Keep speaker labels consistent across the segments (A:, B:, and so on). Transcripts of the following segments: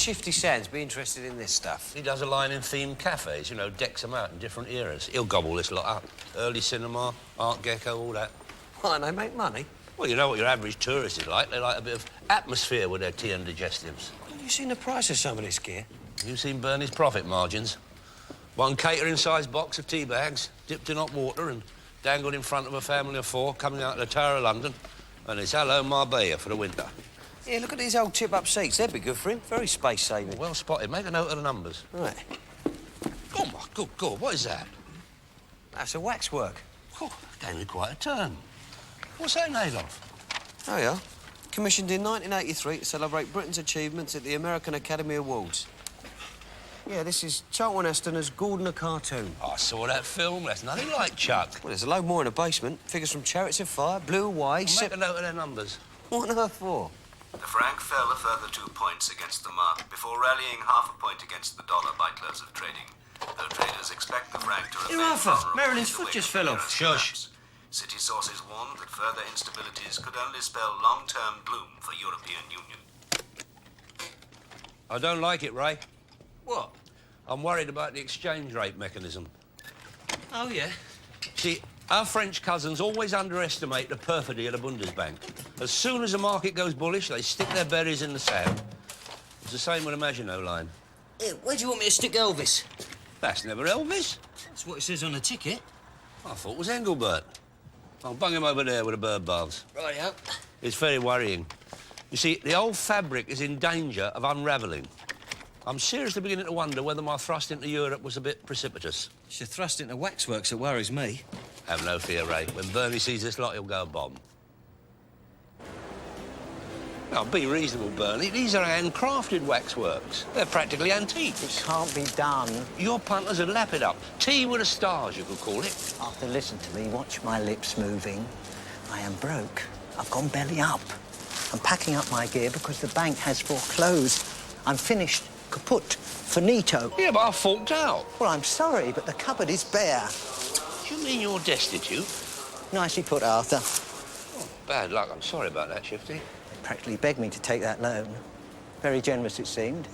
A: Shifty Sands be interested in this stuff?
B: He does a line in themed cafes, you know, decks them out in different eras. He'll gobble this lot up. Early cinema, Art Deco, all that.
A: Why, and they make money?
B: Well, you know what your average tourist is like. They like a bit of atmosphere with their tea and digestives.
A: Have you seen the price of some of this gear?
B: You've seen Bernie's profit margins. One catering-sized box of tea bags, dipped in hot water and dangled in front of a family of four coming out of the Tower of London, and it's hello Marbella for the winter.
A: Yeah, look at these old tip-up seats. They'd be good for him. Very space-saving.
B: Well spotted. Make a note of the numbers.
A: Right.
B: Oh, my good God, what is that?
A: That's a waxwork.
B: Oh, gave me quite a turn. What's that made of?
A: Oh, yeah. Commissioned in 1983 to celebrate Britain's achievements at the American Academy Awards. Yeah, this is Charlton Heston's Gordon a Cartoon.
B: I saw that film. That's nothing like Chuck.
A: Well, there's a load more in the basement. Figures from Chariots of Fire, Blue Hawaii...
B: Make a note of their numbers.
A: What on earth for?
C: The franc fell a further 2 points against the mark before rallying half a point against the dollar by close of trading. Though traders expect the franc to remain...
A: Here, Arthur,
C: vulnerable
A: Marilyn's
C: in the
A: foot
C: wake
A: just
C: of
A: fell
C: the
A: off.
C: euro's
B: Shush.
C: collapse. City sources warn that further instabilities could only spell long-term gloom for European Union.
B: I don't like it, Ray.
A: What?
B: I'm worried about the exchange rate mechanism.
A: Oh, yeah?
B: See, our French cousins always underestimate the perfidy of the Bundesbank. As soon as the market goes bullish, they stick their berries in the sand. It's the same with the Maginot Line.
A: Hey, where do you want me to stick Elvis?
B: That's never Elvis.
A: That's what it says on the ticket.
B: I thought it was Engelbert. I'll bung him over there with the bird baths.
A: Rightio.
B: It's very worrying. You see, the old fabric is in danger of unravelling. I'm seriously beginning to wonder whether my thrust into Europe was a bit precipitous.
A: It's your thrust into waxworks that worries me.
B: Have no fear, Ray. When Bernie sees this lot, he'll go bomb. Now, be reasonable, Bernie. These are handcrafted waxworks. They're practically antiques.
D: It can't be done.
B: Your punters would lap it up. Tea with the stars, you could call it.
D: Arthur, listen to me. Watch my lips moving. I am broke. I've gone belly up. I'm packing up my gear because the bank has foreclosed. I'm finished. Kaput. Finito.
B: Yeah, but I forked out.
D: Well, I'm sorry, but the cupboard is bare.
B: Do you mean you're destitute?
D: Nicely put, Arthur.
B: Oh, bad luck. I'm sorry about that, Shifty.
D: They practically begged me to take that loan. Very generous, it seemed,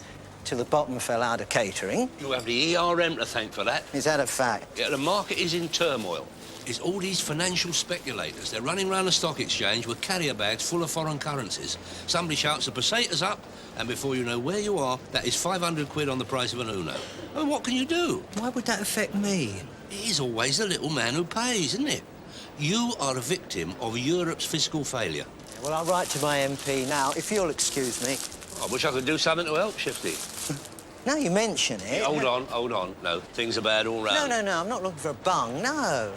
D: till the bottom fell out of catering.
B: You have the ERM to thank for that.
D: Is that a fact?
B: Yeah, the market is in turmoil. It's all these financial speculators. They're running around the stock exchange with carrier bags full of foreign currencies. Somebody shouts the pesetas up, and before you know where you are, that is 500 quid on the price of an Uno. Well, what can you do?
D: Why would that affect me?
B: It is always the little man who pays, isn't it? You are a victim of Europe's fiscal failure.
D: Well, I'll write to my MP now, if you'll excuse me.
B: I wish I could do something to help, Shifty.
D: Now you mention it...
B: Hold on. No, things are bad all round.
D: No, I'm not looking for a bung, no.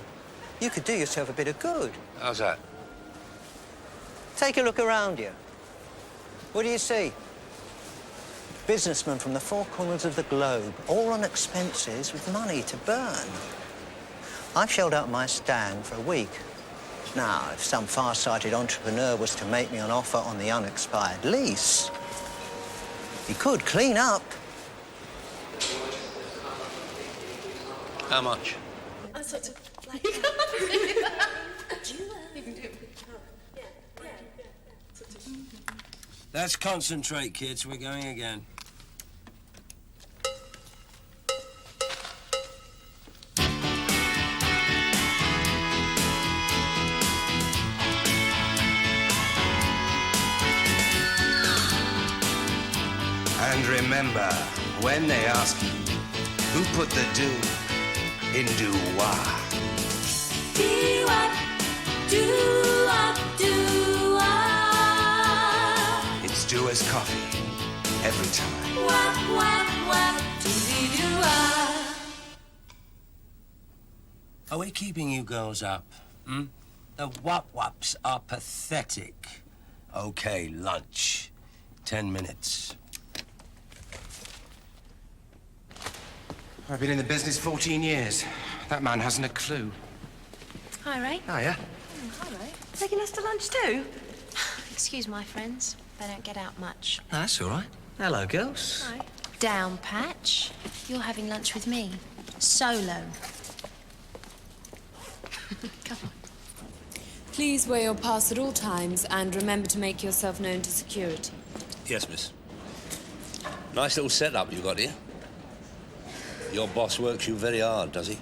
D: You could do yourself a bit of good.
B: How's that?
D: Take a look around you. What do you see? Businessmen from the four corners of the globe, all on expenses with money to burn. I've shelled out my stand for a week. Now, if some far-sighted entrepreneur was to make me an offer on the unexpired lease, he could clean up.
B: How much?
E: I sort of like...
A: Let's concentrate, kids. We're going again.
F: And remember, when they ask you, who put the do in do-wah?
E: Do-wah, do-wah, do-wah.
F: It's Doer's coffee, every time.
E: Wah, wah, wah, do-dee-do-wah.
A: Are we keeping you girls up? The wop-wops are pathetic. OK, lunch. 10 minutes.
F: I've been in the business 14 years. That man hasn't a clue.
G: Hi, Ray.
F: Hiya.
G: Hi, Ray.
E: Taking us to lunch too?
G: Excuse my friends. They don't get out much.
A: No, that's all right. Hello, girls.
G: Hi. Down, Patch. You're having lunch with me. Solo. Come on.
H: Please wear your pass at all times and remember to make yourself known to security.
B: Yes, miss. Nice little setup you got here. Your boss works you very hard, does he?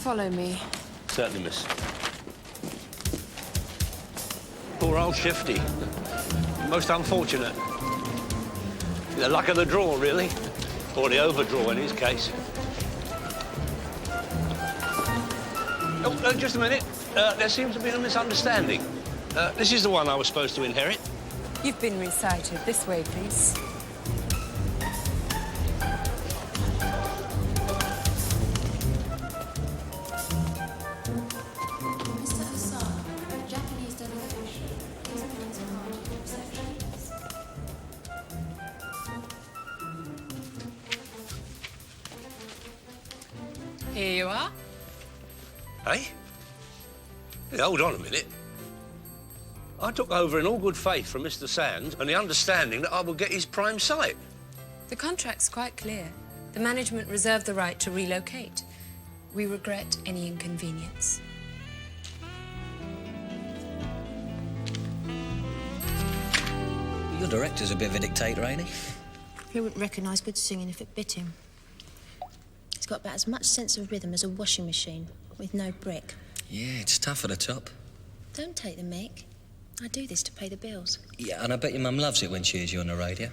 H: Follow me.
B: Certainly, miss. Poor old Shifty. Most unfortunate. The luck of the draw, really. Or the overdraw in his case. Oh, just a minute. There seems to be a misunderstanding. This is the one I was supposed to inherit.
H: You've been recited. This way, please.
G: Mr. Hassan, Japanese delegation. Please appear to party reception.
H: Here you are.
B: Hey? Hey, hold on a minute. I took over in all good faith from Mr. Sands and the understanding that I would get his prime site.
H: The contract's quite clear. The management reserve the right to relocate. We regret any inconvenience.
I: Your director's a bit of a dictator, ain't he?
G: He wouldn't recognise good singing if it bit him. He's got about as much sense of rhythm as a washing machine, with no brick.
I: Yeah, it's tough at the top.
G: Don't take the mick. I do this to pay the bills.
I: Yeah, and I bet your mum loves it when she hears you on the radio.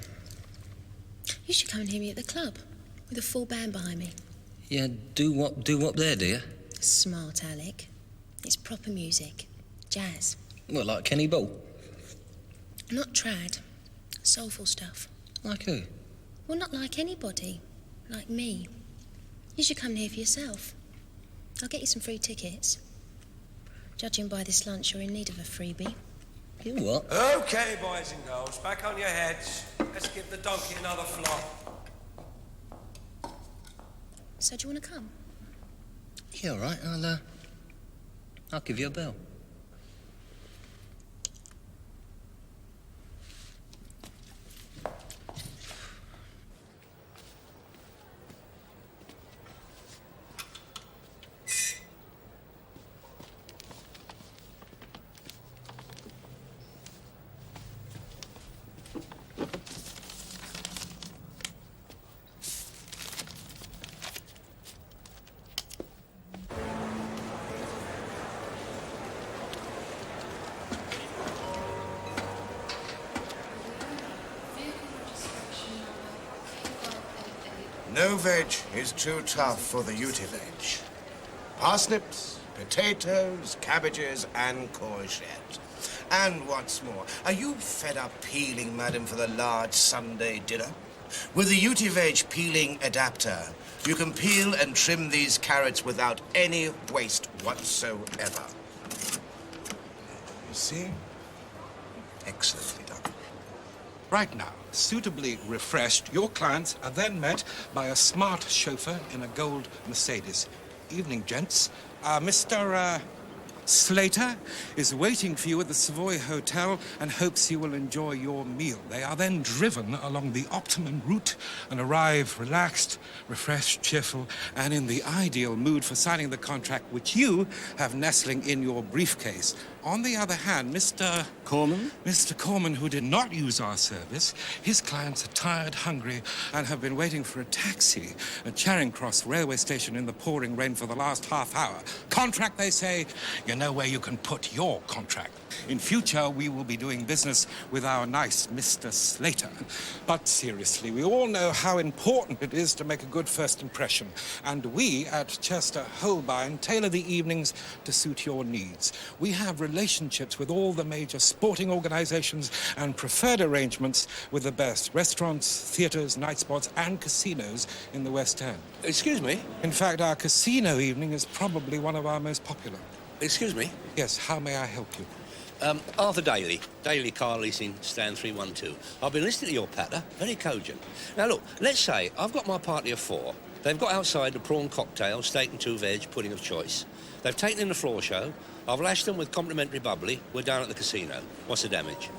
G: You should come and hear me at the club, with a full band behind me.
I: Yeah, do what there, do you?
G: Smart, Alec. It's proper music. Jazz.
I: What, like Kenny Ball?
G: Not trad. Soulful stuff.
I: Like who?
G: Well, not like anybody. Like me. You should come and hear for yourself. I'll get you some free tickets. Judging by this lunch, you're in need of a freebie.
I: You what?
F: Okay, boys and girls, back on your heads. Let's give the donkey another flop.
G: So do you want to come?
I: Yeah, all right. I'll give you a bell.
J: No veg is too tough for the uti-veg. Parsnips, potatoes, cabbages, and courgette. And what's more, are you fed up peeling, madam, for the large Sunday dinner? With the uti-veg peeling adapter, you can peel and trim these carrots without any waste whatsoever. You see? Excellently done.
K: Right now, suitably refreshed, your clients are then met by a smart chauffeur in a gold Mercedes. Evening, gents. Mr. Slater is waiting for you at the Savoy Hotel and hopes you will enjoy your meal. They are then driven along the optimum route and arrive relaxed, refreshed, cheerful, and in the ideal mood for signing the contract which you have nestling in your briefcase. On the other hand, Mr.
A: Corman?
K: Mr. Corman, who did not use our service, his clients are tired, hungry, and have been waiting for a taxi at Charing Cross railway station in the pouring rain for the last half hour. Contract, they say. You know where you can put your contract. In future, we will be doing business with our nice Mr. Slater. But seriously, we all know how important it is to make a good first impression. And we at Chester Holbein tailor the evenings to suit your needs. We have relationships with all the major sporting organizations and preferred arrangements with the best restaurants, theaters, night spots, and casinos in the West End.
B: Excuse me?
K: In fact, our casino evening is probably one of our most popular.
B: Excuse me?
K: Yes, how may I help you?
B: Arthur Daly, Daly Car Leasing, stand 312. I've been listening to your patter, very cogent. Now, look, let's say I've got my party of 4. They've got outside the prawn cocktail, steak and 2 veg, pudding of choice. They've taken in the floor show. I've lashed them with complimentary bubbly. We're down at the casino. What's the damage?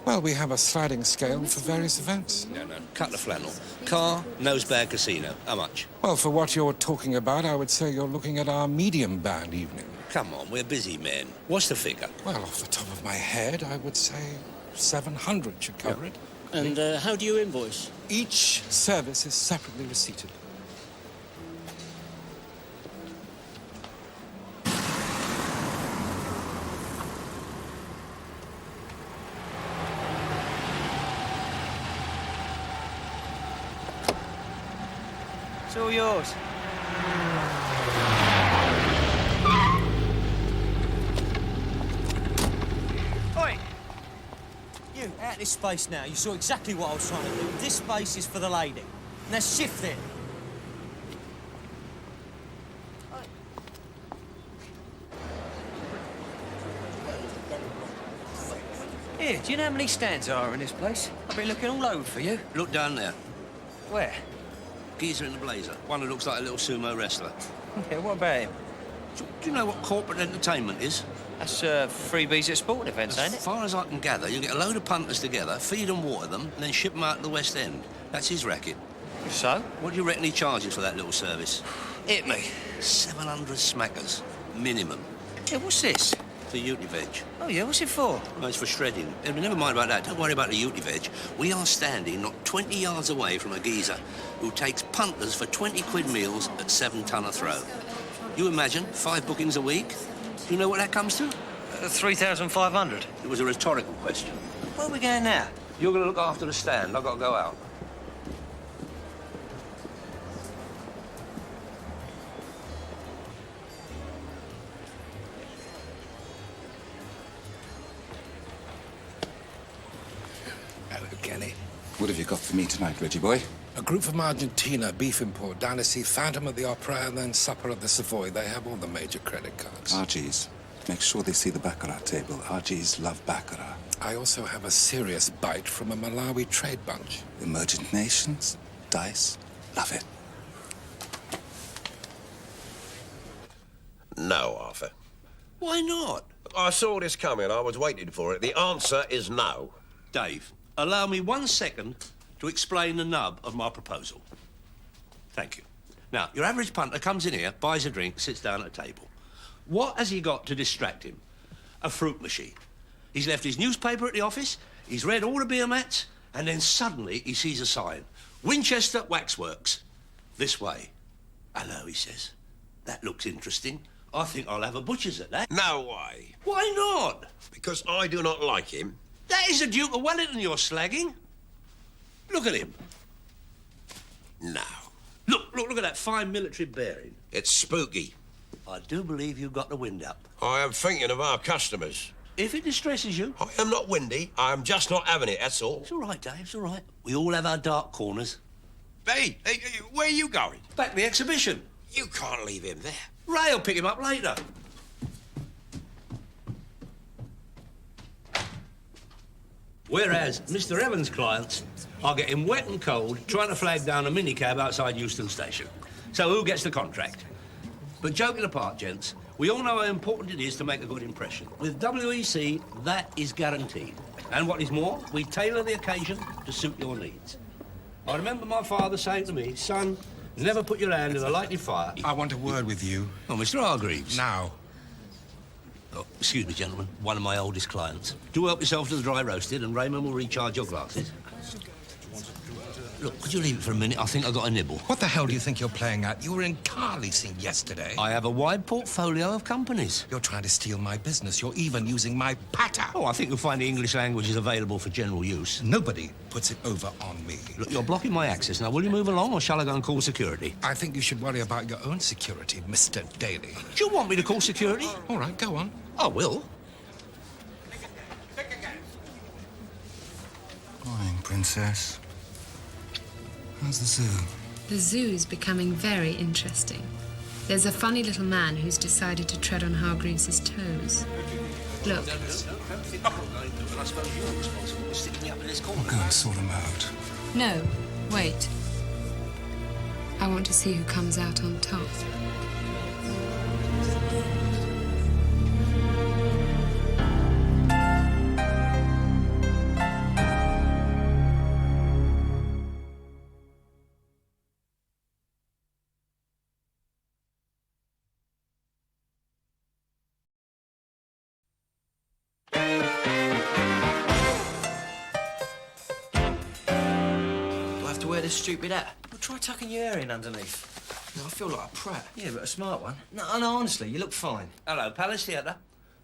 K: Well, we have a sliding scale for various events.
B: No, cut the flannel. Car, nosebag, casino. How much?
K: Well, for what you're talking about, I would say you're looking at our medium band evening.
B: Come on, we're busy men. What's the figure?
K: Well, off the top of my head, I would say 700 should cover it.
L: And how do you invoice?
K: Each service is separately receipted.
A: It's all yours. Oi! You, out of this space now. You saw exactly what I was trying to do. This space is for the lady. Now shift it. Here, do you know how many stands there are in this place? I've been looking all over for you.
B: Look down there.
A: Where?
B: Geezer in the blazer. One who looks like a little sumo wrestler.
A: Yeah, what about him?
B: Do you know what corporate entertainment is?
A: That's freebies at sporting events, ain't
B: As
A: it?
B: far as I can gather, you get a load of punters together, feed and water them, and then ship them out to the West End. That's his racket.
A: So?
B: What do you reckon he charges for that little service?
A: Hit me.
B: 700 smackers. Minimum.
A: Yeah, what's this?
B: For Utiveg.
A: Oh, yeah, what's it for?
B: No, it's for shredding. Never mind about that. Don't worry about the Utiveg. We are standing not 20 yards away from a geezer who takes punters for 20 quid meals at 7 ton a throw. You imagine 5 bookings a week? Do you know what that comes to?
A: 3,500.
B: It was a rhetorical question.
A: Where are we going now?
B: You're going to look after the stand. I've got to go out.
K: Hello, Kenny.
M: What have you got for me tonight, Reggie boy?
K: A group from Argentina, beef import, down to see Phantom at the Opera and then supper at the Savoy. They have all the major credit cards.
M: RG's. Make sure they see the Baccarat table. RG's love Baccarat.
K: I also have a serious bite from a Malawi trade bunch.
M: Emergent nations, dice, love it.
N: No, Arthur.
B: Why not?
N: I saw this coming. I was waiting for it. The answer is no.
B: Dave, allow me 1 second to explain the nub of my proposal. Thank you. Now, your average punter comes in here, buys a drink, sits down at a table. What has he got to distract him? A fruit machine. He's left his newspaper at the office, he's read all the beer mats, and then suddenly he sees a sign. Winchester Waxworks. This way. Hello, he says. That looks interesting. I think I'll have a butcher's at that.
N: No way.
B: Why not?
N: Because I do not like him.
B: That is the Duke of Wellington you're slagging. Look at him.
N: No.
B: Look at that fine military bearing.
N: It's spooky.
B: I do believe you've got the wind up.
N: I am thinking of our customers.
B: If it distresses you...
N: I am not windy. I am just not having it, that's all.
B: It's all right, Dave, it's all right. We all have our dark corners.
N: Hey, where are you going?
B: Back to the exhibition.
N: You can't leave him there.
B: Ray will pick him up later. Whereas Mr. Evans' clients are getting wet and cold trying to flag down a minicab outside Euston Station. So who gets the contract? But joking apart, gents, we all know how important it is to make a good impression. With WEC, that is guaranteed. And what is more, we tailor the occasion to suit your needs. I remember my father saying to me, son, never put your hand in a lighted fire.
K: I want a word with you.
B: Oh, Mr. Hargreaves.
K: Now.
B: Oh, excuse me, gentlemen. One of my oldest clients. Do help yourself to the dry roasted, and Raymond will recharge your glasses. Look, could you leave it for a minute? I think I got a nibble.
K: What the hell do you think you're playing at? You were in car leasing yesterday.
B: I have a wide portfolio of companies.
K: You're trying to steal my business. You're even using my patter.
B: Oh, I think you'll find the English language is available for general use.
K: Nobody puts it over on me.
B: Look, you're blocking my access. Now, will you move along, or shall I go and call security?
K: I think you should worry about your own security, Mr. Daly.
B: Do you want me to call security?
K: All right, go on.
B: I will.
M: Morning, Princess. How's the zoo?
H: The zoo's becoming very interesting. There's a funny little man who's decided to tread on Hargreaves' toes. Look.
B: I suppose you're responsible for sticking me up in this corner.
M: I'll go and sort him out.
H: No, wait. I want to see who comes out on top.
O: this stupid hat?
A: Well, try tucking your hair in underneath.
O: No, I feel like a prat.
A: Yeah, but a smart one. No, honestly, you look fine.
B: Hello, Palace Theatre.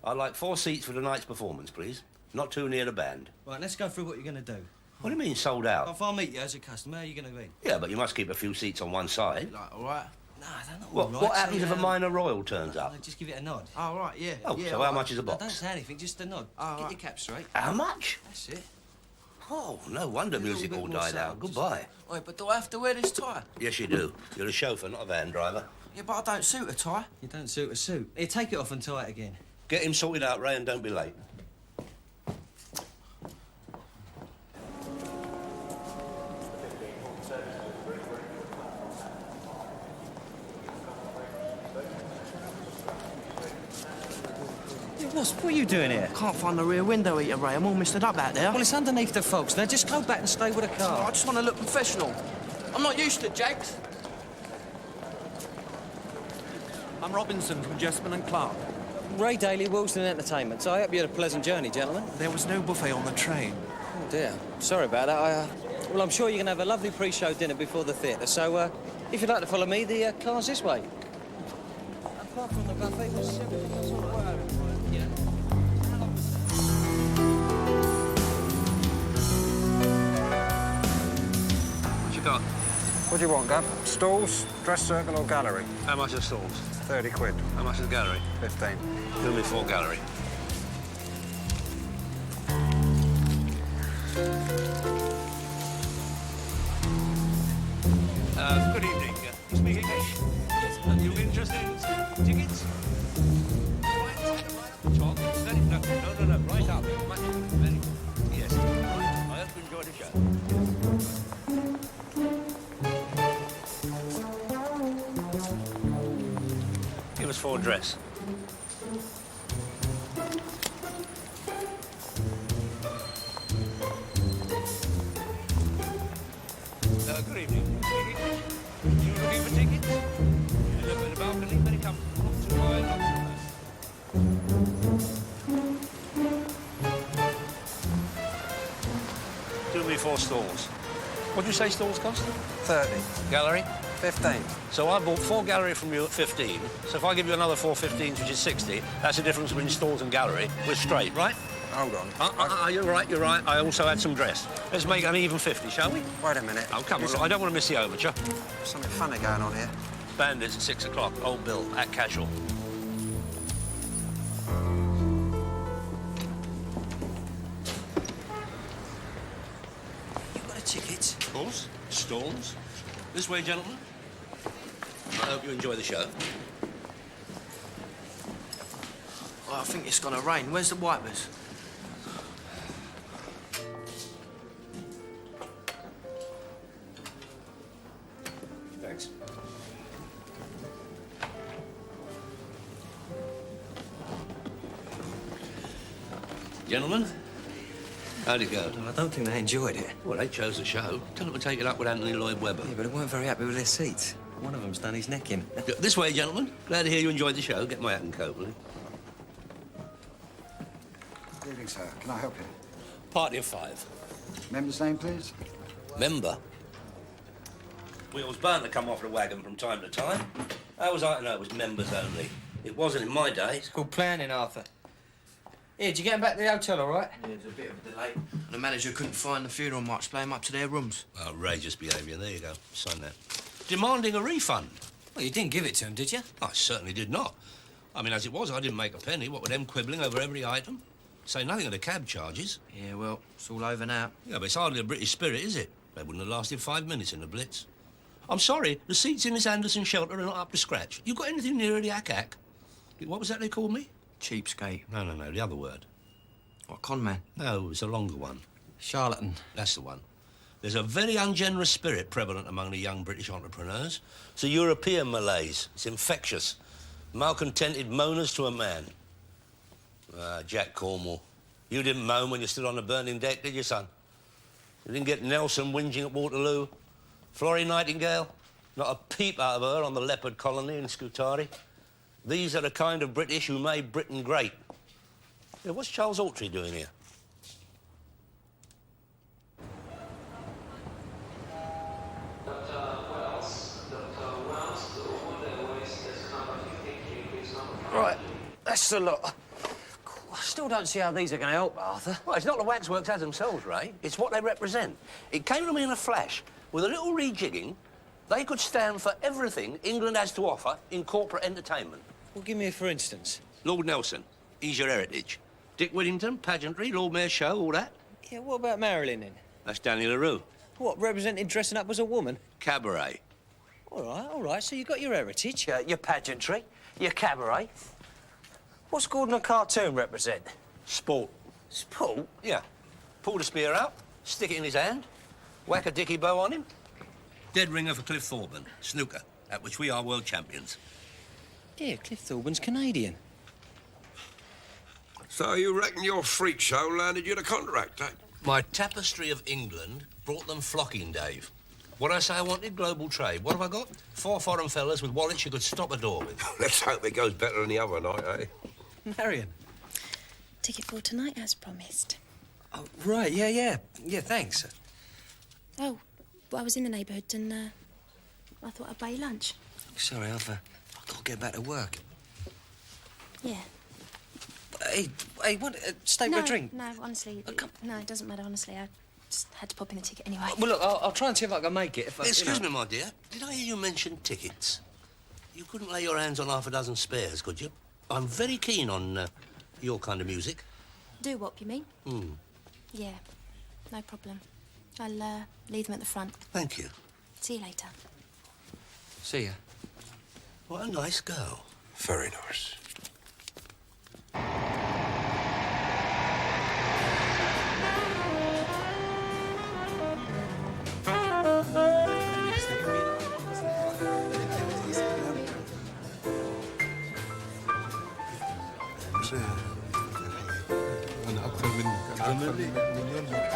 B: I'd like 4 seats for tonight's performance, please. Not too near the band.
A: Right, let's go through what you're going to do.
B: What do you mean, sold out?
A: If I meet you as a customer, how are you going to be?
B: Yeah, but you must keep a few seats on one side.
O: Like, all right?
A: No, they're not
B: What,
A: all right.
B: what happens
A: so,
B: if a minor royal turns up?
A: Just give it a nod.
O: Oh, right, yeah.
B: Oh,
O: yeah,
B: so how much is a box?
A: Don't say anything, just a nod.
O: Oh,
A: Get
O: right.
A: your cap straight.
B: How much?
A: That's it.
B: Oh, no wonder music all died out. Goodbye.
O: Wait, but do I have to wear this tie?
B: Yes, you do. You're a chauffeur, not a van driver.
O: Yeah, but I don't suit a tie.
A: You don't suit a suit. Here, take it off and tie it again.
B: Get him sorted out, Ray, and don't be late.
A: What are you doing here?
O: Can't find the rear window eater, Ray. I'm all misted up out there.
A: Well, it's underneath the folks. Now, just go back and stay with the car.
O: I just want to look professional. I'm not used to Jags.
P: I'm Robinson from Jessamine & Clark.
A: Ray Daly, Wilson Entertainment. So I hope you had a pleasant journey, gentlemen.
P: There was no buffet on the train.
A: Oh, dear. Sorry about that. Well, I'm sure you can have a lovely pre-show dinner before the theatre. So, if you'd like to follow me, the car's this way. Apart from the buffet, was everything else all right? Yeah.
B: What you got?
Q: What do you want, Gav? Stalls, dress circle or gallery?
B: How much are stalls?
Q: 30 quid.
B: How much is gallery?
Q: 15.
B: Do me 4 gallery. Good evening. You speak English? Yes. Are you interested in tickets? Right up the top. No, right up. Much very good. Yes. Right. I hope you enjoy the show. Give us 4 dress. Good evening. You looking for tickets? You look at the balcony, very comfortable. Not too high, not too low. Do me 4 stalls. What do you say stalls cost?
Q: 30.
B: Gallery?
Q: 15.
B: So I bought 4 gallery from you at 15. So if I give you another 4 15s, which is 60, that's the difference between stalls and gallery. We're straight, right?
Q: Hold on.
B: You're right, you're right. I also had some dress. Let's make an even 50, shall we?
Q: Wait a minute.
B: Oh, come on. I don't want to miss the overture.
Q: Something funny going on here.
B: Bandits at 6 o'clock. Old Bill, at casual.
A: You got a ticket?
B: Of course. Stalls. This way, gentlemen. I hope you enjoy the show.
O: Oh, I think it's gonna rain. Where's the wipers?
B: Thanks. Gentlemen, how'd it go?
A: I don't think they enjoyed it.
B: Well, they chose the show. Tell them to take it up with Anthony Lloyd Webber.
A: Yeah, but they weren't very happy with their seats. One of them's done his neck in.
B: This way, gentlemen. Glad to hear you enjoyed the show. Get my hat and coat, will you?
R: Good evening, sir. Can I help you?
B: Party of 5.
R: Member's name, please?
B: Member? Wheels bound to come off the wagon from time to time. How was I to know it was members only? It wasn't in my day.
A: It's called planning, Arthur. Here, did you get them back to the hotel, all right?
O: Yeah, there's a bit of a delay. The manager couldn't find the funeral march, play them up to their rooms.
B: Outrageous behaviour. There you go. Sign that. Demanding a refund.
A: Well, you didn't give it to him, did you?
B: I certainly did not. I mean, as it was, I didn't make a penny. What with them quibbling over every item? Say nothing of the cab charges.
O: Yeah, well, it's all over now.
B: Yeah, but it's hardly a British spirit, is it? They wouldn't have lasted 5 minutes in the Blitz. I'm sorry, the seats in this Anderson shelter are not up to scratch. You got anything nearer the ack-ack? What was that they called me?
O: Cheapskate.
B: No, the other word.
O: What, con man?
B: No, it's a longer one.
A: Charlatan.
B: That's the one. There's a very ungenerous spirit prevalent among the young British entrepreneurs. It's a European malaise. It's infectious. Malcontented moaners to a man. Jack Cornwall. You didn't moan when you stood on the burning deck, did you, son? You didn't get Nelson whinging at Waterloo. Florrie Nightingale? Not a peep out of her on the leopard colony in Scutari. These are the kind of British who made Britain great. Yeah, what's Charles Autry doing here?
A: Right, that's the lot. I still don't see how these are going to help, Arthur.
B: Well, it's not the waxworks as themselves, Ray. It's what they represent. It came to me in a flash. With a little rejigging, they could stand for everything England has to offer in corporate entertainment.
A: Well, give me a for instance.
B: Lord Nelson, he's your heritage. Dick Whittington, pageantry, Lord Mayor's show, all that.
A: Yeah, what about Marilyn, then?
B: That's Danny LaRue.
A: What, representing dressing up as a woman?
B: Cabaret.
A: All right, so you got your heritage, your pageantry, your cabaret. What's Gordon a cartoon represent?
B: Sport.
A: Sport?
B: Yeah. Pull the spear out, stick it in his hand, whack a dicky bow on him. Dead ringer for Cliff Thorburn, snooker, at which we are world champions.
A: Yeah, Cliff Thorbur's Canadian.
N: So you reckon your freak show landed you the contract, eh?
B: My tapestry of England brought them flocking, Dave. What I say I wanted? Global trade. What have I got? 4 foreign fellas with wallets you could stop a door with.
N: Let's hope it goes better than the other night, eh?
A: Marion.
G: Ticket for tonight, as promised.
A: Oh, right, yeah, thanks.
G: Oh, well, I was in the neighbourhood and I thought I'd buy you lunch.
A: Sorry, I've got to get back to work.
G: Yeah.
A: Hey, what? Stay for a drink?
G: No, honestly, no, it doesn't matter, honestly. I just had to pop in the ticket anyway.
A: Well, look, I'll try and see if I can make it.
B: Excuse me, my dear. Did I hear you mention tickets? You couldn't lay your hands on half a dozen spares, could you? I'm very keen on your kind of music.
G: Do what, you mean?
B: Hmm.
G: Yeah, no problem. I'll leave them at the front.
B: Thank you.
G: See you later.
A: See ya.
B: What a nice girl.
N: Very nice.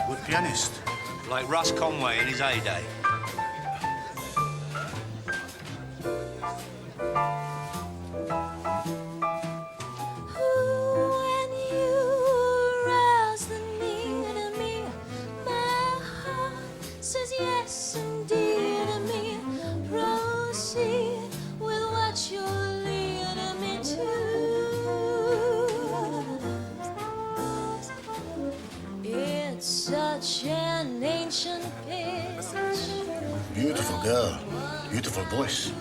J: Good pianist.
B: Like Russ Conway in his heyday.
E: Such an ancient pitch.
J: Beautiful girl. Beautiful voice.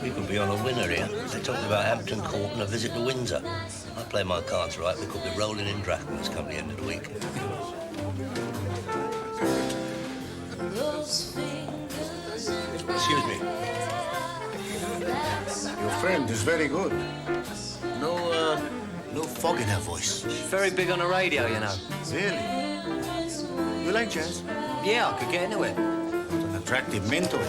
B: We could be on a winner here. They're talking about Hampton Court and a visit to Windsor. I play my cards right, we could be rolling in drachmas come the end of the week. Excuse me.
J: Your friend is very good. No fog in her voice.
A: She's very big on the radio, you know.
J: Really? You like jazz?
A: Yeah, I could get into it.
J: An attractive mentor.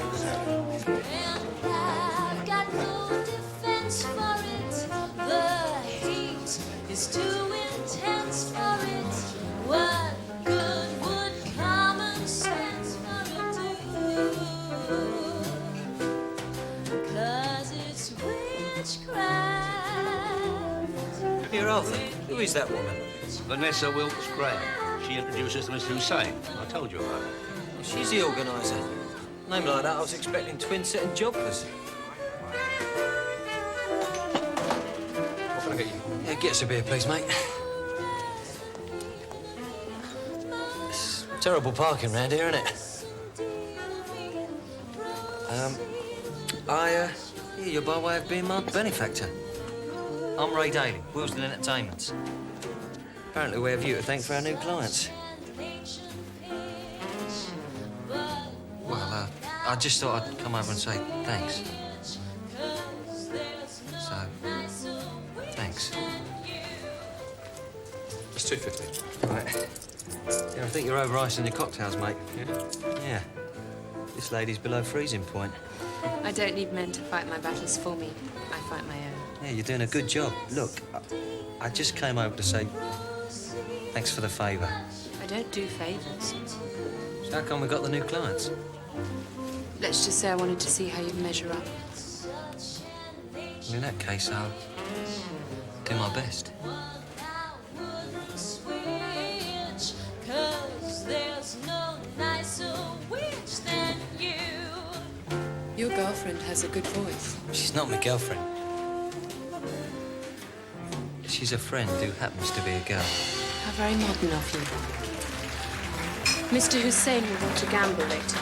E: I've got no defense for it. The heat is too intense for it. What good would common sense for it do? 'Cause it's witchcraft.
A: Here, Arthur, who is that woman?
B: Vanessa Wilkes-Graham. She introduced us to Mr. Hussein. I told you about her.
A: She's the organiser. Name like that, I was expecting twin-set and jobbers.
N: What can I get you?
A: Yeah, get us a beer, please, mate. It's terrible parking round here, isn't it? Yeah, you're by way of being my benefactor. I'm Ray Daly, Wilsden Entertainments. Apparently we have you to thank for our new clients. Well, I just thought I'd come over and say thanks. So, thanks.
N: It's $2.50.
A: Right. Yeah, I think you're over-icing your cocktails, mate. Yeah. This lady's below freezing point.
H: I don't need men to fight my battles for me. I fight my own.
A: Yeah, you're doing a good job. Look, I just came over to say thanks for the favour.
H: I don't do favours.
A: So how come we got the new clients?
H: Let's just say I wanted to see how you'd measure up.
A: Well, in that case, I'll do my best.
H: Your girlfriend has a good voice.
A: She's not my girlfriend. She's a friend who happens to be a girl.
H: How very modern of you. Mr. Hussein will want to gamble later.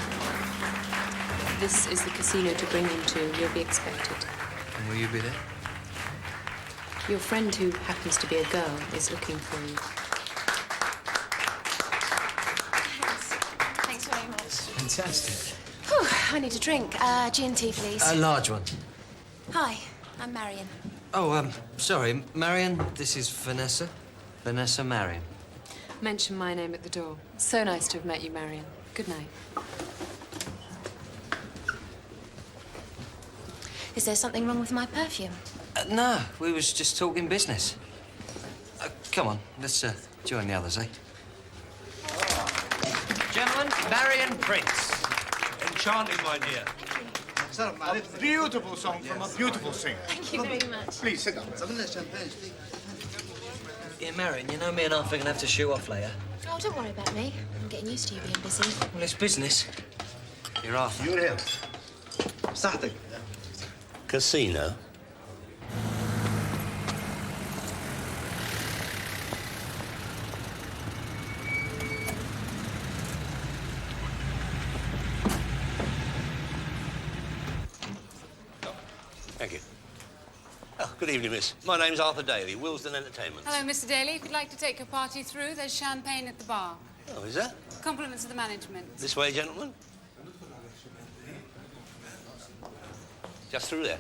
H: This is the casino to bring him to. You'll be expected.
A: And will you be there?
H: Your friend, who happens to be a girl, is looking for you.
G: Thanks very much.
A: Fantastic.
G: Whew, I need a drink. G&T, please.
A: A large one.
G: Hi, I'm Marion.
A: Oh, sorry, Marion. This is Vanessa. Vanessa Marion.
H: Mention my name at the door. So nice to have met you, Marion. Good night.
G: Is there something wrong with my perfume?
A: No, we was just talking business. Come on, let's join the others, eh? Gentlemen, Marion Prince.
B: Enchanting, my dear.
J: Beautiful song from a beautiful singer.
G: Thank you very much.
J: Please sit down.
A: Yeah, Marion, you know me and Arthur are gonna have to shoot off later.
G: Oh, don't worry about me. I'm getting used to you being busy.
A: Well, it's business. You're Arthur.
J: You're him.
N: صحتك. Casino. Thank you. Oh, good evening, miss. My name's Arthur Daly, Willesden Entertainment.
S: Hello, Mr. Daly. If you'd like to take your party through, there's champagne at the bar.
N: Oh, is that?
S: Compliments of the management.
N: This way, gentlemen. Just through there.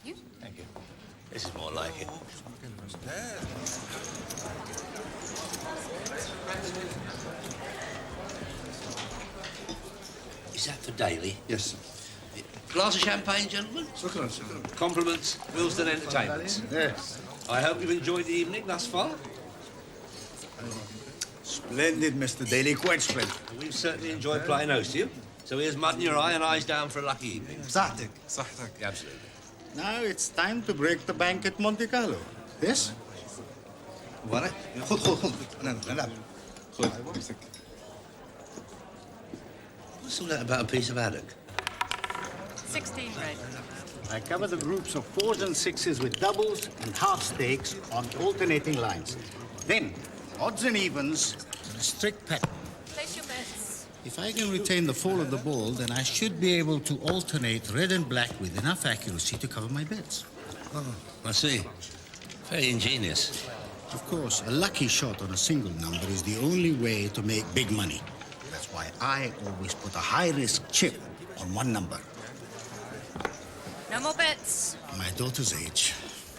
S: You?
N: Thank you. This is more like it. Is that for Daly?
R: Yes, sir.
N: Glass of champagne, gentlemen? Compliments, Willesden Entertainment.
R: Yes.
N: I hope you've enjoyed the evening thus far.
R: Splendid, Mr. Daly. Quite splendid.
N: We've certainly enjoyed playing host to you. So here's mud in your eye and eyes down for a lucky evening.
R: صحتك.
N: Absolutely.
R: Now it's time to break the bank at Monte Carlo. Yes?
N: What? What's all that about a piece of haddock?
S: 16 red.
T: I cover the groups of 4s and 6s with doubles and half stakes on alternating lines. Then, odds and evens, a strict pattern.
S: Place your bets.
T: If I can retain the fall of the ball, then I should be able to alternate red and black with enough accuracy to cover my bets.
N: Oh, I see. Very ingenious.
T: Of course, a lucky shot on a single number is the only way to make big money. That's why I always put a high-risk chip on one number.
S: No more bets.
T: My daughter's age.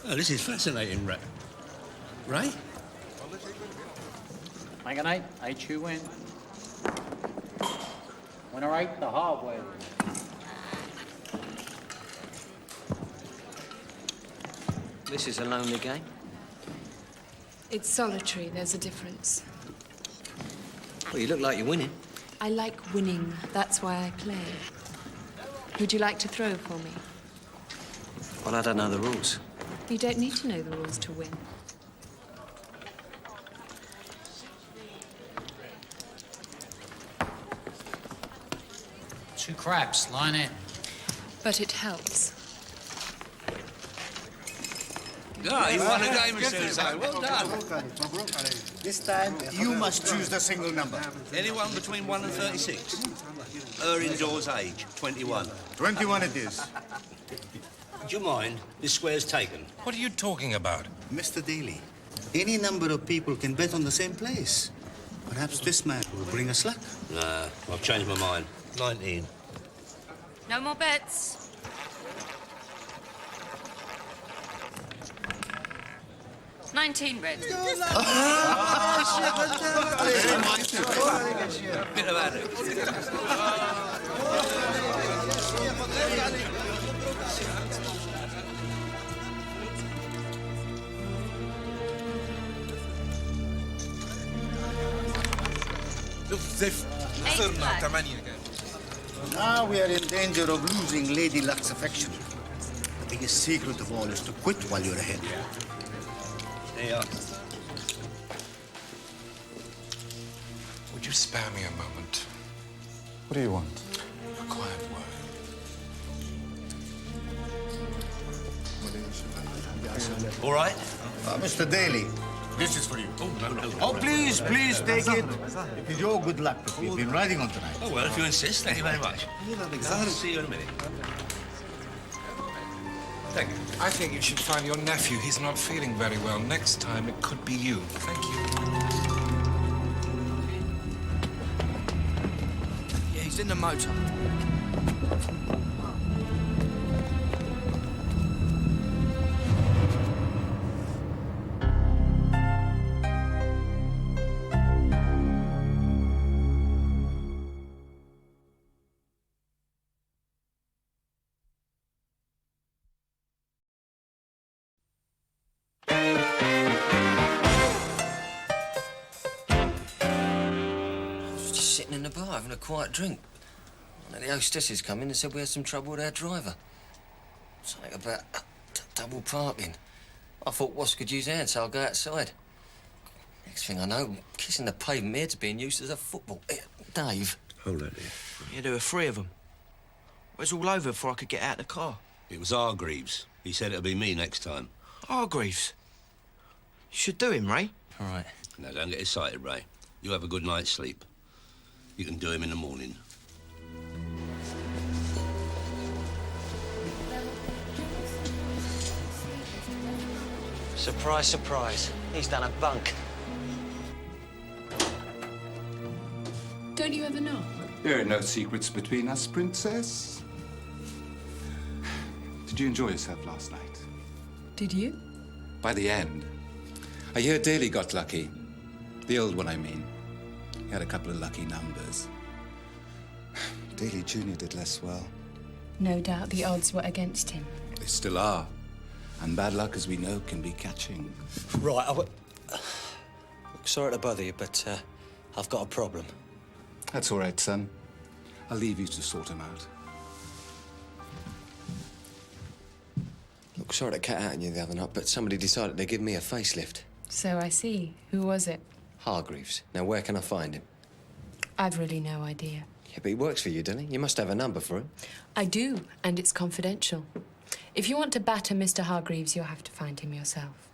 N: Oh, this is fascinating, Ray?
U: Make an 8, 8 you win. Winner 8, the hard way.
A: This is a lonely game.
H: It's solitary. There's a difference.
A: Well, you look like you're winning.
H: I like winning. That's why I play. Would you like to throw for me?
A: Well, I don't know the rules.
H: You don't need to know the rules to win.
U: Two crabs, line in.
H: But it helps.
N: Ah, you won a game, Mr. Hussain. Well done.
T: This time, you must choose the single number.
N: Anyone between 1 and 36. Her indoors age, 21.
T: 21 it is.
N: Do you mind? This square's taken.
K: What are you talking about?
T: Mr. Daly, any number of people can bet on the same place. Perhaps this man will bring us luck.
N: Nah, I've changed my mind. 19.
S: No more bets. $19 red.
N: Bit of haddock.
T: Now we are in danger of losing Lady Luck's affection. The biggest secret of all is to quit while you're ahead.
N: There you are.
K: Would you spare me a moment?
M: What do you want?
K: A quiet word.
B: All right?
T: Mr. Daly, this is for you.
B: Oh, no.
T: Oh, please, please take it. It is your good luck that we've been riding on tonight.
B: Oh, well, if you insist, thank you very much. I'll see you in a minute. Thank you.
K: I think you should find your nephew. He's not feeling very well. Next time, it could be you. Thank you.
O: Yeah, he's in the motor.
A: Sitting in the bar having a quiet drink. And the hostesses come in and said we had some trouble with our driver. Something about double parking. I thought Wass could use hands, so I'll go outside. Next thing I know, I'm kissing the pavement, my head's being used as a football. Dave.
B: Hold on here.
O: Yeah, there were 3 of them. It was all over before I could get out of the car.
B: It was Hargreaves. He said it'll be me next time.
O: Hargreaves? You should do him, Ray.
A: All right.
B: Now, don't get excited, Ray. You have a good night's sleep. You can do him in the morning.
A: Surprise, surprise. He's done a bunk.
H: Don't you ever know?
M: There are no secrets between us, Princess. Did you enjoy yourself last night?
H: Did you?
M: By the end, I hear Daly got lucky. The old one, I mean. He had a couple of lucky numbers. Daly Jr. did less well.
H: No doubt the odds were against him.
M: They still are. And bad luck, as we know, can be catching.
A: Right, look, sorry to bother you, but I've got a problem.
M: That's all right, son. I'll leave you to sort him out.
A: Look, sorry to cut out on you the other night, but somebody decided to give me a facelift.
H: So I see. Who was it?
A: Hargreaves. Now, where can I find him?
H: I've really no idea.
A: Yeah, but he works for you, doesn't he? You must have a number for him.
H: I do, and it's confidential. If you want to batter Mr. Hargreaves, you'll have to find him yourself.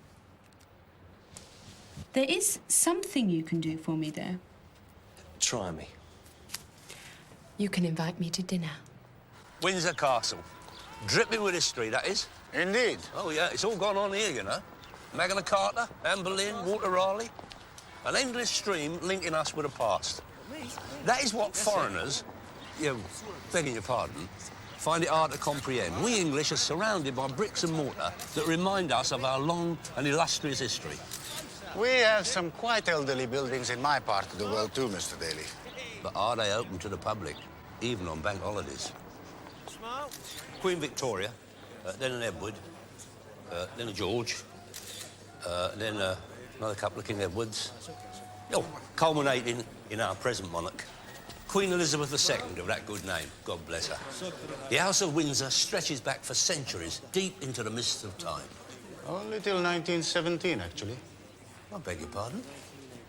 C: There is something you can do for me, though.
A: Try me.
H: You can invite me to dinner.
B: Windsor Castle. Dripping with history, that is.
T: Indeed.
B: Oh, yeah, it's all gone on here, you know. Magna Carta, Anne Boleyn, Walter Raleigh. An endless stream linking us with the past. That is what foreigners, begging your pardon, find it hard to comprehend. We English are surrounded by bricks and mortar that remind us of our long and illustrious history.
T: We have some quite elderly buildings in my part of the world too, Mr. Daly.
B: But are they open to the public, even on bank holidays? Queen Victoria, then an Edward, then a George, then another couple of King Edwards. Oh, culminating in our present monarch, Queen Elizabeth II of that good name, God bless her. The House of Windsor stretches back for centuries, deep into the mists of time.
T: Only till 1917, actually.
B: I beg your pardon?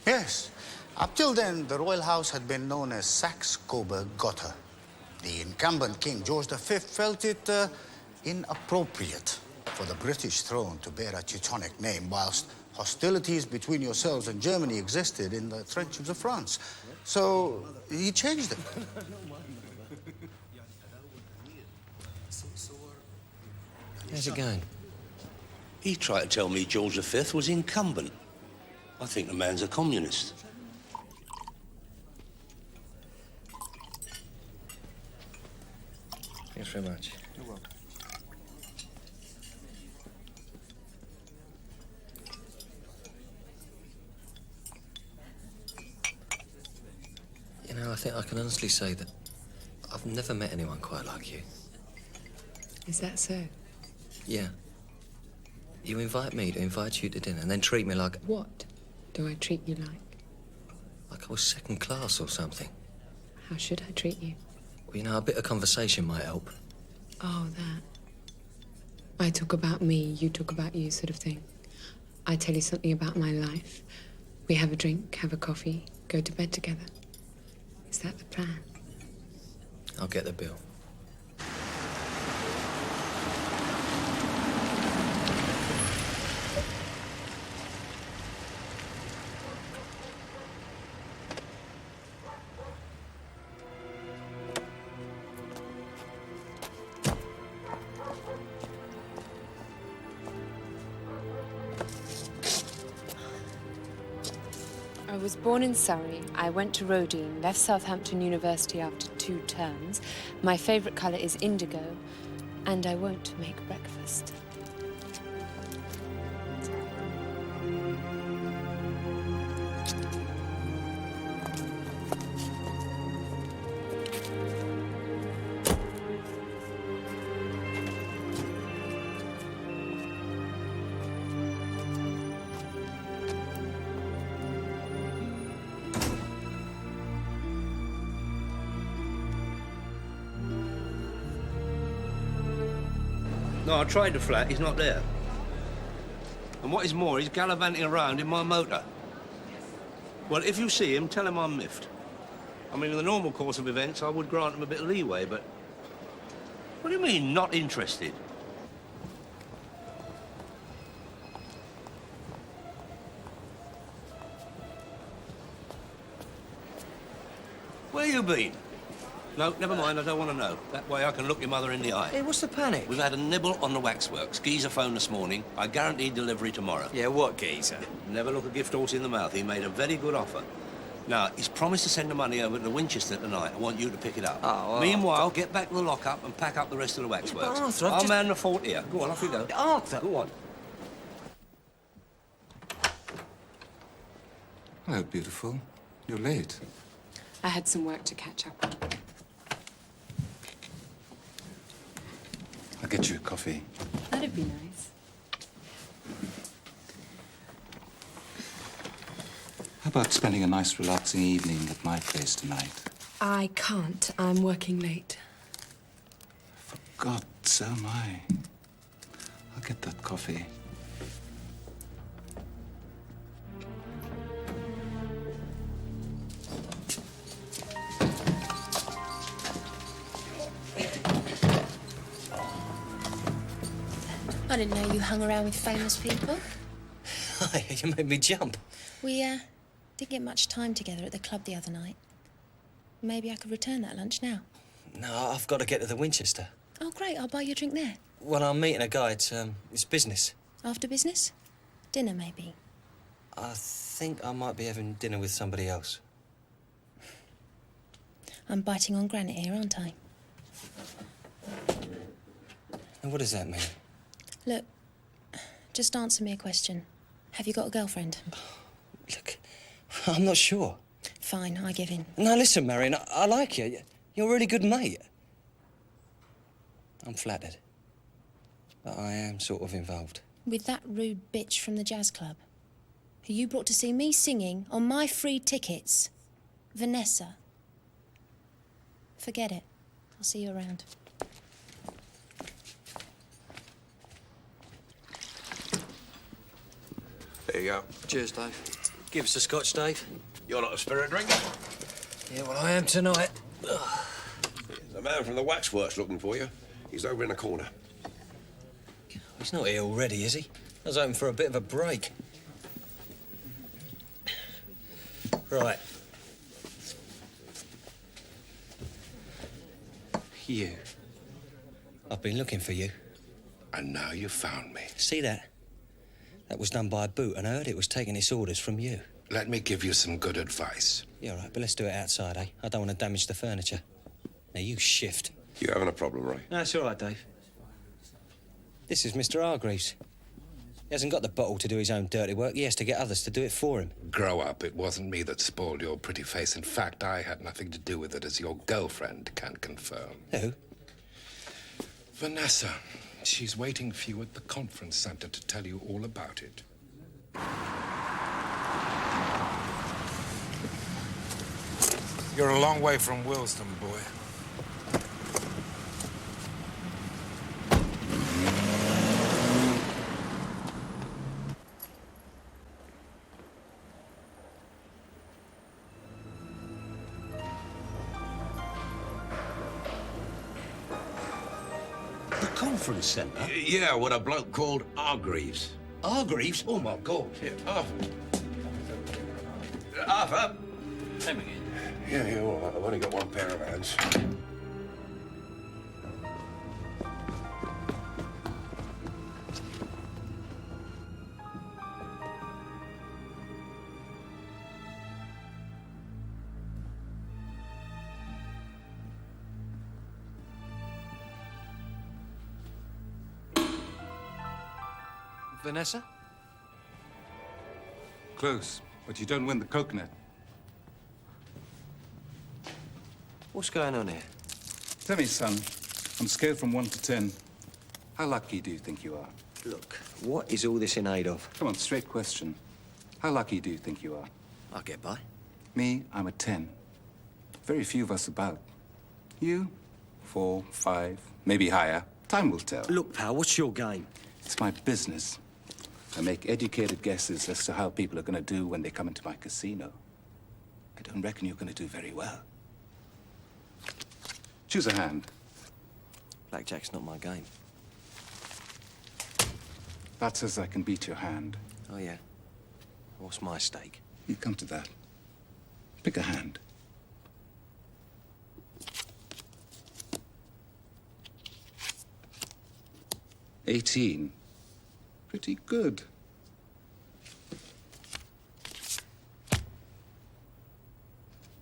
T: Yes. Up till then, the royal house had been known as Saxe-Coburg-Gotha. The incumbent King George V felt it inappropriate for the British throne to bear a Teutonic name whilst hostilities between yourselves and Germany existed in the trenches of France. So he changed it.
A: How's it going?
B: He tried to tell me George V was incumbent. I think the man's a communist.
A: Thanks very much.
M: You're welcome.
A: You know, I think I can honestly say that I've never met anyone quite like you.
H: Is that so?
A: Yeah. You invite me to invite you to dinner and then treat me like...
H: What do I treat you like?
A: Like I was second class or something.
H: How should I treat you?
A: Well, you know, a bit of conversation might help.
H: Oh, that. I talk about me, you talk about you sort of thing. I tell you something about my life. We have a drink, have a coffee, go to bed together. Is that the plan?
A: I'll get the bill.
H: I was born in Surrey. I went to Rodine, left Southampton University after 2 terms. My favourite colour is indigo, and I won't make breakfast.
B: No, I tried the flat. He's not there. And what is more, he's gallivanting around in my motor. Well, if you see him, tell him I'm miffed. I mean, in the normal course of events, I would grant him a bit of leeway, but... What do you mean, not interested? Where you been? No, never mind, I don't want to know. That way I can look your mother in the eye.
A: Hey, what's the panic?
B: We've had a nibble on the waxworks. Geezer phoned this morning. I guarantee delivery tomorrow.
A: Yeah, what geezer?
B: Never look a gift horse in the mouth. He made a very good offer. Now, he's promised to send the money over to Winchester tonight. I want you to pick it up.
A: Oh,
B: Meanwhile, get back to the lockup and pack up the rest of the waxworks.
A: But Arthur, I've
B: I'll
A: just...
B: man the fort here. Go on, off you go.
A: Arthur!
B: Go on.
M: Hello, beautiful. You're late.
H: I had some work to catch up on.
M: I'll get you a coffee.
H: That'd be nice.
M: How about spending a nice, relaxing evening at my place tonight?
H: I can't. I'm working late.
M: God, so am I. I'll get that coffee.
G: I didn't know you hung around with famous people.
A: Hi, you made me jump.
G: We, didn't get much time together at the club the other night. Maybe I could return that lunch now.
A: No, I've got to get to the Winchester.
G: Oh, great. I'll buy you a drink there.
A: Well, I'm meeting a guy. It's business.
G: After business? Dinner, maybe.
A: I think I might be having dinner with somebody else.
G: I'm biting on granite here, aren't I?
A: And what does that mean?
G: Look, just answer me a question. Have you got a girlfriend?
A: Look, I'm not sure.
G: Fine, I give in.
A: No, listen, Marion, I like you. You're a really good mate. I'm flattered. But I am sort of involved.
G: With that rude bitch from the jazz club, who you brought to see me singing on my free tickets. Vanessa. Forget it. I'll see you around.
N: There you go.
A: Cheers, Dave. Give us a scotch, Dave.
N: You're not a spirit drinker.
A: Yeah, well, I am tonight.
N: There's a man from the waxworks looking for you. He's over in the corner.
A: He's not here already, is he? I was hoping for a bit of a break. Right. You. I've been looking for you.
N: And now you've found me.
A: See that? That was done by a boot, and I heard it was taking its orders from you.
N: Let me give you some good advice.
A: Yeah, all right, but let's do it outside, eh? I don't want to damage the furniture. Now, you shift.
N: You having a problem, Ray?
A: No, it's all right, Dave. This is Mr. Hargreaves. He hasn't got the bottle to do his own dirty work. He has to get others to do it for him.
N: Grow up. It wasn't me that spoiled your pretty face. In fact, I had nothing to do with it, as your girlfriend can confirm.
A: Who?
N: Vanessa. She's waiting for you at the conference centre to tell you all about it.
K: You're a long way from Willesden, boy.
B: The conference centre?
N: Yeah, with a bloke called Hargreaves.
B: Hargreaves? Oh, my God.
N: Yeah, Arthur. Arthur?
B: Same again.
N: Yeah, all right. I've only got one pair of hands.
A: Vanessa?
M: Close, but you don't win the coconut.
A: What's going on here?
M: Tell me, son, on a scale from 1 to 10, how lucky do you think you are?
A: Look, what is all this in aid of?
M: Come on, straight question. How lucky do you think you are?
A: I'll get by.
M: Me, I'm a 10. Very few of us about. You, 4, 5, maybe higher. Time will tell.
A: Look, pal, what's your game?
M: It's my business. I make educated guesses as to how people are going to do when they come into my casino. I don't reckon you're going to do very well. Choose a hand.
A: Blackjack's not my game.
M: That says I can beat your hand.
A: Oh, yeah? What's my stake?
M: You come to that. Pick a hand. $18. Pretty good.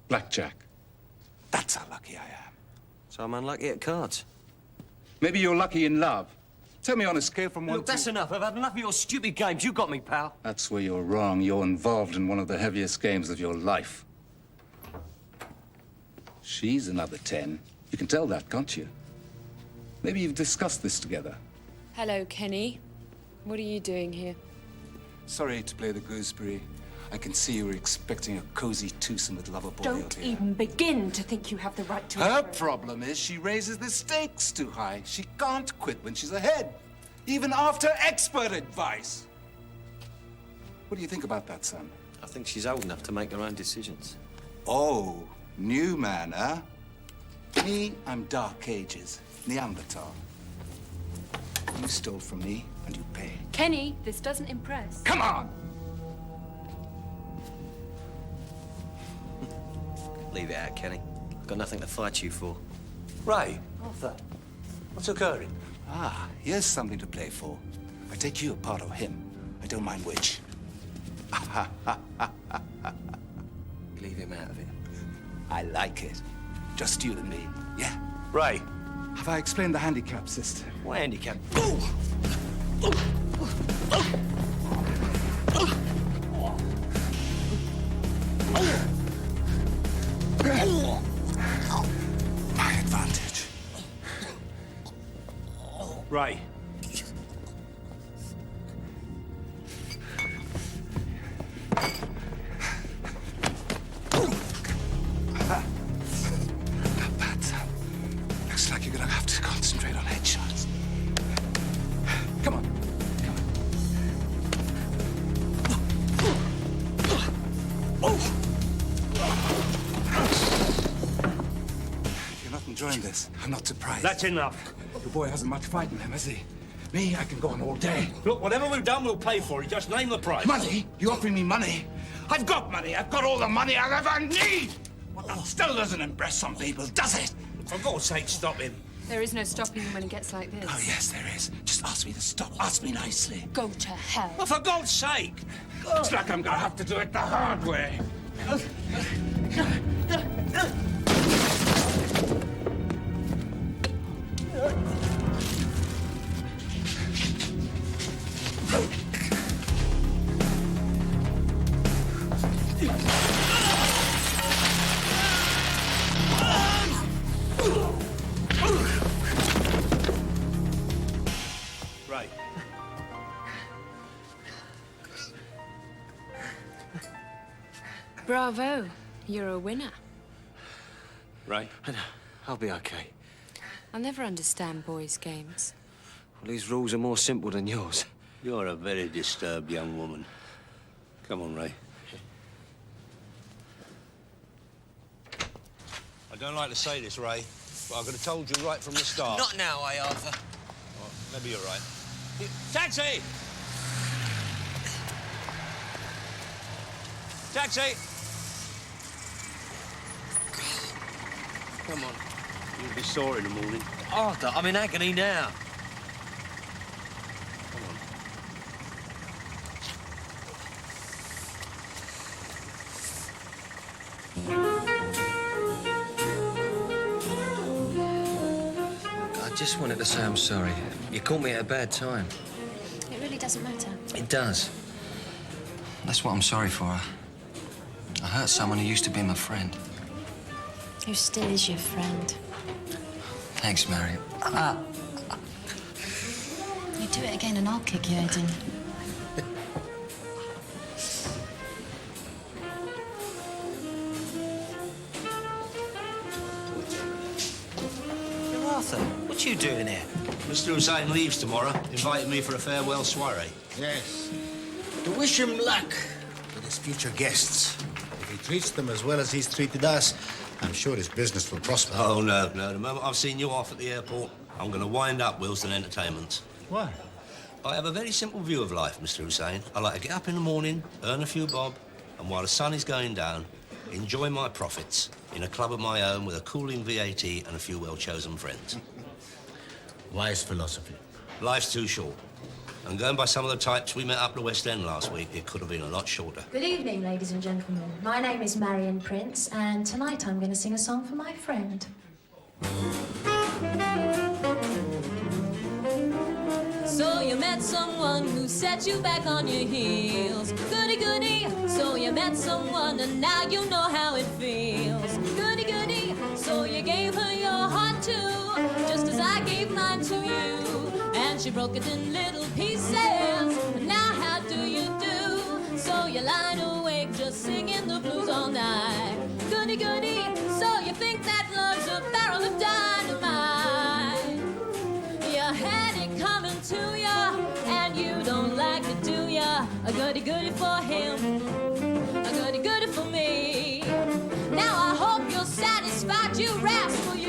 M: Blackjack. That's how lucky I am.
A: So I'm unlucky at cards.
M: Maybe you're lucky in love. Tell me on a scale from 1
A: Look,
M: to...
A: that's enough. I've had enough of your stupid games. You got me, pal.
M: That's where you're wrong. You're involved in one of the heaviest games of your life. She's another 10. You can tell that, can't you? Maybe you've discussed this together.
H: Hello, Kenny. What are you doing here?
M: Sorry to play the gooseberry. I can see you were expecting a cozy twosome with Loverboy
D: Don't
M: out here.
D: even begin to think you have the right to...
M: Her problem is she raises the stakes too high. She can't quit when she's ahead, even after expert advice. What do you think about that, son?
A: I think she's old enough to make her own decisions.
M: Oh, new man, huh? Me, I'm Dark Ages, Neanderthal. You stole from me, and you pay.
D: Kenny, this doesn't impress.
M: Come on!
A: Leave it out, Kenny. I've got nothing to fight you for.
B: Ray, Arthur, what's occurring?
M: Ah, here's something to play for. I take you a part of him. I don't mind which.
A: Leave him out of it.
M: I like it. Just you and me, yeah?
B: Ray.
M: Have I explained the handicap system?
A: What handicap?
M: My advantage.
B: Ray.
M: Not bad, son. Looks like you're gonna have to concentrate on headshots. Come on. If you're not enjoying this, I'm not surprised.
B: That's enough.
M: Your boy hasn't much fight in him, has he? Me, I can go on all day.
B: Look, whatever we've done, we'll pay for it. Just name the price.
M: Money? You offering me money? I've got money. I've got all the money I'll ever need. Well, that still doesn't impress some people, does it?
B: For God's sake, stop him.
D: There is no stopping him when it gets like this.
M: Oh, yes, there is. Just ask me to stop. Ask me nicely.
D: Go to hell.
B: Well, for God's sake.
M: Looks like I'm gonna have to do it the hard way.
B: Ray.
H: Bravo. You're a winner.
B: Ray.
A: I'll be okay.
H: I'll never understand boys' games.
A: Well, these rules are more simple than yours.
B: You're a very disturbed young woman. Come on, Ray. I don't like to say this, Ray, but I could have told you right from the start.
A: Not now, Arthur.
B: Oh, maybe you're right. Taxi! Taxi! Come on. You'll be sore in the morning.
A: Arthur, I'm in agony now.
B: Come on.
A: I just wanted to say I'm sorry. You caught me at a bad time.
H: It really
G: really doesn't matter.
O: It does. That's what I'm sorry for. I hurt someone who used to be my friend.
G: Who still is your friend?
O: Thanks, Mary.
G: You do it again and I'll kick your head in.
A: Arthur, what you doing here?
B: Mr. Hussain leaves tomorrow, invited me for a farewell soiree.
J: Yes. To wish him luck with his future guests. If he treats them as well as he's treated us, I'm sure his business will prosper.
B: Oh, no. The moment I've seen you off at the airport, I'm going to wind up Wilson Entertainment.
J: Why?
B: I have a very simple view of life, Mr. Hussain. I like to get up in the morning, earn a few bob, and while the sun is going down, enjoy my profits in a club of my own with a cooling VAT and a few well-chosen friends.
J: Wise philosophy.
B: Life's too short. And going by some of the types we met up at the West End last week, it could have been a lot shorter.
G: Good evening, ladies and gentlemen. My name is Marion Prince, and tonight I'm going to sing a song for my friend.
E: So you met someone who set you back on your heels. Goody, goody. So you met someone and now you know how it feels. Goody, goody. So you gave her your heart too, just as I gave mine to you. And she broke it in little pieces. Now how do you do? So you lied awake just singing the blues all night. Goody, goody. So you think that love's a barrel of dynamite. You had it coming to ya, and you don't like it, do ya? A goody goody for him, a goody goody for me. Now I hope you're satisfied, you rascal, you.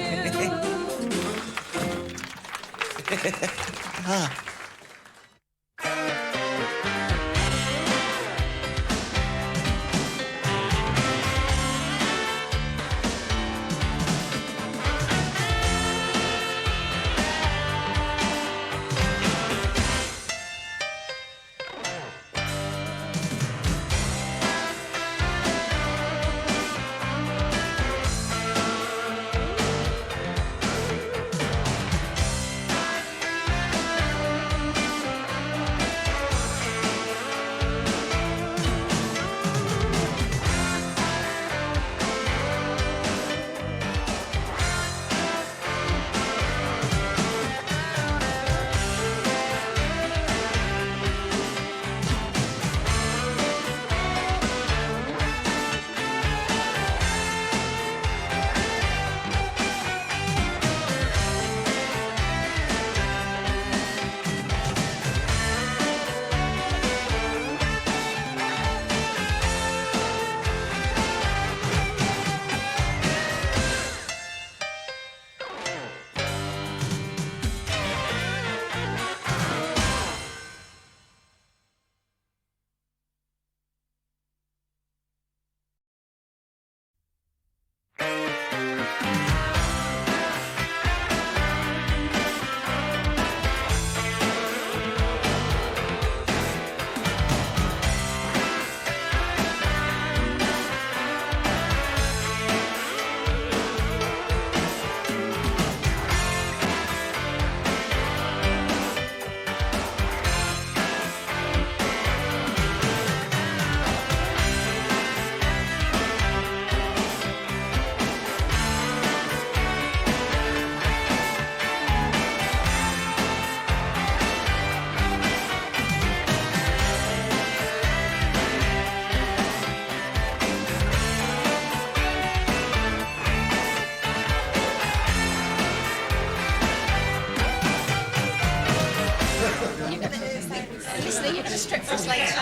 S: You're going to strip for us later.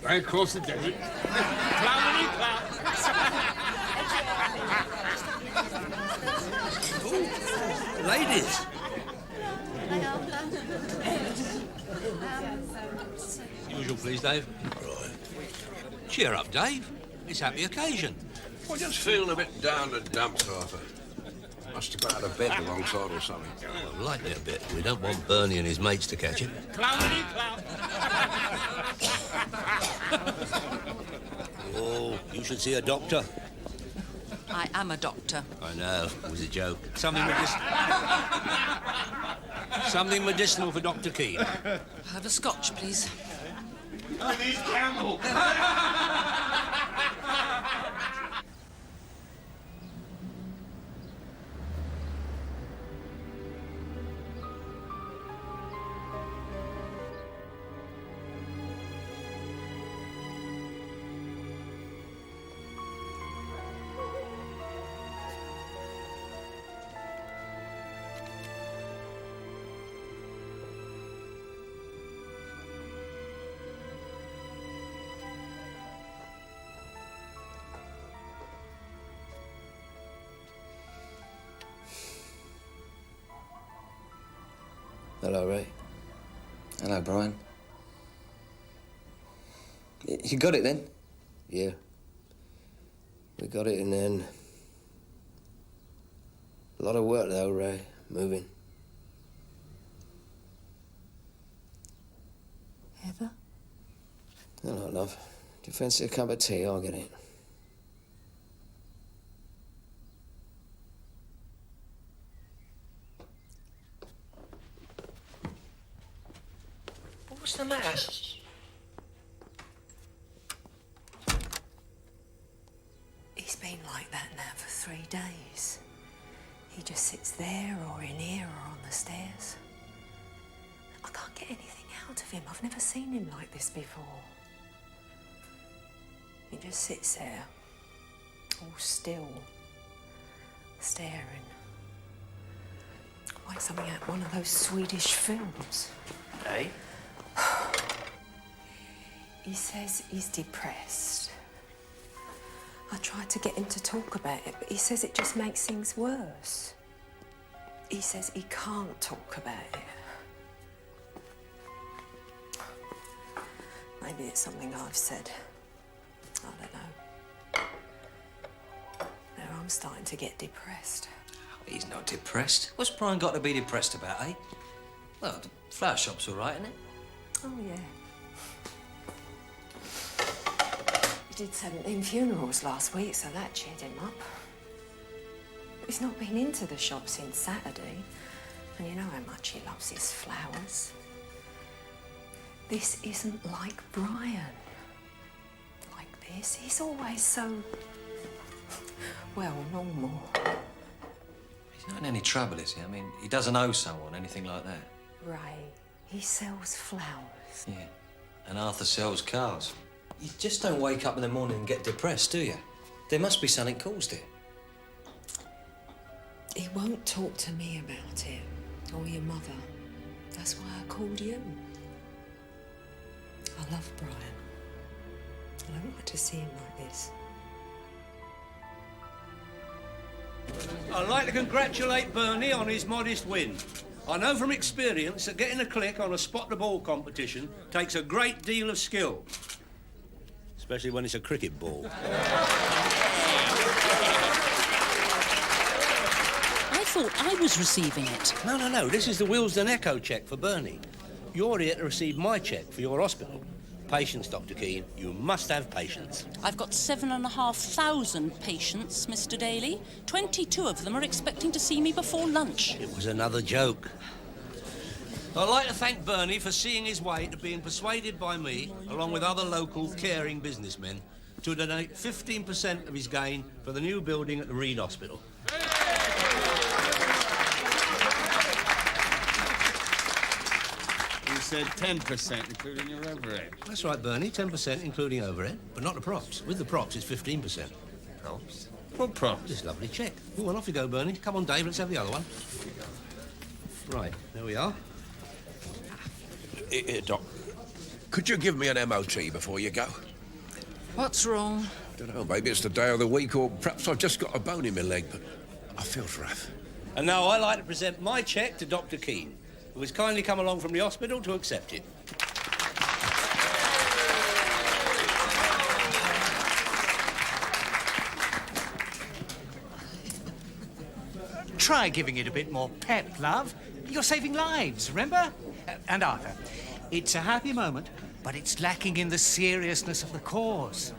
F: Right across the desert. Clownity clown.
B: Ladies. Usual, please, Dave. Right. Cheer up, Dave. It's a happy occasion.
N: I'm just feeling a bit down the dumps, Arthur. Must have got out of bed the wrong side or something.
B: Well, lightly a bit. We don't want Bernie and his mates to catch it.
F: Clownity clown.
B: Oh, you should see a doctor.
I: I am a doctor.
B: I know, it was a joke. Something medicinal for Dr. Keane.
I: Have a scotch, please.
F: These Campbell.
A: Hello, Ray. Hello, Brian. You got it then? Yeah. We got it in the end. A lot of work, though, Ray. Moving.
I: Heather?
A: Hello, love. Do you fancy a cup of tea? I'll get it.
O: What's the matter?
V: He's been like that now for 3 days. He just sits there or in here or on the stairs. I can't get anything out of him. I've never seen him like this before. He just sits there, all still, staring. Like something out of one of those Swedish films.
O: Hey?
V: He says he's depressed. I tried to get him to talk about it, but he says it just makes things worse. He says he can't talk about it. Maybe it's something I've said. I don't know. Now I'm starting to get depressed.
A: He's not depressed. What's Brian got to be depressed about, eh? Well, the flower shop's all right, isn't it?
V: Oh, yeah. He did 17 funerals last week, so that cheered him up. But he's not been into the shop since Saturday. And you know how much he loves his flowers. This isn't like Brian. Like this. He's always so, well, normal.
A: He's not in any trouble, is he? I mean, he doesn't owe someone, anything like that.
V: Ray, he sells flowers.
A: Yeah. And Arthur sells cars. You just don't wake up in the morning and get depressed, do you? There must be something caused it.
V: He won't talk to me about it, or your mother. That's why I called you. I love Brian. I don't like to see him like this.
B: I'd like to congratulate Bernie on his modest win. I know from experience that getting a click on a spot-the-ball competition takes a great deal of skill. Especially when it's a cricket ball.
I: I thought I was receiving it.
B: No. This is the Willesden Echo cheque for Bernie. You're here to receive my cheque for your hospital. Patience, Dr. Keane. You must have patience.
I: I've got 7,500 patients, Mr. Daly. 22 of them are expecting to see me before lunch.
B: It was another joke. I'd like to thank Bernie for seeing his way to being persuaded by me, along with other local caring businessmen, to donate 15% of his gain for the new building at the Reed Hospital.
F: You said 10%, including your overhead.
B: That's right, Bernie, 10% including overhead, but not the props. With the props, it's 15%.
F: Props? What props?
B: This lovely cheque. Oh, well, off you go, Bernie. Come on, Dave, let's have the other one. Right, there we are.
N: Here, Doc. Could you give me an MOT before you go?
I: What's wrong?
N: I don't know, maybe it's the day of the week, or perhaps I've just got a bone in my leg, but I feel rough.
B: And now I'd like to present my cheque to Dr. Keane, who has kindly come along from the hospital to accept it.
W: Try giving it a bit more pep, love. You're saving lives, remember? And Arthur, it's a happy moment, but it's lacking in the seriousness of the cause.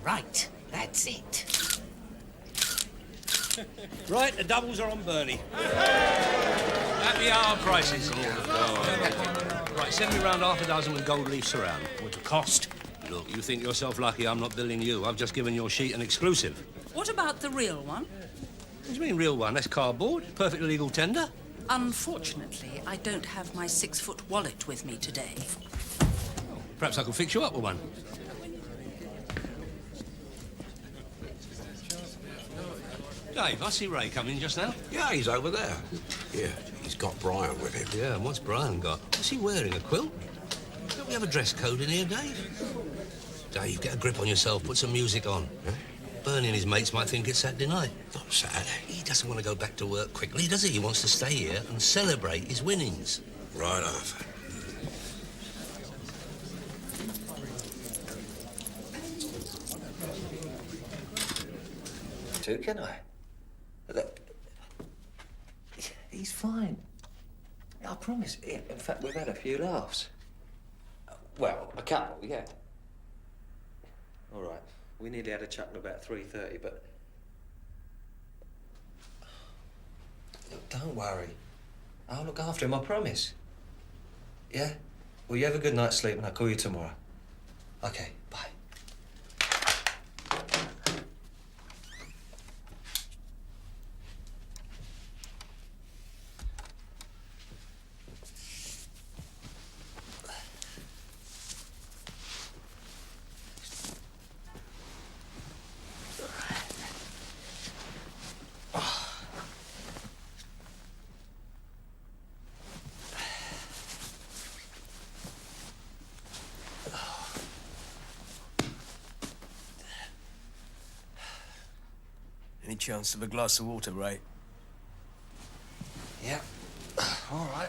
W: Right, that's it.
B: Right, the doubles are on Bernie. Happy hour prices. Right, send me round half a dozen with gold leaf surround. What's the cost? Look, you think yourself lucky I'm not billing you. I've just given your sheet an exclusive.
I: What about the real one?
B: What do you mean, real one? That's cardboard. Perfectly legal tender.
I: Unfortunately, I don't have my 6-foot wallet with me today.
B: Perhaps I could fix you up with one. Dave, I see Ray coming just now.
L: Yeah, he's over there. Yeah, he's got Brian with him.
B: Yeah, and what's Brian got? What's he wearing, a quilt? Don't we have a dress code in here, Dave? Dave, get a grip on yourself, put some music on.
L: Huh?
B: Bernie and his mates might think it's Saturday night.
L: Not sad.
B: He doesn't want to go back to work quickly, does he? He wants to stay here and celebrate his winnings.
L: Right, Arthur.
A: Too, can I? Look, he's fine. I promise. In fact, we've had a few laughs. Well, a couple, yeah. All right. We nearly had a chuckle about 3:30, but... Look, don't worry. I'll look after him, I promise. Yeah? Well, you have a good night's sleep and I'll call you tomorrow. Okay, bye.
P: Any chance of a glass of water, Ray?
A: Yeah. All right.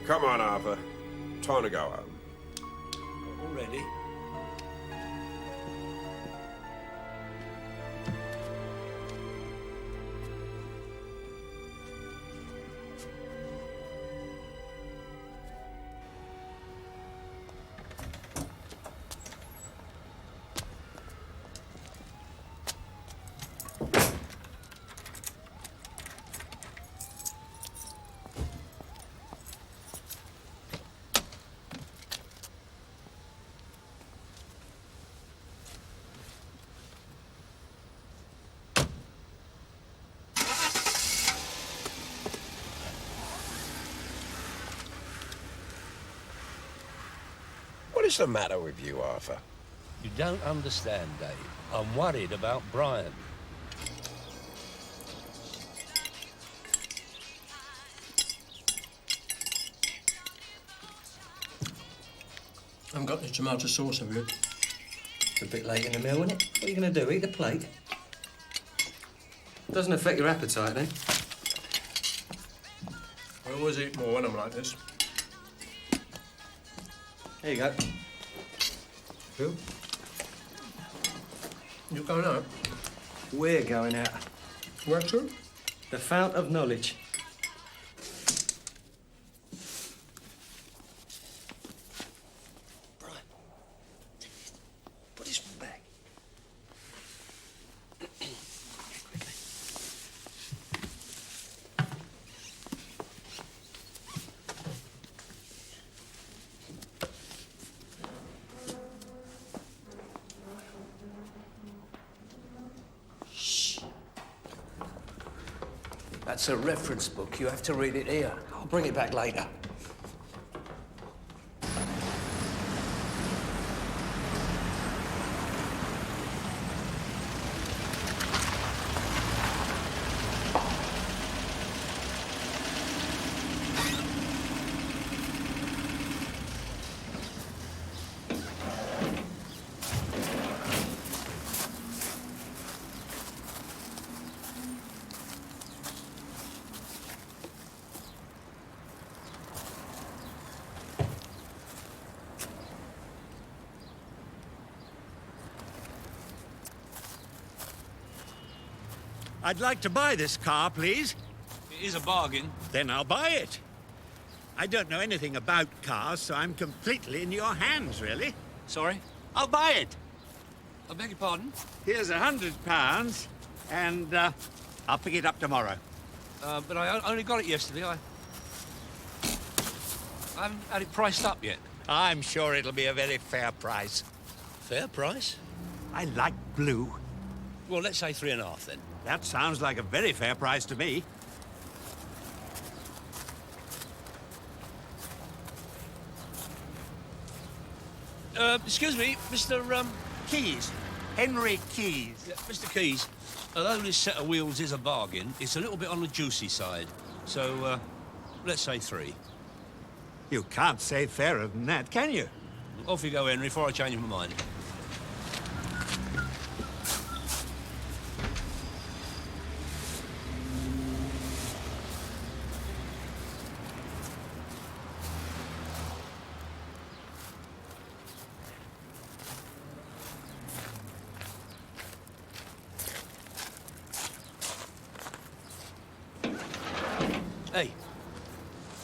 L: Come on, Arthur. Time to go home.
B: Already?
L: What is the matter with you, Arthur?
B: You don't understand, Dave. I'm worried about Brian.
A: I haven't got the tomato sauce, have you? It's a bit late in the meal, isn't it? What are you going to do, eat the plate? Doesn't affect your appetite, then?
P: I always eat more when I'm like this.
A: There you go.
P: Who? You going out?
A: We're going out.
P: Where to?
A: The fount of knowledge. Brian, put this one back.
P: That's a reference book. You have to read it here.
A: I'll bring it back later.
W: I'd like to buy this car, please.
B: It is a bargain.
W: Then I'll buy it. I don't know anything about cars, so I'm completely in your hands, really.
B: Sorry?
W: I'll buy it.
B: I beg your pardon?
W: Here's £100, and I'll pick it up tomorrow.
B: But I only got it yesterday. I haven't had it priced up yet.
W: I'm sure it'll be a very fair price.
B: Fair price?
W: I like blue.
B: Well, let's say 3.5 then.
W: That sounds like a very fair price to me.
B: Excuse me, Mr.
W: Keys. Henry Keys.
B: Yeah, Mr. Keys, although this set of wheels is a bargain, it's a little bit on the juicy side. So, let's say 3.
W: You can't say fairer than that, can you?
B: Off you go, Henry, before I change my mind. Hey,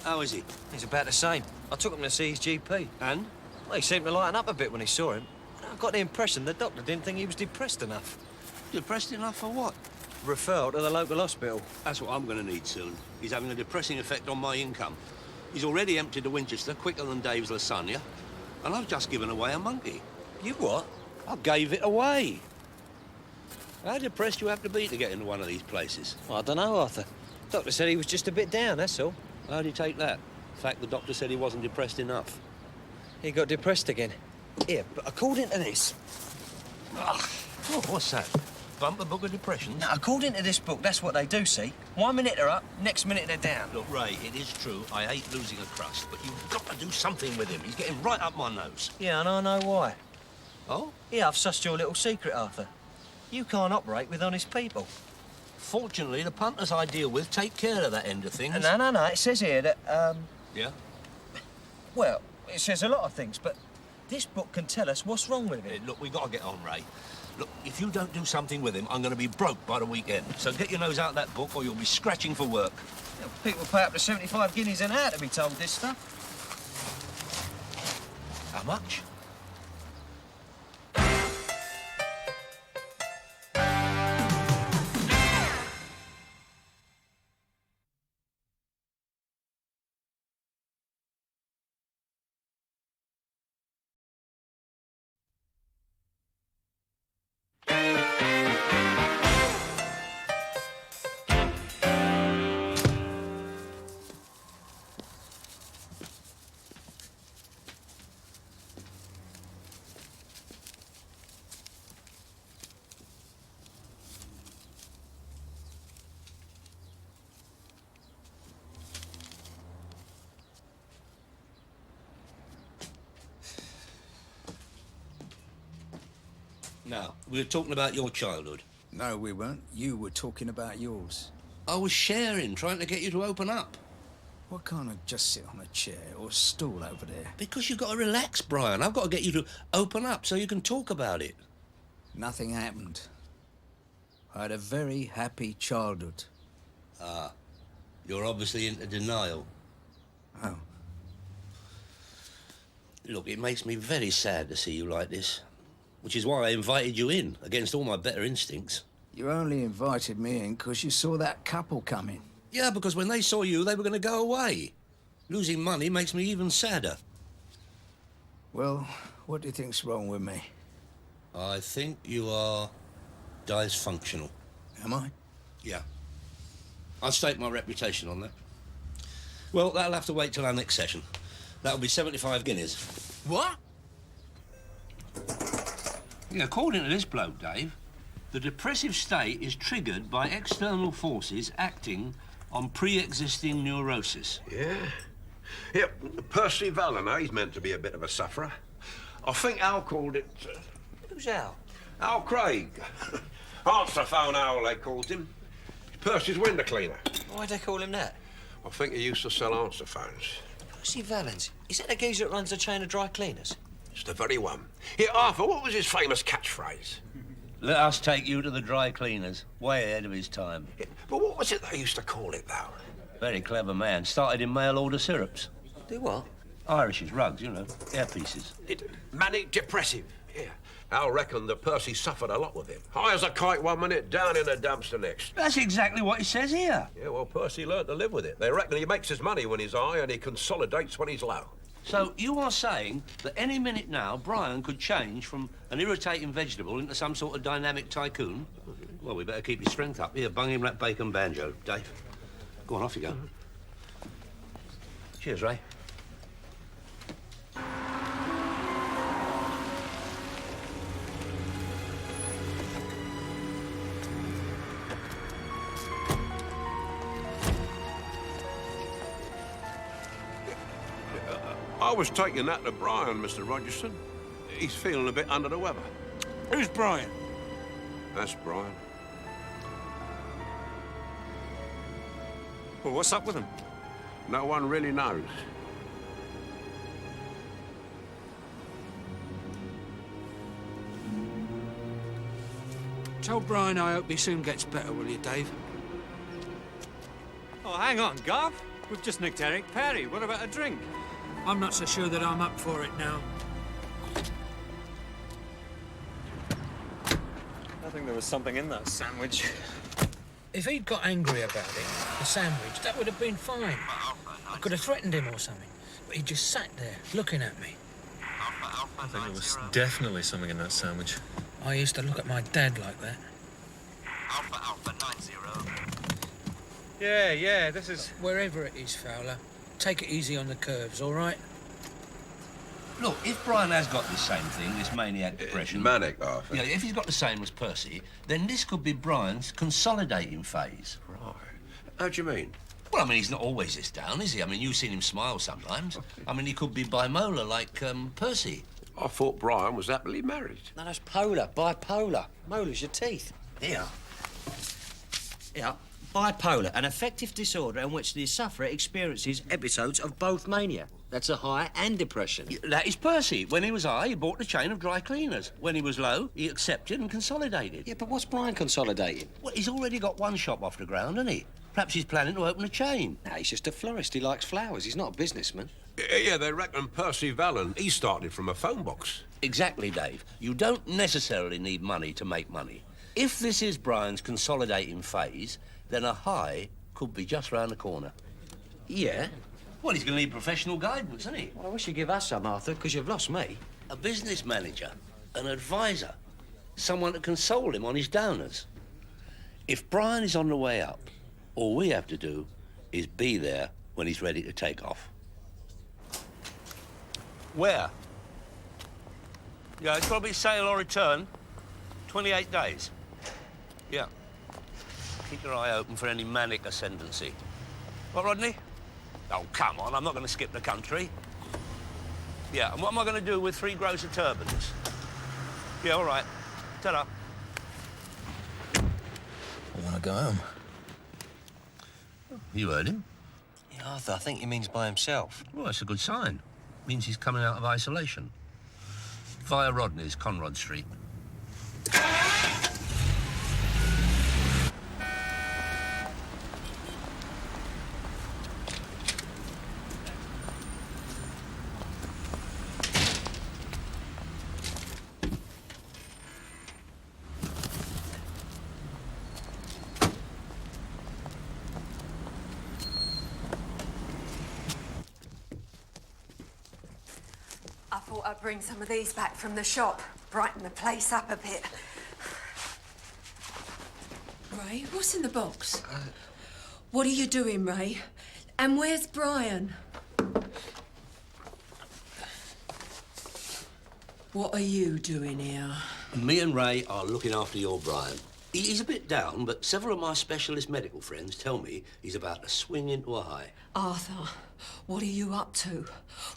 B: how is he?
A: He's about the same. I took him to see his GP.
B: And?
A: Well, he seemed to lighten up a bit when he saw him. I got the impression the doctor didn't think he was depressed enough.
B: Depressed enough for what?
A: Referral to the local hospital.
B: That's what I'm going to need soon. He's having a depressing effect on my income. He's already emptied the Winchester quicker than Dave's lasagna, and I've just given away a monkey.
A: You what?
B: I gave it away. How depressed do you have to be to get into one of these places?
A: Well, I don't know, Arthur. Doctor said he was just a bit down, that's all.
B: How'd he take that? In fact, the doctor said he wasn't depressed enough.
A: He got depressed again. Here, but according to this...
B: Oh, what's that? Bumper book of depressions?
A: Now, according to this book, that's what they do, see? 1 minute they're up, next minute they're down.
B: Look, Ray, it is true. I hate losing a crust, but you've got to do something with him. He's getting right up my nose.
A: Yeah, and I know why.
B: Oh?
A: Yeah, I've sussed your little secret, Arthur. You can't operate with honest people.
B: Fortunately, the punters I deal with take care of that end of things.
A: No. It says here that,
B: Yeah?
A: well, it says a lot of things, but this book can tell us what's wrong with him.
B: Look, we've got to get on, Ray. Look, if you don't do something with him, I'm going to be broke by the weekend. So get your nose out of that book or you'll be scratching for work.
A: You know, people pay up to 75 guineas an hour to be told this stuff.
B: How much? Now, we were talking about your childhood.
Q: No, we weren't. You were talking about yours.
B: I was sharing, trying to get you to open up.
Q: Why can't I just sit on a chair or a stool over there?
B: Because you've got to relax, Brian. I've got to get you to open up so you can talk about it.
Q: Nothing happened. I had a very happy childhood.
B: Ah, you're obviously into denial.
Q: Oh.
B: Look, it makes me very sad to see you like this. Which is why I invited you in, against all my better instincts.
Q: You only invited me in because you saw that couple coming.
B: Yeah, because when they saw you, they were going to go away. Losing money makes me even sadder.
Q: Well, what do you think's wrong with me?
B: I think you are dysfunctional.
Q: Am I?
B: Yeah. I'll stake my reputation on that. Well, that'll have to wait till our next session. That'll be 75 guineas.
W: What?
B: Yeah, according to this bloke, Dave, the depressive state is triggered by external forces acting on pre-existing neurosis.
L: Yeah. Yeah, Percy Valliner, he's meant to be a bit of a sufferer. I think Al called it...
A: Who's Al?
L: Al Craig. Answer phone Owl, they called him. Percy's window cleaner.
A: Why'd they call him that?
L: I think he used to sell answer phones.
A: Percy Valens? Is that the geezer that runs a chain of dry cleaners?
L: It's the very one. Here, Arthur, what was his famous catchphrase?
B: Let us take you to the dry cleaners. Way ahead of his time.
L: Yeah, but what was it they used to call it, though?
B: Very clever man. Started in mail order syrups.
A: Do what?
B: Irish's rugs, you know, airpieces.
L: Manic depressive. Yeah. Al reckoned that Percy suffered a lot with him. High as a kite one minute, down in a dumpster next.
B: That's exactly what he says here.
L: Yeah, well, Percy learnt to live with it. They reckon he makes his money when he's high and he consolidates when he's low.
B: So you are saying that any minute now, Brian could change from an irritating vegetable into some sort of dynamic tycoon? Well, we better keep his strength up. Here, bung him that bacon banjo, Dave. Go on, off you go. Cheers, Ray.
L: I was taking that to Brian, Mr. Rogerson. He's feeling a bit under the weather.
P: Who's Brian?
L: That's Brian.
P: Well, what's up with him?
L: No one really knows.
P: Tell Brian I hope he soon gets better, will you, Dave?
C: Oh, hang on, Gov. We've just nicked Eric Perry. What about a drink?
P: I'm not so sure that I'm up for it now.
C: I think there was something in that sandwich.
P: If he'd got angry about it, the sandwich, that would have been fine. I could have threatened him or something. But he just sat there, looking at me.
C: I think there was definitely something in that sandwich.
P: I used to look at my dad like that.
R: Alpha 90.
C: Yeah, this is...
P: Wherever it is, Fowler, take it easy on the curves, all right?
B: Look, if Brian has got this same thing, this maniac depression...
L: Manic, Arthur.
B: Yeah, if he's got the same as Percy, then this could be Brian's consolidating phase.
L: Right. How do you mean?
B: Well, I mean, he's not always this down, is he? I mean, you've seen him smile sometimes. I mean, he could be bipolar like Percy.
L: I thought Brian was happily married.
A: No, that's polar, bipolar. Molar's your teeth. Here. Yeah. Bipolar, an affective disorder in which the sufferer experiences episodes of both mania. That's a high and depression.
B: That is Percy. When he was high, he bought a chain of dry cleaners. When he was low, he accepted and consolidated.
A: Yeah, but what's Brian consolidating?
B: Well, he's already got one shop off the ground, hasn't he? Perhaps he's planning to open a chain.
A: No, he's just a florist. He likes flowers. He's not a businessman.
L: Yeah, they reckon Percy Vallon, he started from a phone box.
B: Exactly, Dave. You don't necessarily need money to make money. If this is Brian's consolidating phase, then a high could be just round the corner.
A: Yeah?
B: Well, he's going to need professional guidance, isn't he?
A: Well, I wish you'd give us some, Arthur, because you've lost me.
B: A business manager, an advisor, someone to console him on his downers. If Brian is on the way up, all we have to do is be there when he's ready to take off. Where? Yeah, it's got to be sale or return. 28 days. Yeah. Keep your eye open for any manic ascendancy. What, Rodney? Oh, come on, I'm not going to skip the country. Yeah, and what am I going to do with 3 grocer turbans? Yeah, all right. Ta-da.
O: I want to go home.
B: You heard him.
O: Yeah, Arthur, I think he means by himself.
B: Well, that's a good sign. Means he's coming out of isolation. Via Rodney's, Conrod Street.
V: I thought I'd bring some of these back from the shop, brighten the place up a bit.
U: Ray, what's in the box? What are you doing, Ray? And where's Brian? What are you doing here?
B: Me and Ray are looking after your Brian. He's a bit down, but several of my specialist medical friends tell me he's about to swing into a high.
U: Arthur, what are you up to?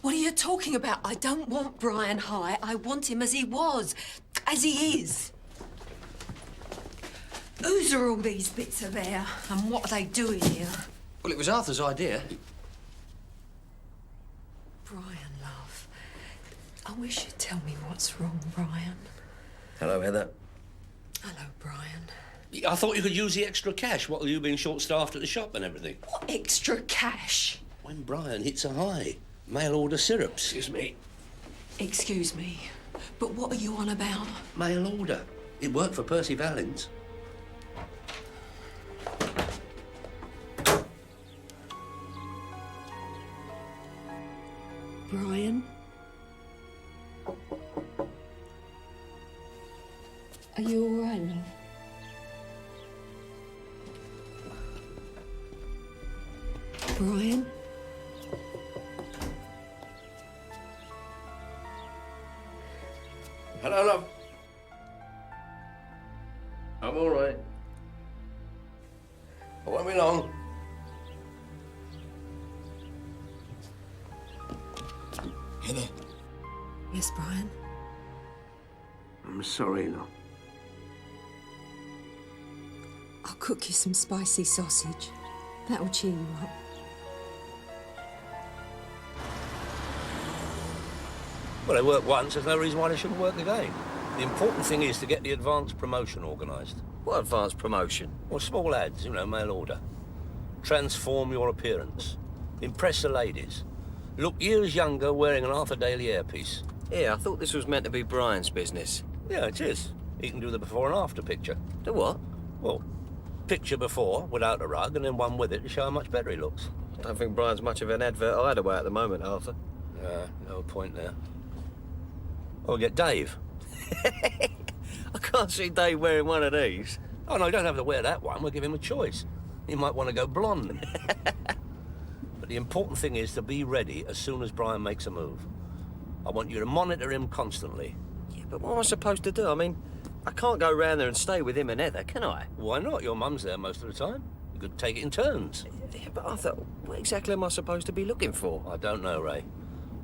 U: What are you talking about? I don't want Brian high. I want him as he was, as he is. Whose are all these bits of air, and what are they doing here?
A: Well, it was Arthur's idea.
U: Brian, love, I wish you'd tell me what's wrong, Brian.
O: Hello, Heather.
U: Hello, Brian.
B: I thought you could use the extra cash while you being short-staffed at the shop and everything.
U: What extra cash?
B: When Brian hits a high, Mail order syrups.
L: Excuse me.
U: Excuse me, but what are you on about?
B: Mail order. It worked for Percy Valens.
U: Brian? Are you all right, love? Brian?
L: Hello, love. I'm all right. I won't be long.
J: Heather.
U: Yes, Brian?
L: I'm sorry, love.
U: I'll cook you some spicy sausage. That'll cheer you up.
B: Well, they worked once, there's no reason why they shouldn't work again. The important thing is to get the advanced promotion organised.
A: What advanced promotion?
B: Well, small ads, mail order. Transform your appearance. Impress the ladies. Look years younger wearing an Arthur Daly earpiece.
A: Yeah, I thought this was meant to be Brian's business.
B: Yeah, it is. He can do the before and after picture.
A: Do what?
B: Well, picture before, without a rug, and then one with it to show how much better he looks.
A: I don't think Brian's much of an advert hideaway at the moment, Arthur.
B: No point there. I'll get Dave.
A: I can't see Dave wearing one of these.
B: Oh, no, you don't have to wear that one. We'll give him a choice. He might want to go blonde. But the important thing is to be ready as soon as Brian makes a move. I want you to monitor him constantly.
A: Yeah, but what am I supposed to do? I mean, I can't go round there and stay with him and Heather, can I?
B: Why not? Your mum's there most of the time. You could take it in turns.
A: Yeah, but Arthur, what exactly am I supposed to be looking for?
B: I don't know, Ray.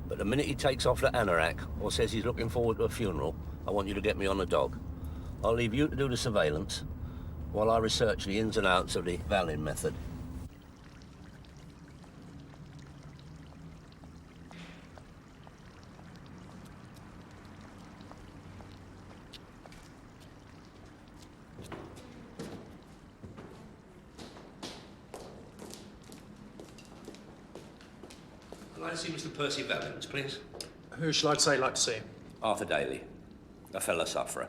B: But the minute he takes off the anorak or says he's looking forward to a funeral, I want you to get me on the dog. I'll leave you to do the surveillance while I research the ins and outs of the Valin method. I'd like to see Mr. Percy Valens, please.
D: Who shall I say like to see?
B: Arthur Daly, a fellow sufferer.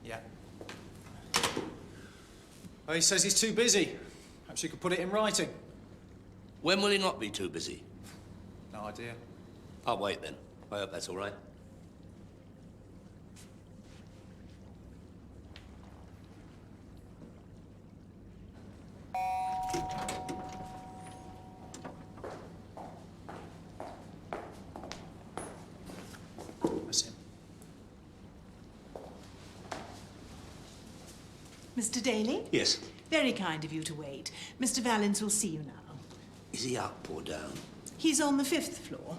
D: Yeah. Well, he says he's too busy. Perhaps you could put it in writing.
B: When will he not be too busy?
D: No idea.
B: I'll wait then. I hope that's all right.
D: That's him.
K: Mr. Daly?
B: Yes.
K: Very kind of you to wait. Mr. Valens will see you now.
B: Is he up or down?
K: He's on the 5th floor.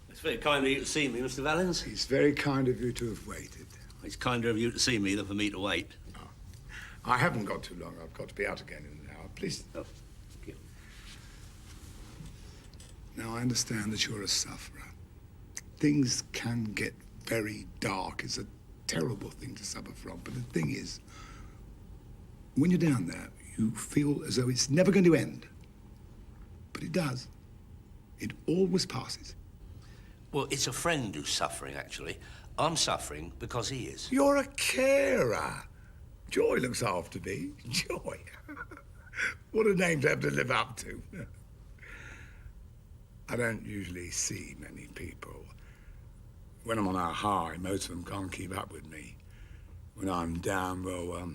B: It's very kind of you to see me, Mr. Valens.
T: It's very kind of you to have waited.
B: It's kinder of you to see me than for me to wait.
T: I haven't got too long. I've got to be out again in an hour. Please.
B: Oh, thank you.
T: Now, I understand that you're a sufferer. Things can get very dark. It's a terrible thing to suffer from. But the thing is, when you're down there, you feel as though it's never going to end. But it does. It always passes.
B: Well, it's a friend who's suffering, actually. I'm suffering because he is.
T: You're a carer. Joy looks after me. Joy. What a name to have to live up to. I don't usually see many people. When I'm on a high, most of them can't keep up with me. When I'm down, well,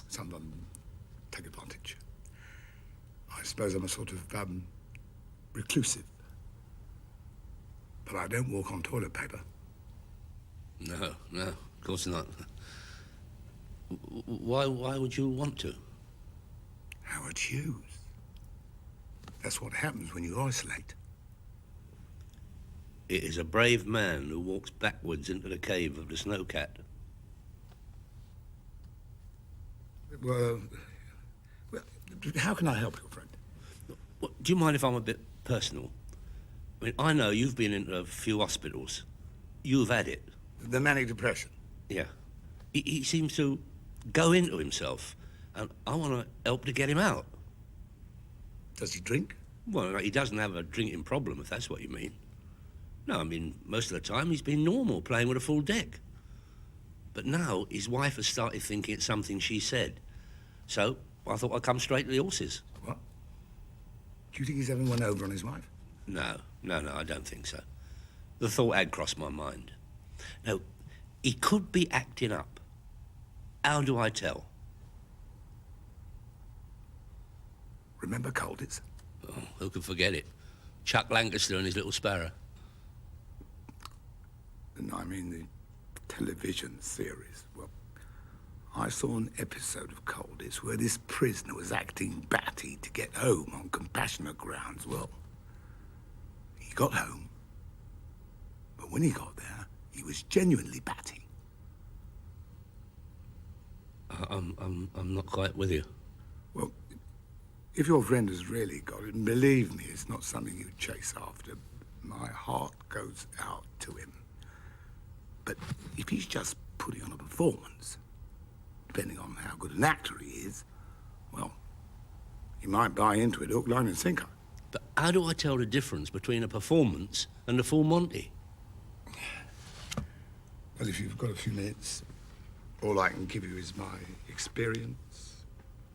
T: some of them take advantage. I suppose I'm a sort of reclusive. But I don't walk on toilet paper.
B: No, of course not. Why would you want to?
T: Howard Hughes. That's what happens when you isolate.
B: It is a brave man who walks backwards into the cave of the snowcat.
T: Well, how can I help your friend?
B: Well, do you mind if I'm a bit personal? I mean, I know you've been into a few hospitals. You've had it.
T: The manic depression?
B: Yeah. He seems to go into himself, and I want to help to get him out.
T: Does he drink?
B: Well, he doesn't have a drinking problem, if that's what you mean. No, I mean, most of the time he's been normal, playing with a full deck. But now his wife has started thinking it's something she said. So I thought I'd come straight to the horses.
T: What? Do you think he's having one over on his wife?
B: No, I don't think so. The thought had crossed my mind. No, he could be acting up. How do I tell?
T: Remember Colditz?
B: Oh, who could forget it? Chuck Lancaster and his little sparrow.
T: No, I mean the television series. Well, I saw an episode of Colditz where this prisoner was acting batty to get home on compassionate grounds. Well, he got home, but when he got there, he was genuinely batty.
B: I'm not quite with you.
T: Well, if your friend has really got it, and believe me, it's not something you chase after, my heart goes out to him. But if he's just putting on a performance, depending on how good an actor he is, well, he might buy into it hook, line and sinker.
B: But how do I tell the difference between a performance and a full Monty?
T: Well, if you've got a few minutes, all I can give you is my experience,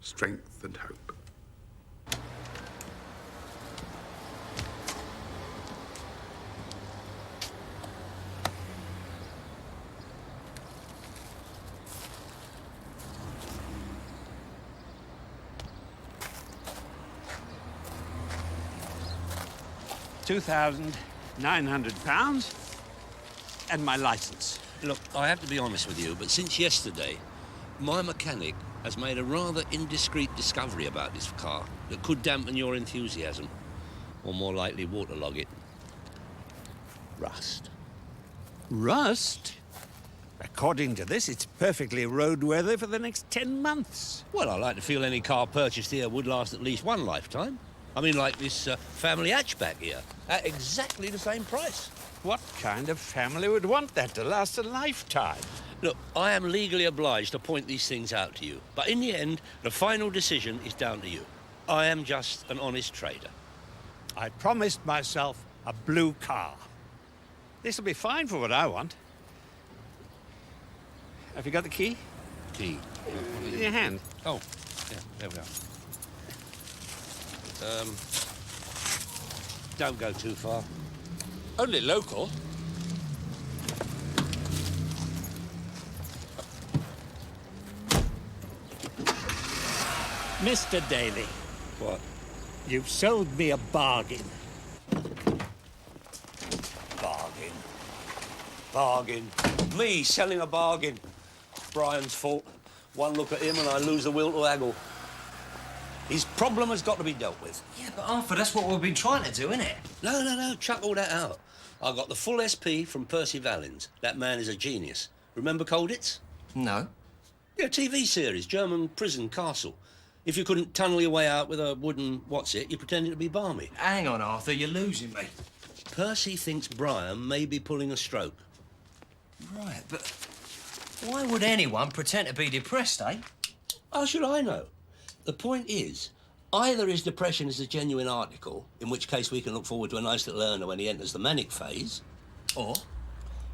T: strength and hope.
F: £2,900 and my license.
B: Look, I have to be honest with you, but since yesterday, my mechanic has made a rather indiscreet discovery about this car that could dampen your enthusiasm, or more likely waterlog it. Rust.
F: Rust? According to this, it's perfectly roadworthy for the next 10 months.
B: Well, I like to feel any car purchased here would last at least one lifetime. I mean, like this family hatchback here, at exactly the same price.
F: What kind of family would want that to last a lifetime?
B: Look, I am legally obliged to point these things out to you, but in the end, the final decision is down to you. I am just an honest trader.
F: I promised myself a blue car. This'll be fine for what I want. Have you got the key?
B: Key?
F: In your hand.
B: Oh, yeah, there we are. Don't go too far.
F: Only local. Mr. Daly.
B: What?
F: You've sold me a bargain.
B: Bargain. Me selling a bargain. Brian's fault. One look at him and I lose the will to haggle. His problem has got to be dealt with.
A: Yeah, but Arthur, that's what we've been trying to do, isn't it?
B: No, chuck all that out. I got the full SP from Percy Valens. That man is a genius. Remember Colditz?
A: No.
B: Yeah, TV series, German prison castle. If you couldn't tunnel your way out with a wooden what's-it, you pretended to be balmy.
A: Hang on, Arthur, you're losing me.
B: Percy thinks Brian may be pulling a stroke.
A: Right, but why would anyone pretend to be depressed, eh?
B: How should I know? The point is, either his depression is a genuine article, in which case we can look forward to a nice little earner when he enters the manic phase, or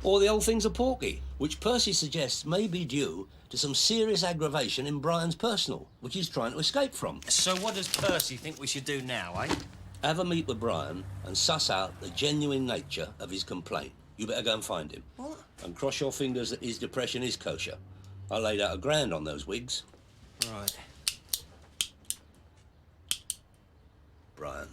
B: the whole thing's a porky, which Percy suggests may be due to some serious aggravation in Brian's personal, which he's trying to escape from.
A: So what does Percy think we should do now, eh?
B: Have a meet with Brian and suss out the genuine nature of his complaint. You better go and find him.
A: What?
B: And cross your fingers that his depression is kosher. I laid out £1,000 on those wigs.
A: Right.
B: Brian.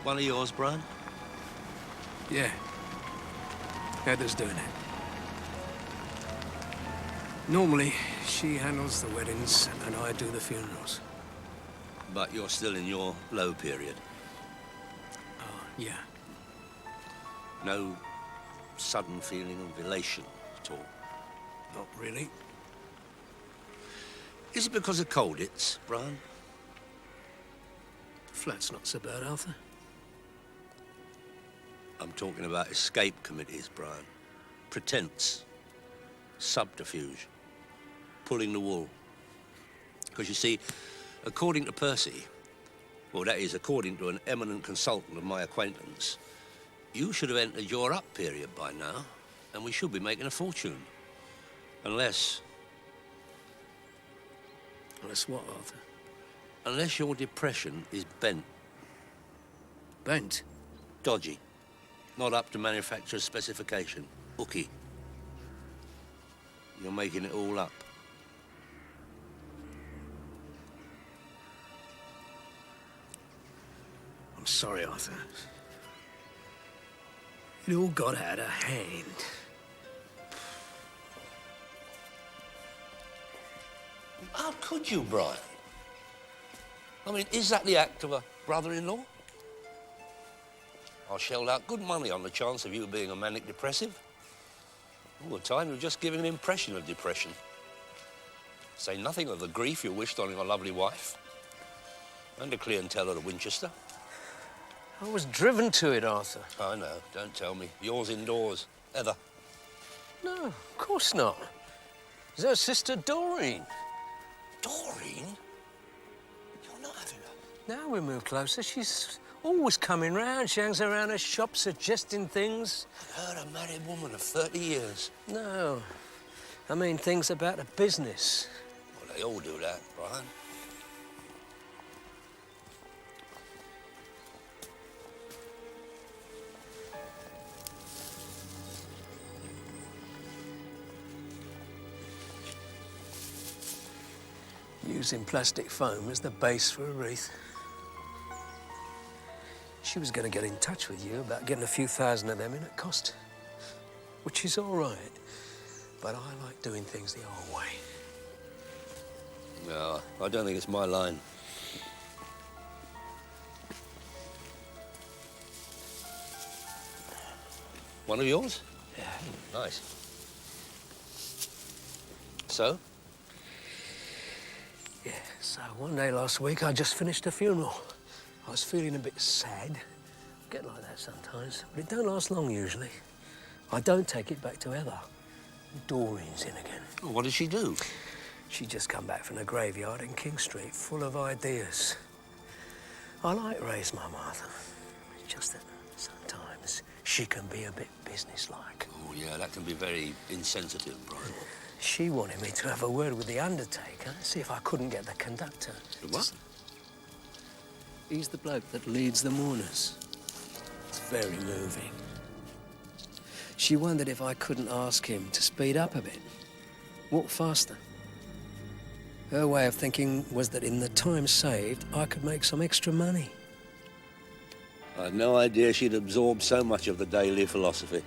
B: one of yours, Brian?
G: Yeah. Heather's doing it. Normally, she handles the weddings and I do the funerals.
B: But you're still in your low period.
G: Yeah.
B: No sudden feeling of elation at all?
G: Not really.
B: Is it because of Colditz, Brian?
G: The flat's not so bad, Arthur.
B: I'm talking about escape committees, Brian. Pretense. Subterfuge. Pulling the wool. Because you see, according to Percy, well, that is, according to an eminent consultant of my acquaintance, you should have entered your up period by now, and we should be making a fortune. Unless...
G: Unless what, Arthur?
B: Unless your depression is bent.
G: Bent?
B: Dodgy. Not up to manufacturer's specification. Hooky. You're making it all up.
G: I'm sorry, Arthur. It all got out of hand.
B: How could you, Brian? I mean, is that the act of a brother-in-law? I shelled out good money on the chance of you being a manic depressive. All the time, you're just giving an impression of depression. Say nothing of the grief you wished on your lovely wife. And the clientele of Winchester.
G: I was driven to it, Arthur.
B: I know, don't tell me. Yours indoors. Heather.
G: No, of course not. It's her sister, Doreen.
B: Doreen? You're not having her.
G: Now we move closer, she's always coming round. She hangs around her shop suggesting things.
B: I've heard a married woman of 30 years.
G: No. I mean things about the business.
B: Well, they all do that, Brian.
G: Using plastic foam as the base for a wreath. She was going to get in touch with you about getting a few thousand of them in at cost. Which is all right. But I like doing things the old way.
B: No, I don't think it's my line. One of yours?
G: Yeah.
B: Nice. So?
G: Yeah, so one day last week I just finished a funeral. I was feeling a bit sad. I get like that sometimes, but it don't last long usually. I don't take it back to Heather. Doreen's in again.
B: Well, what did she do?
G: She just come back from the graveyard in King Street, full of ideas. I like Ray's mum, Arthur. It's just that sometimes she can be a bit businesslike.
B: Oh, yeah, that can be very insensitive, Brian.
G: She wanted me to have a word with the undertaker, see if I couldn't get the conductor.
B: The what?
G: He's the bloke that leads the mourners. It's very moving. She wondered if I couldn't ask him to speed up a bit, walk faster. Her way of thinking was that in the time saved, I could make some extra money.
B: I had no idea she'd absorbed so much of the daily philosophy.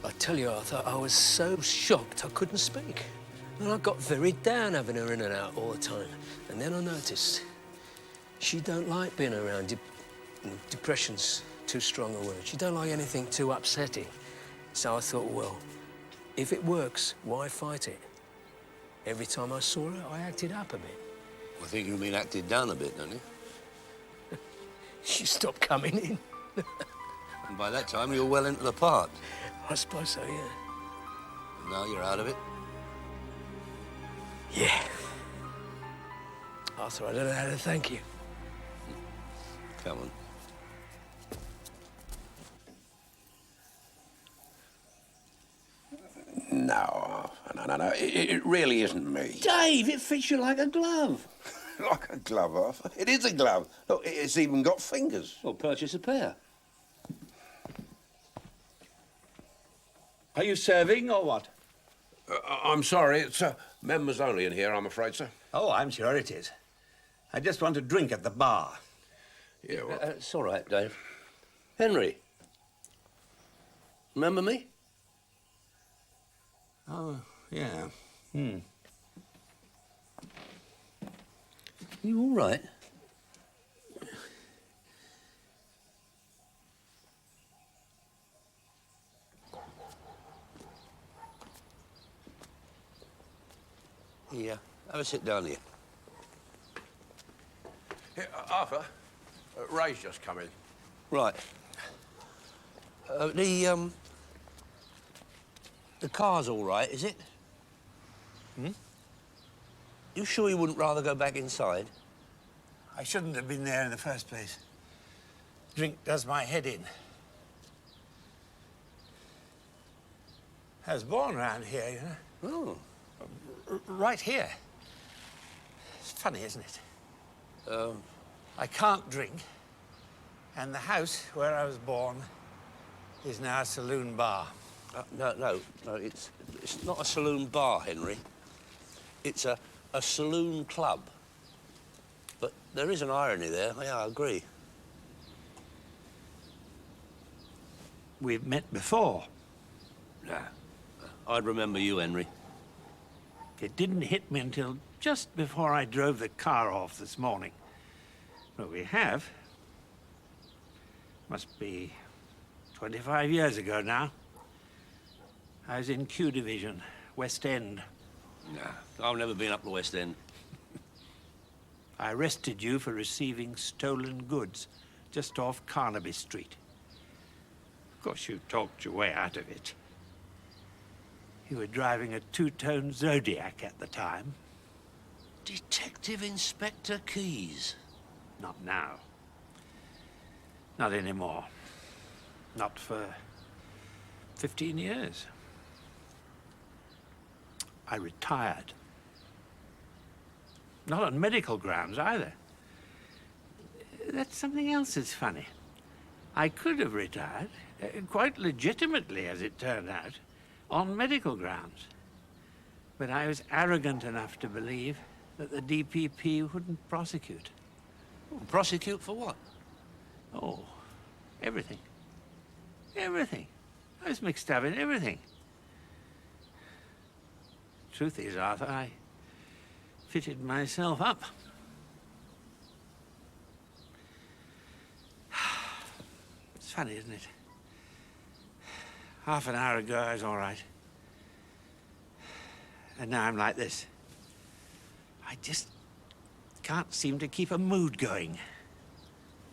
G: I tell you, Arthur, I was so shocked I couldn't speak. And I got very down having her in and out all the time. And then I noticed she don't like being around. Depression's too strong a word. She don't like anything too upsetting. So I thought, well, if it works, why fight it? Every time I saw her, I acted up a bit.
B: I think you mean acted down a bit, don't you?
G: She stopped coming in.
B: And by that time, you were well into the part.
G: I suppose so, yeah.
B: And now you're out of it?
G: Yeah. Arthur, I don't know how to thank you.
B: Come on.
L: No, no. It really isn't me.
F: Dave, it fits you like a glove.
L: Like a glove, Arthur. It is a glove. Look, it's even got fingers.
F: Well, purchase a pair. Are you serving or what?
L: I'm sorry, it's members only in here, I'm afraid, sir.
F: Oh, I'm sure it is. I just want a drink at the bar.
B: Yeah, well... it's all right, Dave. Henry. Remember me?
F: Oh, yeah.
B: You all right? Here, have a sit down here.
L: Here, Arthur, Ray's just come in.
B: Right. The car's all right, is it? You sure you wouldn't rather go back inside?
F: I shouldn't have been there in the first place. Drink does my head in. I was born around here, you know.
B: Oh.
F: Right here. It's funny, isn't it? I can't drink, and the house where I was born is now a saloon bar.
B: No, it's not a saloon bar, Henry. It's a saloon club. But there is an irony there, yeah, I agree.
F: We've met before.
B: Yeah. I'd remember you, Henry.
F: It didn't hit me until just before I drove the car off this morning. But we have. Must be 25 years ago now. I was in Q Division, West End.
B: Nah, I've never been up the West End.
F: I arrested you for receiving stolen goods just off Carnaby Street. Of course, you talked your way out of it. You were driving a two-tone Zodiac at the time.
B: Detective Inspector Keyes.
F: Not now. Not anymore. Not for 15 years. I retired. Not on medical grounds either. That's something else that's funny. I could have retired, quite legitimately as it turned out, on medical grounds. But I was arrogant enough to believe that the DPP wouldn't prosecute.
B: Prosecute for what?
F: Oh, everything. Everything. I was mixed up in everything. Truth is, Arthur, I fitted myself up. It's funny, isn't it? Half an hour ago, I was all right. And now I'm like this. I just can't seem to keep a mood going.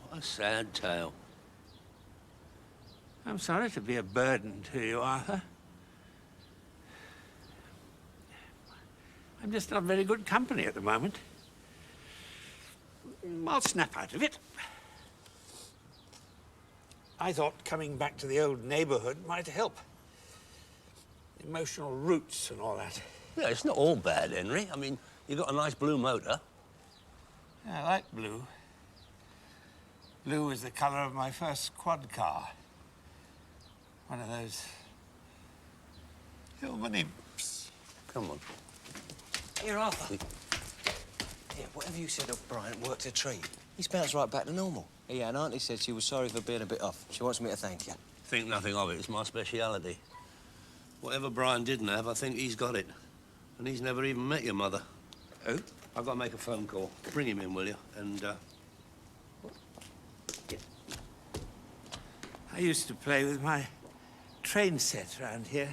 B: What a sad tale.
F: I'm sorry to be a burden to you, Arthur. I'm just not very good company at the moment. I'll snap out of it. I thought coming back to the old neighborhood might help. Emotional roots and all that.
B: Yeah, it's not all bad, Henry. I mean, you got a nice blue motor.
F: Yeah, I like blue. Blue was the color of my first quad car. One of those human imps.
B: Come on.
A: Here, Arthur. Here, whatever you said of Brian worked a treat. He's bounced right back to normal. Yeah, and Auntie said she was sorry for being a bit off. She wants me to thank you.
B: Think nothing of it. It's my speciality. Whatever Brian didn't have, I think he's got it. And he's never even met your mother.
A: Who?
B: I've got to make a phone call. Bring him in, will you? And,
F: I used to play with my train set around here.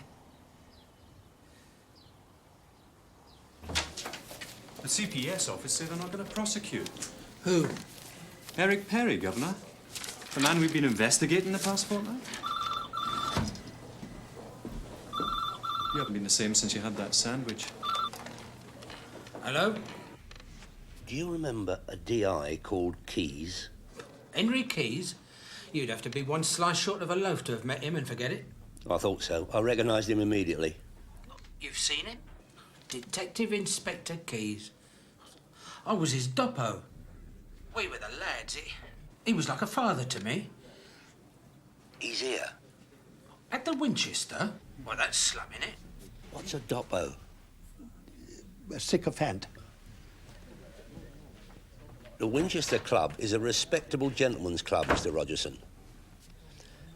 C: The CPS office say they're not going to prosecute.
W: Who?
C: Eric Perry, Governor. The man we've been investigating the past fortnight. You haven't been the same since you had that sandwich.
W: Hello?
B: do you remember a DI called Keyes?
W: Henry Keyes? You'd have to be one slice short of a loaf to have met him and forget it.
B: I thought so. I recognised him immediately.
W: You've seen him? Detective Inspector Keyes. I was his doppo. We were the lads. He was like a father to me.
B: He's here.
W: At the Winchester? Well, that's slumming it.
B: What's a doppo?
F: A sycophant.
B: The Winchester Club is a respectable gentleman's club, Mr. Rogerson.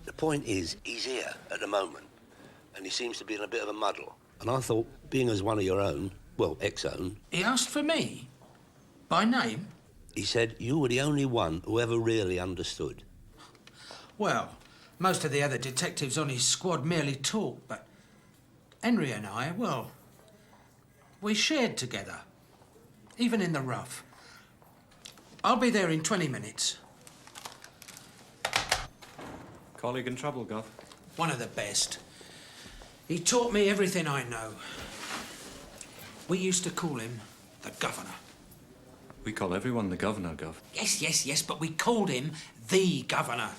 B: The point is, he's here at the moment, and he seems to be in a bit of a muddle. And I thought, being as one of your own, well, ex-own...
P: He asked for me? By name?
B: He said you were the only one who ever really understood.
P: Well, most of the other detectives on his squad merely talk, but Henry and I, well, we shared together, even in the rough. I'll be there in 20 minutes.
C: Colleague in trouble, Gov.
P: One of the best. He taught me everything I know. We used to call him the Governor.
C: We call everyone the Governor, Gov.
P: Yes, but we called him the Governor.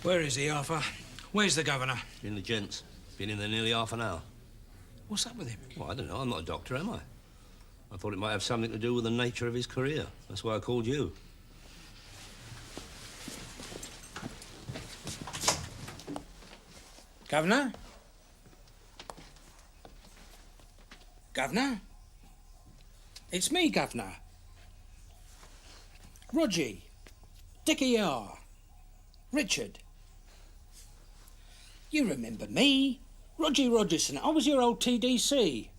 P: Where is he, Arthur? Where's the Governor?
B: In the gents. Been in there nearly half an hour.
P: What's up with him?
B: Well, I don't know. I'm not a doctor, am I? I thought it might have something to do with the nature of his career. That's why I called you.
P: Governor? Governor? It's me, Governor. Rogie. Dickie R. Richard. You remember me? Rogie Rogerson. I was your old TDC.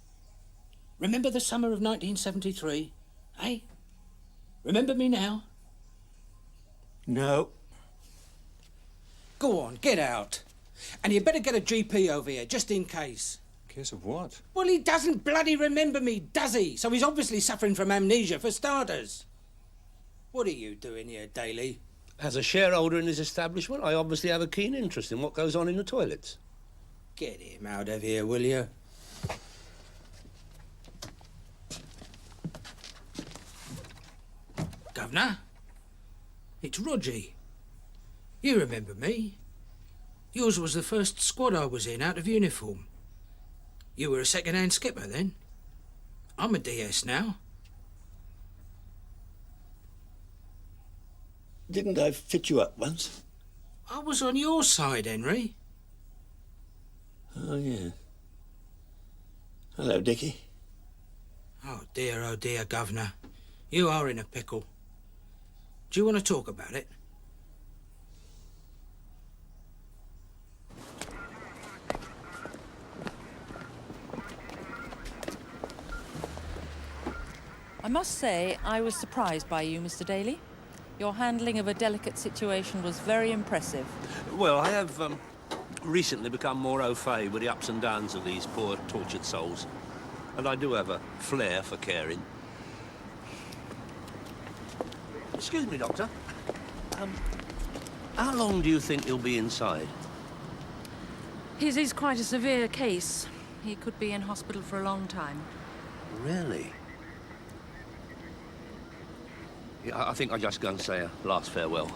P: Remember the summer of 1973? Eh? Remember me now?
W: No.
P: Go on, get out. And you better get a GP over here, just in case.
C: Case of what?
P: Well, he doesn't bloody remember me, does he? So he's obviously suffering from amnesia, for starters. What are you doing here, Daly?
B: As a shareholder in his establishment, I obviously have a keen interest in what goes on in the toilets.
P: Get him out of here, will you? Governor? It's Rogie. You remember me. Yours was the first squad I was in out of uniform. You were a second-hand skipper then. I'm a DS now.
E: Didn't I fit you up once?
P: I was on your side, Henry.
E: Oh, yeah. Hello, Dickie.
P: Oh, dear, Governor. You are in a pickle. Do you want to talk about it?
I: I must say, I was surprised by you, Mr. Daly. Your handling of a delicate situation was very impressive.
B: Well, I have recently become more au fait with the ups and downs of these poor, tortured souls. And I do have a flair for caring. Excuse me, Doctor. How long do you think he'll be inside?
I: His is quite a severe case. He could be in hospital for a long time.
B: Really? Yeah, I think I'll just go and say a last farewell.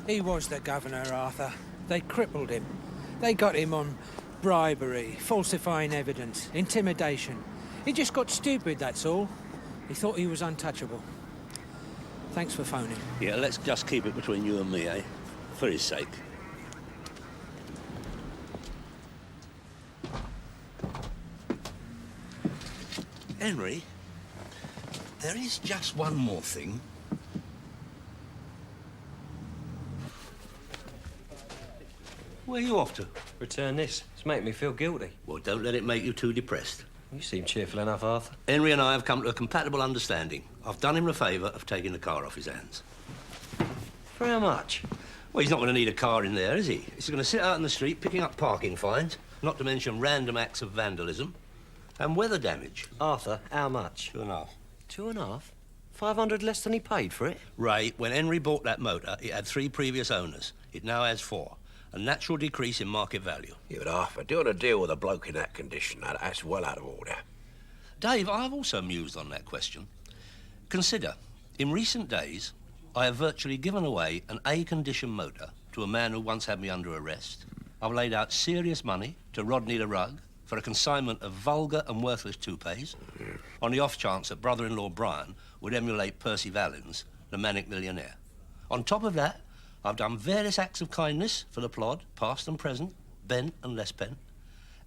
P: He was the Governor, Arthur. They crippled him. They got him on bribery, falsifying evidence, intimidation. He just got stupid, that's all. He thought he was untouchable. Thanks for phoning.
B: Yeah, let's just keep it between you and me, eh? For his sake. Henry, there is just one more thing. Where are you off to?
O: Return this. It's making me feel guilty.
B: Well, don't let it make you too depressed.
O: You seem cheerful enough, Arthur.
B: Henry and I have come to a compatible understanding. I've done him the favour of taking the car off his hands.
O: For how much?
B: Well, he's not going to need a car in there, is he? He's going to sit out in the street picking up parking fines, not to mention random acts of vandalism. And weather damage.
A: Arthur, how much?
B: 2.5.
A: 2.5? 500 less than he paid for it?
B: Ray, when Henry bought that motor, it had 3 previous owners. It now has 4. A natural decrease in market value.
L: Yeah, but Arthur, doing a deal with a bloke in that condition, that's well out of order.
B: Dave, I've also mused on that question. Consider, in recent days, I have virtually given away an A-condition motor to a man who once had me under arrest. I've laid out serious money to Rodney the Rug for a consignment of vulgar and worthless toupees, on the off chance that brother-in-law Brian would emulate Percy Valens, the manic millionaire. On top of that, I've done various acts of kindness for the plod, past and present, bent and less bent,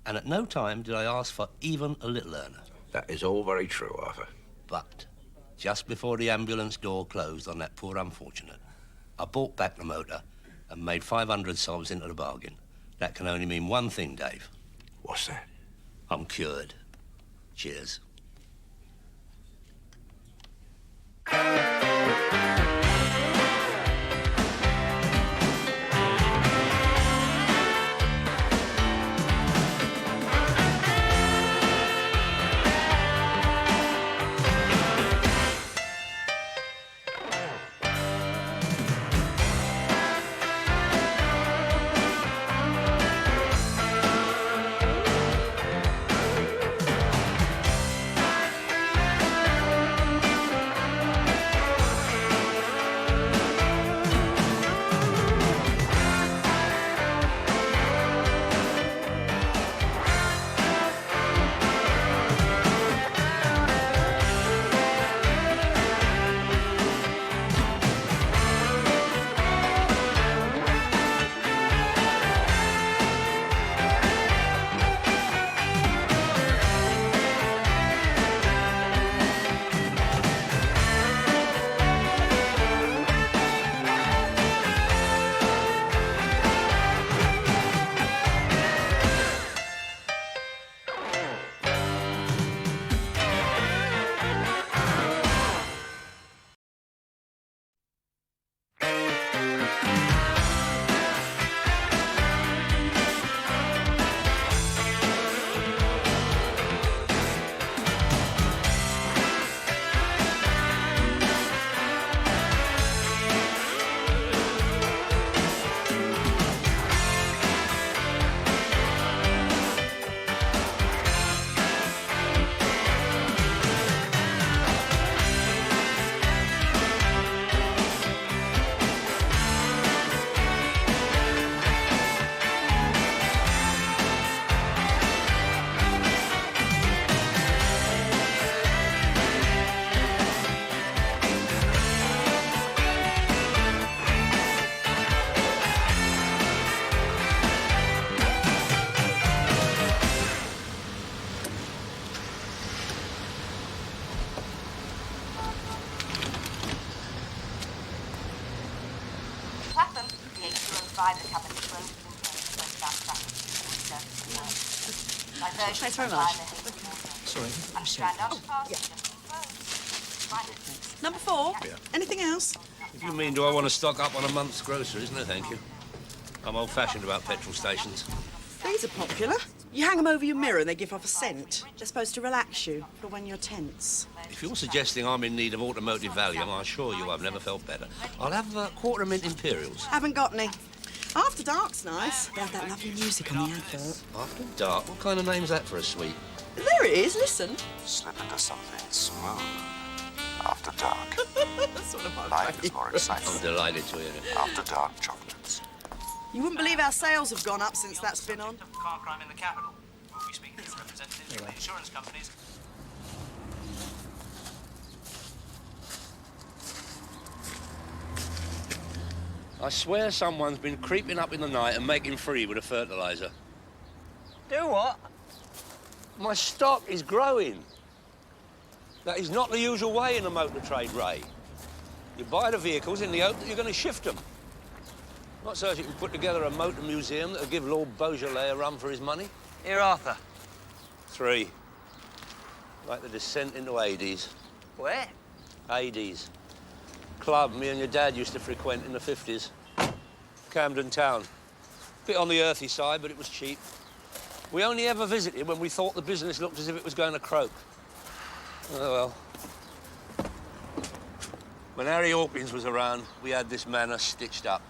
B: and at no time did I ask for even a little earner.
L: That is all very true, Arthur.
B: But just before the ambulance door closed on that poor unfortunate, I bought back the motor and made 500 sobs into the bargain. That can only mean one thing, Dave.
L: What's that?
B: I'm cured. Cheers.
R: Clapham, the 8205 that comes through westbound traffic.
H: Thanks very much.
R: Sorry. Understand underpass, just closed.
H: Number 4.
B: Yeah.
H: Anything else?
B: If you mean, do I want to stock up on a month's groceries? No, thank you. I'm old-fashioned about petrol stations.
H: These are popular. You hang them over your mirror and they give off a scent. They're supposed to relax you for when you're tense.
B: If you're suggesting I'm in need of automotive Valium, I assure you I've never felt better. I'll have quarter mint Imperials.
H: Haven't got any. After Dark's nice. They have that lovely music on the advert.
B: After dark? What kind of name's that for a sweet?
H: There it is, listen.
M: Slip into something smooth. After dark.
H: That's sort of my
M: Life is
H: favourite.
M: more exciting.
B: I'm delighted to hear it.
M: After dark chocolates.
H: You wouldn't believe our sales have gone up since that's been on.
D: Car crime in the capital. We'll be speaking to representatives of the insurance companies.
B: I swear someone's been creeping up in the night and making free with a fertiliser.
A: Do what?
B: My stock is growing. That is not the usual way in the motor trade, Ray. You buy the vehicles in the hope that you're going to shift them. Not so as you can put together a motor museum that'll give Lord Beaujolais a run for his money.
A: Here, Arthur.
B: 3. Like the descent into Hades.
A: Where?
B: Hades. Club me and your dad used to frequent in the 50s. Camden Town. Bit on the earthy side, but it was cheap. We only ever visited when we thought the business looked as if it was going to croak. Oh, well. When Harry Hawkins was around, we had this manor stitched up.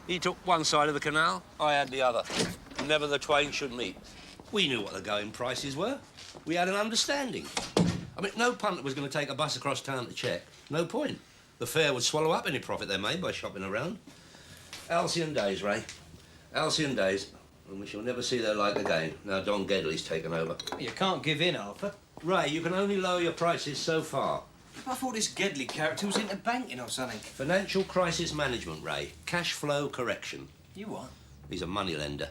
B: He took one side of the canal, I had the other. Never the twain should meet. We knew what the going prices were. We had an understanding. I mean, no punter was going to take a bus across town to check. No point. The fair would swallow up any profit they made by shopping around. Halcyon days, Ray. Halcyon days. And we shall never see their like again. Now Don Gedley's taken over.
A: You can't give in, Arthur.
B: Ray, you can only lower your prices so far.
A: I thought this Gedley character was into banking or something.
B: Financial crisis management, Ray. Cash flow correction.
A: You what?
B: He's a moneylender.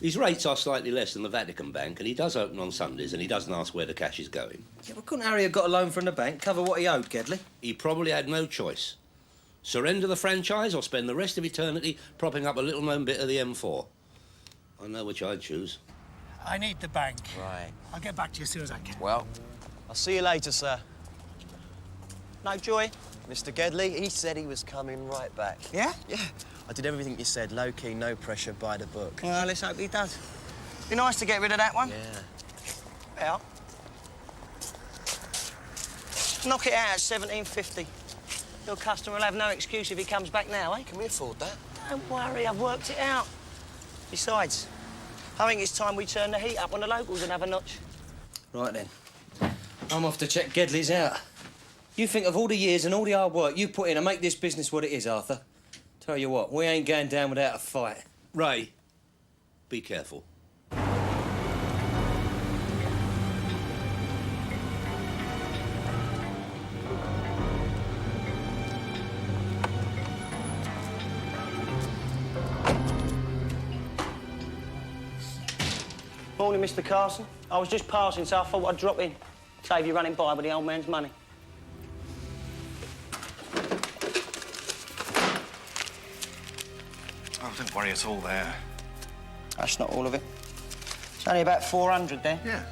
B: His rates are slightly less than the Vatican Bank, and he does open on Sundays, and he doesn't ask where the cash is going.
A: Yeah, but couldn't Harry have got a loan from the bank, cover what he owed, Gedley?
B: He probably had no choice. Surrender the franchise or spend the rest of eternity propping up a little-known bit of the M4. I know which I'd choose.
W: I need the bank.
A: Right.
W: I'll get back to you as soon as I can.
N: Well, I'll see you later, sir. No joy. Mr. Gedley, he said he was coming right back.
A: Yeah?
N: Yeah. I did everything you said, low-key, no pressure, by the book.
A: Well, let's hope he does. Be nice to get rid of that one.
N: Yeah.
A: Well, knock it out at 17.50. Your customer will have no excuse if he comes back now, eh?
N: Can we afford that?
A: Don't worry, I've worked it out. Besides, I think it's time we turn the heat up on the locals and have a notch. Right then. I'm off to check Gedley's out. You think of all the years and all the hard work you put in to make this business what it is, Arthur. Tell you what, we ain't going down without a fight.
B: Ray, be careful.
A: Morning, Mr. Carson. I was just passing, so I thought I'd drop in. Save you running by with the old man's money.
Q: Oh, don't worry, it's all there.
A: That's not all of it. It's only about 400 there.
Q: Yeah.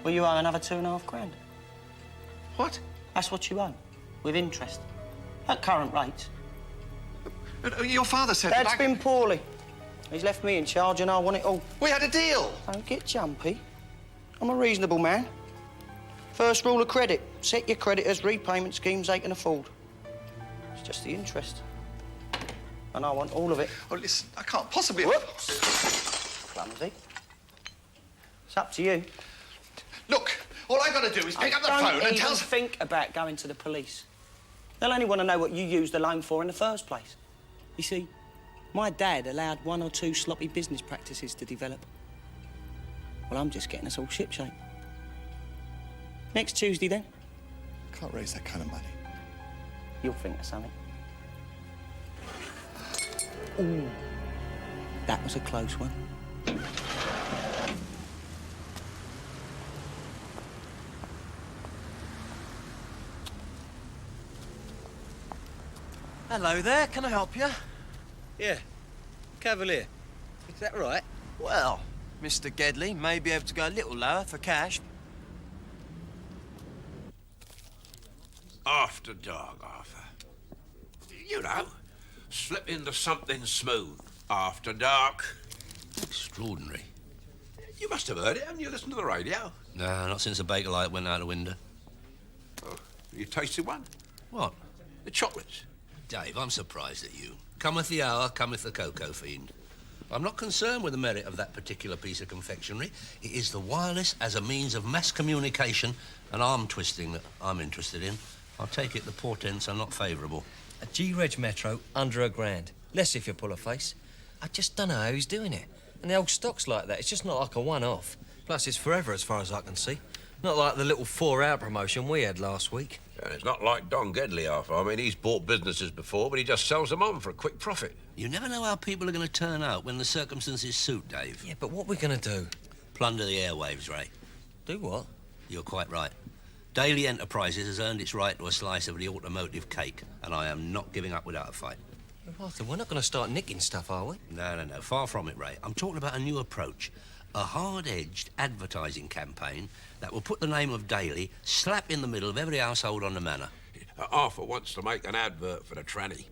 A: Well, you owe another £2.5 grand.
Q: What?
A: That's what you owe, with interest. At current rates.
Q: Your father said
A: Dad's
Q: that
A: been poorly. He's left me in charge and I want it all.
Q: We had a deal.
A: Don't get jumpy. I'm a reasonable man. First rule of credit, set your creditors repayment schemes they can afford. It's just the interest. And I want all of it.
Q: Oh, listen, I can't possibly...
A: Whoops. Clumsy. It's up to you.
Q: Look, all I've got to do is pick up the phone and tell...
A: Don't even think about going to the police. They'll only want to know what you used the loan for in the first place. You see, my dad allowed one or two sloppy business practices to develop. Well, I'm just getting us all shipshape. Next Tuesday, then.
Q: Can't raise that kind of money.
A: You'll think of something. Ooh, that was a close one.
N: Hello there, can I help you?
A: Yeah, Cavalier. Is that right?
N: Well, Mr. Gedley may be able to go a little lower for cash.
L: After dark, Arthur. You know, slip into something smooth. After dark.
B: Extraordinary.
L: You must have heard it, haven't you? Listened to the radio?
B: No, not since the baker light went out the window.
L: Oh, you tasted one?
B: What?
L: The chocolates.
B: Dave, I'm surprised at you. Cometh the hour, cometh the cocoa fiend. I'm not concerned with the merit of that particular piece of confectionery. It is the wireless as a means of mass communication and arm twisting that I'm interested in. I take it the portents are not favourable.
A: A G-Reg Metro under £1 grand. Less if you pull a face. I just don't know how he's doing it. And the old stock's like that. It's just not like a one-off. Plus, it's forever as far as I can see. Not like the little 4-hour promotion we had last week.
L: And it's not like Don Gedley, Arthur. I mean, he's bought businesses before, but he just sells them on for a quick profit.
B: You never know how people are going to turn out when the circumstances suit, Dave.
A: Yeah, but what are we going to do?
B: Plunder the airwaves, Ray.
A: Do what?
B: You're quite right. Daily Enterprises has earned its right to a slice of the automotive cake, and I am not giving up without a fight.
A: Arthur, we're not going to start nicking stuff, are we?
B: No. Far from it, Ray. I'm talking about a new approach. A hard-edged advertising campaign that will put the name of Daly slap in the middle of every household on the manor.
L: Arthur wants to make an advert for the tranny.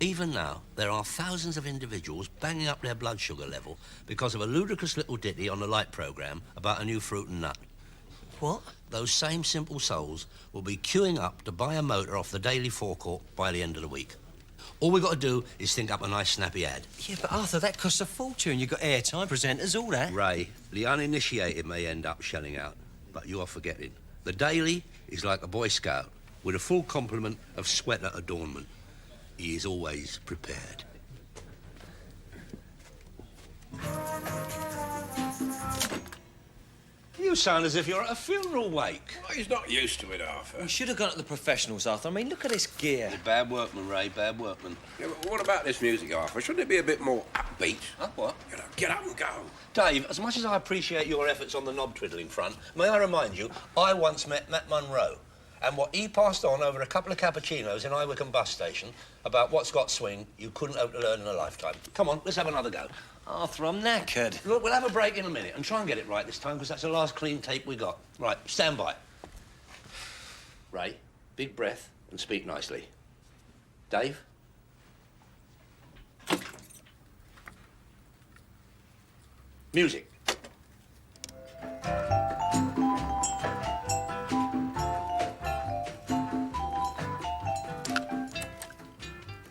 B: Even now, there are thousands of individuals banging up their blood sugar level because of a ludicrous little ditty on the light programme about a new fruit and nut.
N: What?
B: Those same simple souls will be queuing up to buy a motor off the daily forecourt by the end of the week. All we've got to do is think up a nice snappy ad.
N: Yeah, but Arthur, that costs a fortune. You've got airtime, presenters, all that.
B: Ray, the uninitiated may end up shelling out, but you are forgetting. The Daily is like a Boy Scout with a full complement of sweater adornment. He is always prepared. You sound as if you're at a funeral wake.
L: Well, he's not used to it, Arthur.
A: We should have gone to the professionals, Arthur. I mean, look at this gear.
B: You're bad workman, Ray, bad workman.
L: Yeah, but what about this music, Arthur? Shouldn't it be a bit more upbeat?
B: Huh, what?
L: You know, get up and go.
B: Dave, as much as I appreciate your efforts on the knob-twiddling front, may I remind you, I once met Matt Munro, and what he passed on over a couple of cappuccinos in Iwickham bus station about what's got swing you couldn't hope to learn in a lifetime. Come on, let's have another go.
A: Arthur, I'm knackered.
B: Look, we'll have a break in a minute and try and get it right this time, because that's the last clean tape we got. Right, stand by. Ray, big breath and speak nicely. Dave? Music.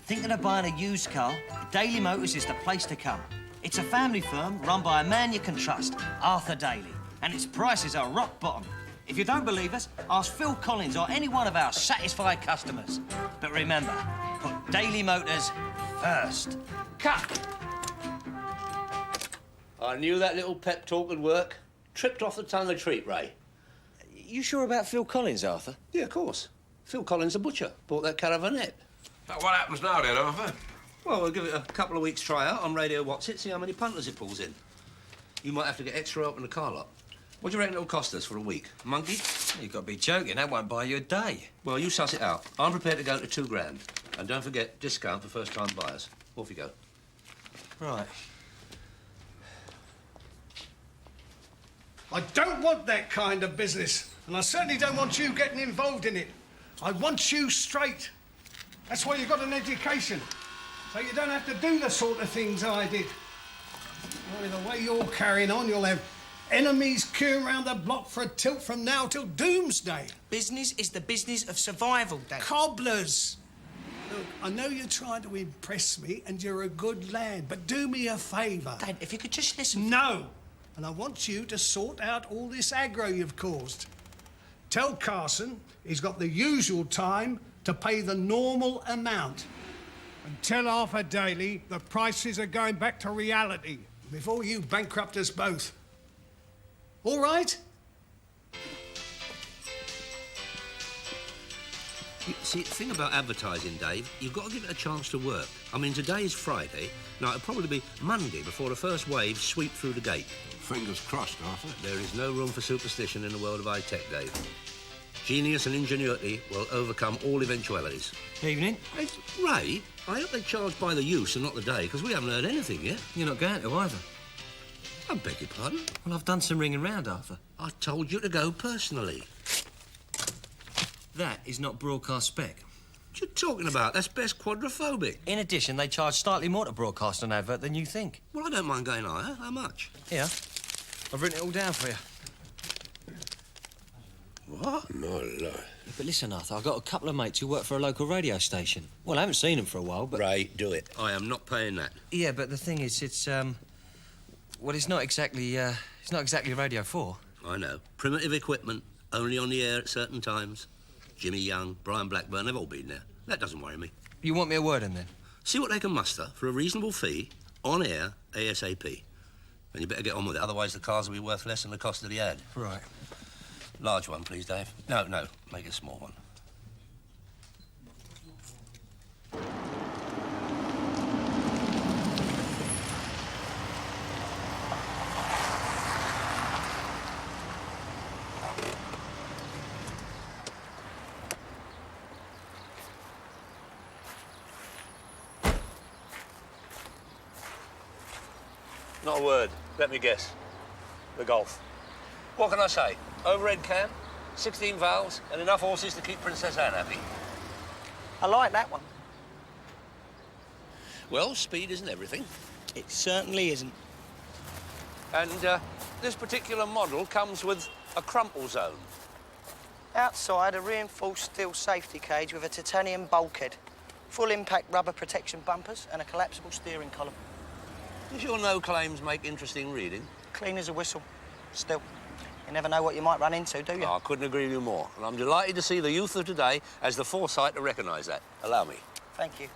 N: Thinking of buying a used car? Daily Motors is the place to come. It's a family firm run by a man you can trust, Arthur Daly, and its prices are rock bottom. If you don't believe us, ask Phil Collins or any one of our satisfied customers. But remember, put Daily Motors first.
B: Cut! I knew that little pep talk would work. Tripped off the tongue of treat, Ray.
A: You sure about Phil Collins, Arthur?
B: Yeah, of course. Phil Collins, the butcher, bought that caravanette.
L: Now, what happens now, then, Arthur?
B: Well, we'll give it a couple of weeks' tryout on Radio What's It, see how many punters it pulls in. You might have to get extra help in the car lot. What do you reckon it'll cost us for a week? A monkey?
A: You've got to be joking. That won't buy you a day.
B: Well, you suss it out. I'm prepared to go to £2,000. And don't forget, discount for first-time buyers. Off you go.
A: Right.
J: I don't want that kind of business, and I certainly don't want you getting involved in it. I want you straight. That's why you've got an education, so you don't have to do the sort of things I did. Well, the way you're carrying on, you'll have enemies queuing round the block for a tilt from now till doomsday.
N: Business is the business of survival, Dad.
J: Cobblers! Look, I know you're trying to impress me, and you're a good lad, but do me a favour.
N: Dad, if you could just listen...
J: No! And I want you to sort out all this aggro you've caused. Tell Carson he's got the usual time to pay the normal amount. And tell Arthur Daly the prices are going back to reality before you bankrupt us both. All right?
B: See, the thing about advertising, Dave, you've got to give it a chance to work. I mean, today is Friday. Now, it'll probably be Monday before the first waves sweep through the gate.
L: Fingers crossed, Arthur.
B: There is no room for superstition in the world of high-tech, Dave. Genius and ingenuity will overcome all eventualities.
N: Evening.
B: Hey, Ray, I hope they charge by the use and not the day, because we haven't heard anything yet.
N: You're not going to either.
B: I beg your pardon?
N: Well, I've done some ringing round, Arthur.
B: I told you to go personally.
N: That is not broadcast spec.
B: What you talking about? That's best quadrophobic.
N: In addition, they charge slightly more to broadcast an advert than you think.
B: Well, I don't mind going higher. How much?
N: Here. I've written it all down for you.
B: What?
L: My life.
N: Yeah, but listen, Arthur, I've got a couple of mates who work for a local radio station. Well, I haven't seen them for a while, but...
B: Ray, do it. I am not paying that.
N: Yeah, but the thing is, it's, well, it's not exactly Radio 4.
B: I know. Primitive equipment, only on the air at certain times. Jimmy Young, Brian Blackburn, they've all been there. That doesn't worry me.
N: You want me a word in, then?
B: See what they can muster for a reasonable fee, on air, ASAP. And you better get on with it, otherwise the cars will be worth less than the cost of the ad.
N: Right.
B: Large one, please, Dave. No, make it a small one. Not a word. Let me guess. The Golf. What can I say? Overhead cam, 16 valves, and enough horses to keep Princess Anne happy.
N: I like that one.
B: Well, speed isn't everything.
N: It certainly isn't.
B: And this particular model comes with a crumple zone.
N: Outside, a reinforced steel safety cage with a titanium bulkhead, full impact rubber protection bumpers and a collapsible steering column.
B: Does your no claims make interesting reading?
N: Clean as a whistle. Still, you never know what you might run into, do you?
B: Oh, I couldn't agree with you more. And I'm delighted to see the youth of today has the foresight to recognise that. Allow me.
N: Thank you.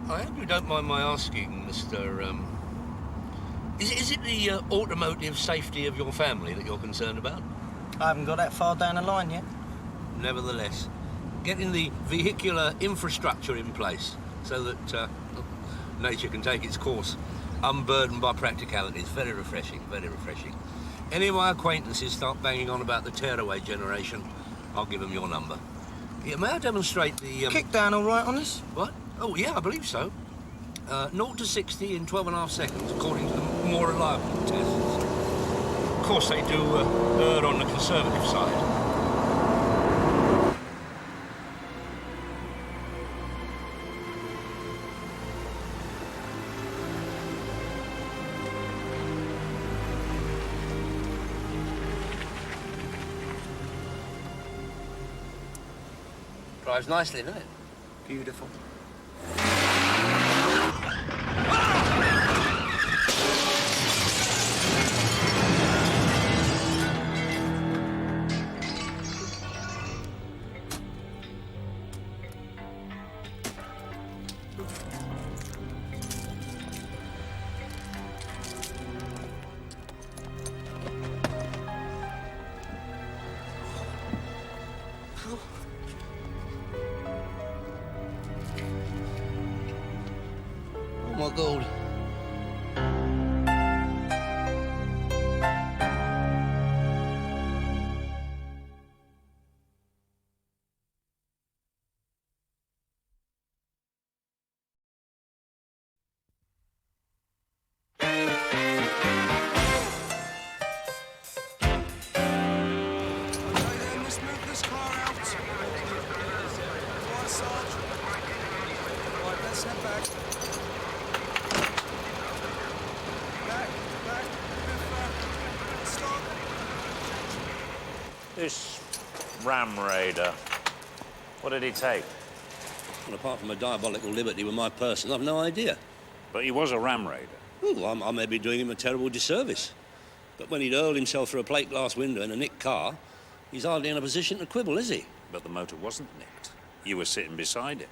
B: I hope you don't mind my asking, Mr. Is it the automotive safety of your family that you're concerned about?
N: I haven't got that far down the line yet.
B: Nevertheless, getting the vehicular infrastructure in place so that nature can take its course, unburdened by practicality, is very refreshing, very refreshing. Any of my acquaintances start banging on about the tearaway generation, I'll give them your number. Yeah, may I demonstrate the...
N: Kick down all right on this?
B: What? Oh, yeah, I believe so. 0 to 60 in 12.5 seconds, according to the more reliable tests. Of course, they do err on the conservative side. Drives nicely, doesn't it?
N: Beautiful.
B: Oh, my God.
Q: Let's move this car out. Right, Sarge. Right, let's head back. Back. Stop.
S: This Ram Raider, what did he take?
B: Well, apart from a diabolical liberty with my person, I've no idea.
S: But he was a Ram Raider.
B: Well, I may be doing him a terrible disservice. But when he'd hurled himself through a plate glass window in a nicked car, he's hardly in a position to quibble, is he?
S: But the motor wasn't nicked. You were sitting beside it.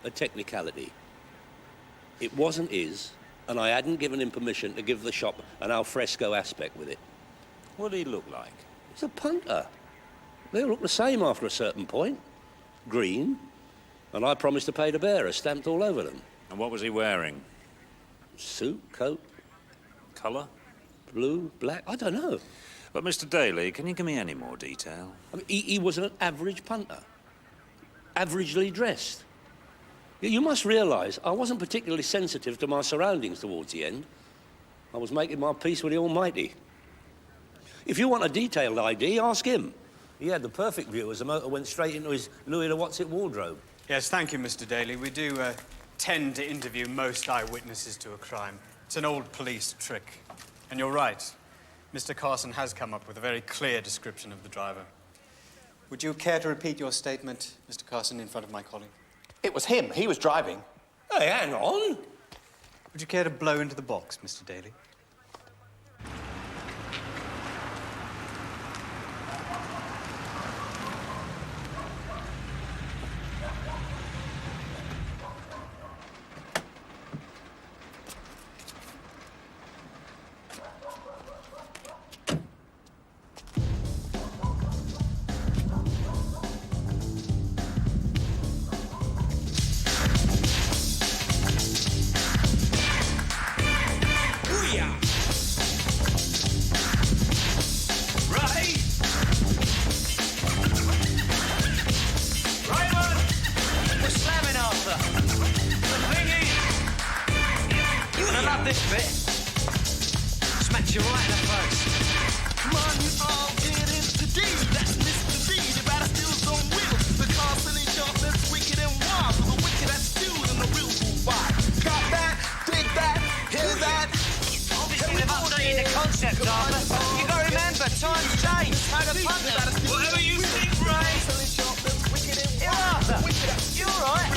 B: A technicality. It wasn't his, and I hadn't given him permission to give the shop an al fresco aspect with it.
S: What did he look like?
B: He's a punter. They all look the same after a certain point. Green, and I promised to pay the bearer, stamped all over them.
S: And what was he wearing?
B: Suit, coat.
S: Colour?
B: Blue, black, I don't know.
S: But, Mr. Daly, can you give me any more detail?
B: I mean, he was an average punter. Averagely dressed. You must realise I wasn't particularly sensitive to my surroundings towards the end. I was making my peace with the Almighty. If you want a detailed ID, ask him. He had the perfect view as the motor went straight into his Louis the What's-It wardrobe.
C: Yes, thank you, Mr. Daly. We do tend to interview most eyewitnesses to a crime. It's an old police trick. And you're right. Mr. Carson has come up with a very clear description of the driver. Would you care to repeat your statement, Mr. Carson, in front of my colleague?
Q: It was him. He was driving.
B: Hey, hang on.
C: Would you care to blow into the box, Mr. Daly?
Q: Booyah!
N: this bit. Smacks you right in the face.
K: Come on, you all get into D. That's Mr. D. The batter steals on wheels. The constantly sharpness, wicked and wild. For the wicked that's stewed and the real will buy. Got that, dig that, hear that.
N: Obviously, they've updated the concept, Arthur. You gotta remember, times change. So the punters.
K: Whatever you think, Ray.
N: Here, Arthur. You all right?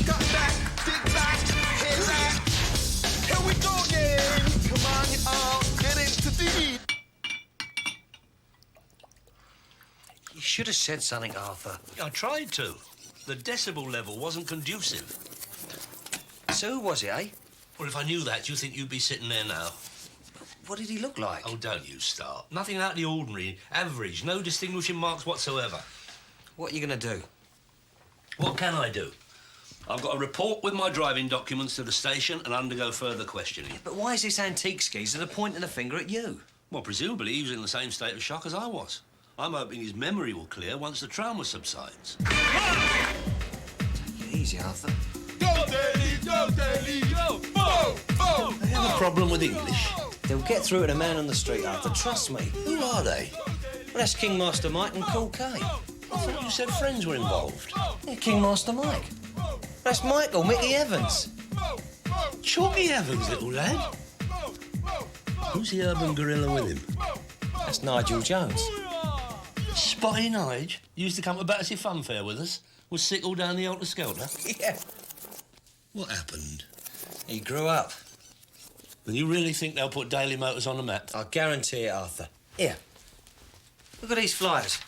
K: Got that, dig that, hear that. Here we go again. Come on, you all get into D.
N: You should have said something, Arthur.
B: I tried to. The decibel level wasn't conducive.
N: So who was it, eh?
B: Well, if I knew that, you think you'd be sitting there now?
N: What did he look like?
B: Oh, don't you start. Nothing out of the ordinary. Average. No distinguishing marks whatsoever.
N: What are you going to do?
B: What can I do? I've got to report with my driving documents to the station and undergo further questioning.
N: But why is this antique skeezer pointing the finger at you?
B: Well, presumably he was in the same state of shock as I was. I'm hoping his memory will clear once the trauma subsides.
N: Easy, Arthur.
K: Go, Daly, go, Daly, go. Bo, bo,
B: They have a problem with English.
N: They'll get through to the man on the street, Arthur. Trust me.
B: Who are they?
N: Well, that's King Master Mike and Cool K.
B: I thought you said friends were involved.
N: Yeah, King Master Mike. That's Michael, Mickey Evans.
B: Chalky Evans, little lad. Who's the urban gorilla with him?
N: That's Nigel Jones.
B: Spotty Nige used to come to Battersea Fun Fair with us. Was sick all down the Helter Skelter.
N: Yeah.
B: What happened?
N: He grew up.
B: And you really think they'll put Daily Motors on the map?
N: I guarantee it, Arthur. Here. Look at these flyers.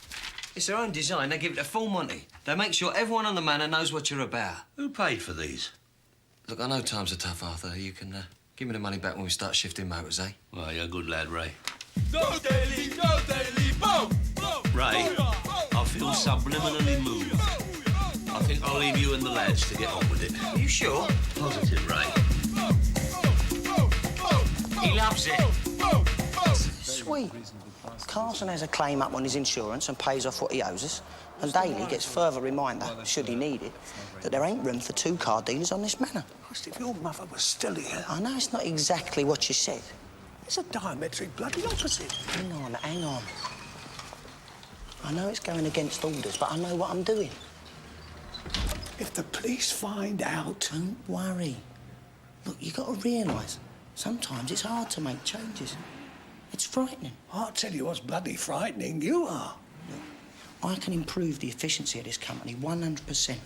N: It's their own design. They give it a full Monty. They make sure everyone on the manor knows what you're about.
B: Who paid for these?
N: Look, I know times are tough, Arthur. You can give me the money back when we start shifting motors, eh?
B: Well, you're a good lad, Ray.
K: Go, Daly, bo, bo.
B: Ray, I feel subliminally moved. I think I'll leave you and the lads to get on with it.
N: Are you sure?
B: Positive, Ray.
N: He loves it.
U: Sweet. Carson has a claim up on his insurance and pays off what he owes us. And Daly gets further reminder, should he need it, that there ain't room for two car dealers on this manor.
J: If your mother was still here...
U: I know it's not exactly what you said.
J: It's a diametric bloody opposite.
U: Hang on, hang on. I know it's going against orders, but I know what I'm doing.
J: If the police find out...
U: Don't worry. Look, you got to realise, sometimes it's hard to make changes. It's frightening.
J: I'll tell you what's bloody frightening. You are.
U: Look, I can improve the efficiency of this company 100%.